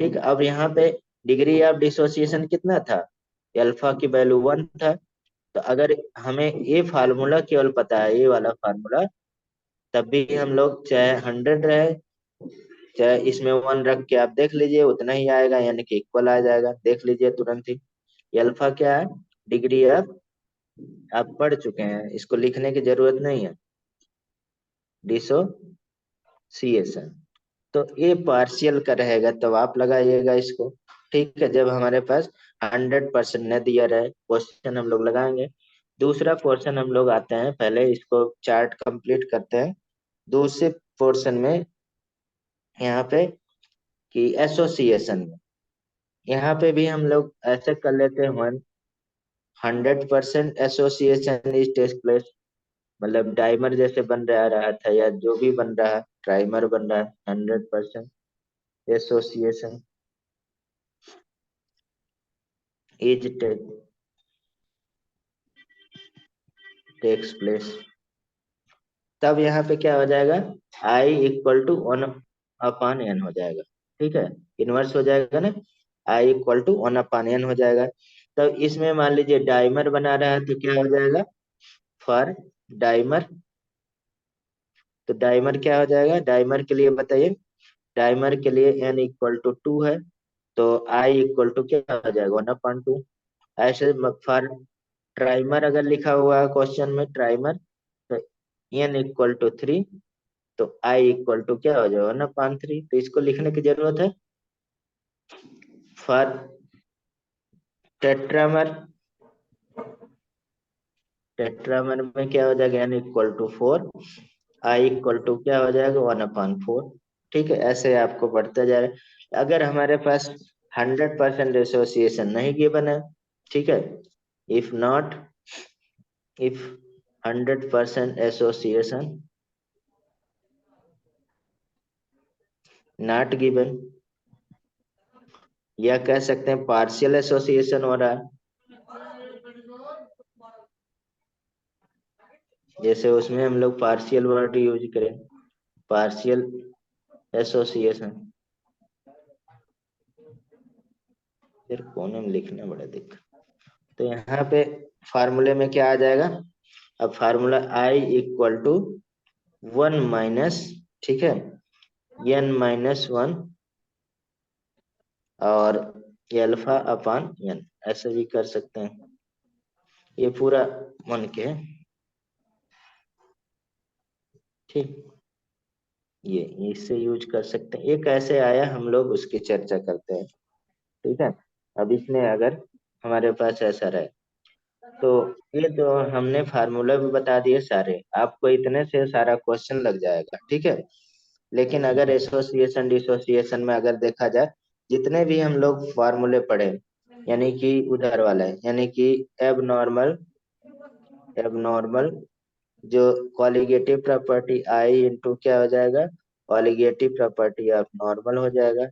ठीक, अब यहाँ पे डिग्री ऑफ डिसोसिएशन कितना था, अल्फा की वैल्यू 1 था। तो अगर हमें ये फार्मूला केवल पता है, ये वाला फार्मूला, तब भी हम लोग चाहे 100 रहे, चाहे इसमें 1 रख के आप देख लीजिए, उतना ही आएगा, यानी कि इक्वल आ जाएगा। देख लीजिए तुरंत ही, अल्फा क्या है, डिग्री ऑफ, आप पढ़ चुके हैं, इसको लिखने की जरूरत नहीं है, डिसोसिएशन। तो ये पार्शियल का रहेगा, तब आप लगाइएगा इसको। ठीक है, जब हमारे पास 100% न दिया रहे, क्वेश्चन हम लोग लगाएंगे। दूसरा पोर्शन हम लोग आते हैं, पहले इसको चार्ट कंप्लीट करते हैं। दूसरे पोर्शन में यहाँ पे कि एसोसिएशन में, यहाँ पे भी हम लोग ऐसे कर लेते हैं, 100% एसोसिएशन इज टेक प्लेस, मतलब डाइमर जैसे बन रहा था, या जो भी बन रहा है, ट्राइमर बन रहा है, 100% एसोसिएशन इज टेक्स प्लेस। तब यहाँ पे क्या हो जाएगा, I = 1/n हो जाएगा। ठीक है, इनवर्स हो जाएगा ना, I = 1/n हो जाएगा। तब इसमें मान लीजिए डाइमर बना रहा है, तो क्या हो जाएगा, फॉर डाइमर, तो डाइमर क्या हो जाएगा, डाइमर के लिए बताइए, डाइमर के लिए N = 2 है, तो I क्या हो जाएगा, 1/2। ऐसे फॉर ट्राइमर अगर लिखा हुआ है क्वेश्चन में, ट्राइमर, तो N = 3, तो I क्या हो जाएगा, 1/3। तो इसको लिखने की जरूरत है। फॉर टेट्रामर, टेट्रामर में क्या हो जाएगा, N = 4, I क्या हो जाएगा, 1/4। ठीक है, ऐसे आपको बढ़ते जा रहा है। अगर हमारे पास 100% एसोसिएशन नहीं गिवन है, ठीक है, if not, if 100% association not given, या कह सकते हैं पार्शियल एसोसिएशन हो रहा है, जैसे उसमें हम लोग पार्शियल वर्ड यूज करें, पार्शियल एसोसिएशन, फिर कोने में लिखना बड़ा दिक्कत। तो यहाँ पे फार्मूले में क्या आ जाएगा, अब फार्मूला I = 1 ठीक है, N-1 और α/n, ऐसे भी कर सकते हैं। ये पूरा मन के है, ठीक, ये इससे यूज कर सकते हैं। ये कैसे आया हम लोग उसकी चर्चा करते हैं। ठीक है, अब इसमें अगर हमारे पास ऐसा रहे, तो ये तो हमने फार्मूला भी बता दिए सारे, आपको इतने से सारा क्वेश्चन लग जाएगा। ठीक है, लेकिन अगर एसोसिएशन डिसोसिएशन में अगर देखा जाए, जितने भी हम लोग फार्मूले पढ़े, यानी कि उधर वाला है, यानी कि एबनॉर्मल, एबनॉर्मल जो कॉलिगेटिव प्रॉपर्टी I × क्या हो जाएगा, कॉलिगेटिव प्रॉपर्टी ऑफ नॉर्मल हो जाएगा,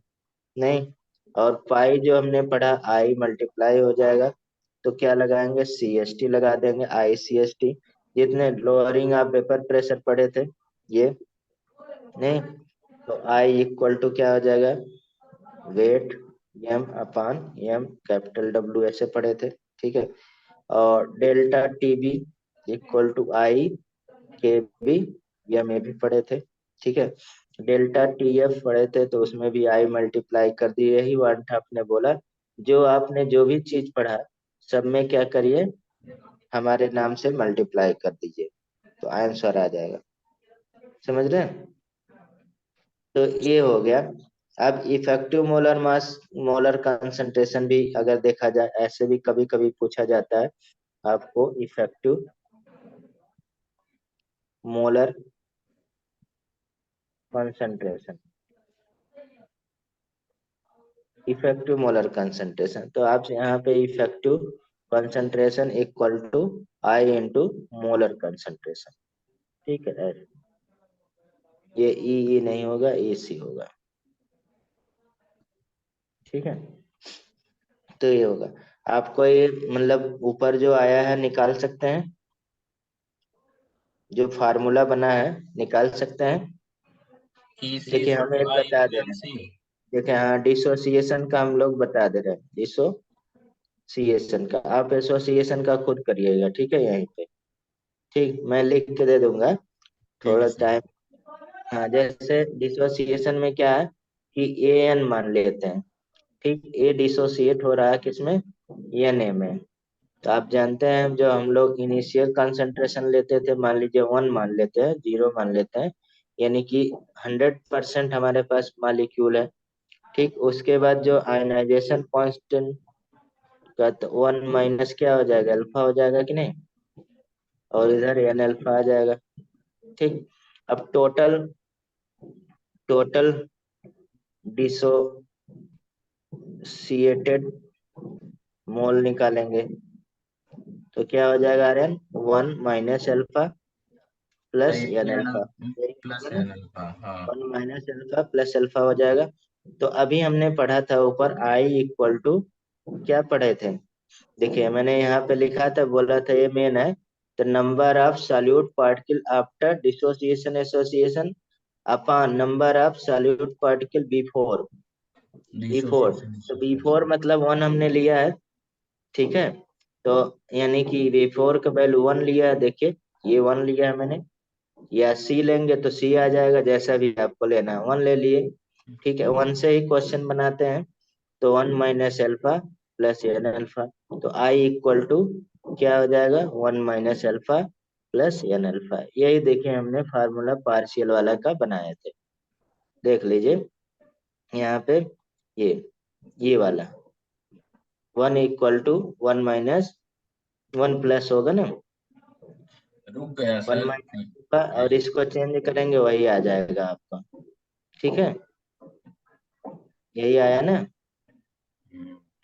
नहीं, और पाई जो हमने पढ़ा I × हो जाएगा, तो क्या लगाएंगे, CST लगा देंगे, ICST। जितने लोअरिंग ऑफ वेपर प्रेशर पढ़े थे ये, नहीं, तो I = क्या हो जाएगा, weight M upon M capital W ऐसे पढ़े थे, ठीक है। और delta T B equal to I K B, ये में भी पढ़े थे, ठीक है। डेल्टा टी एफ पढ़े थे तो उसमें भी आई मल्टीप्लाई कर दिए, यही वन था आपने बोला। जो आपने जो भी चीज पढ़ा सब में क्या करिए, हमारे नाम से मल्टीप्लाई कर दीजिए तो आंसर आ जाएगा, समझ रहे हैं। तो ये हो गया। अब effective molar mass, molar concentration भी अगर देखा जाए ऐसे भी कभी कभी पूछा जाता है आपको, effective molar concentration, effective molar concentration, तो आप यहाँ पे effective concentration equal to i into molar concentration, ठीक है। ये ई नहीं होगा, ए सी होगा, ठीक है। तो ये होगा, आपको ये मतलब ऊपर जो आया है निकाल सकते हैं, जो फार्मूला बना है निकाल सकते हैं। ई सी देखिए इक्वल हम टू एक आई बता इंटू दे एम रहे हैं, सी। देखिए हाँ डिसोसिएशन का हम लोग बता दे रहे हैं, डिसोसिएशन का आप एसोसिएशन का खुद करिएगा, ठीक है यहीं पे, ठीक मैं लिख के दे दूंगा, ठीक है थोड़ा सर। टाइम। हाँ जैसे डिसोसिएशन में क्या है कि ए एन मान लेते हैं, ठीक, ए डिसोसिएट हो रहा है किसमें, एन ए में। तो आप जानते हैं जो हम लोग इनिशियल कंसंट्रेशन लेते थे, मान लीजिए 1 मान लेते हैं, 0 मान लेते हैं, यानी कि 100% हमारे पास मॉलिक्यूल है, ठीक। उसके बाद जो आयनाइजेशन कांस्टेंट का, तो 1 माइनस क्या हो जाएगा, अल्फा हो जाएगा कि नहीं, और इधर एन अल्फा आ जाएगा, ठीक। अब टोटल टोटल डिसोसिएटेड मोल निकालेंगे तो क्या हो जाएगा Aryan, 1 minus alpha plus n alpha, यही प्लस होगा ना, एन अल्फा, हाँ। 1 माइनस अल्फा प्लस अल्फा हो जाएगा। तो अभी हमने पढ़ा था ऊपर आई इक्वल टू, क्या पढ़े थे, देखिए मैंने यहाँ पे लिखा था, बोला था ये मेन है, the number of solute particle after dissociation association upon number of solute particle before, before, dissociation तो एसोसिएशन। बिफोर मतलब 1 हमने लिया है, ठीक है। तो यानी कि बिफोर का वैल्यू 1 लिया है, देखिए ये 1 लिया है मैंने, या सी लेंगे तो सी आ जाएगा, जैसा भी आपको लेना है 1 ले लिए, ठीक है। 1 से ही क्वेश्चन बनाते हैं, तो 1 minus alpha plus n alpha, तो आई इक्वल टू क्या हो जाएगा, 1 minus alpha plus n alpha, यही देखिए हमने फार्मूला पार्शियल वाला का बनाए थे, देख लीजिए यहाँ पे, ये ये वाला 1 इक्वल टू 1 माइनस 1 प्लस होगा ना, रुक गया 1 सर। माइनस, और इसको चेंज करेंगे वही आ जाएगा आपका, ठीक है, यही आया ना।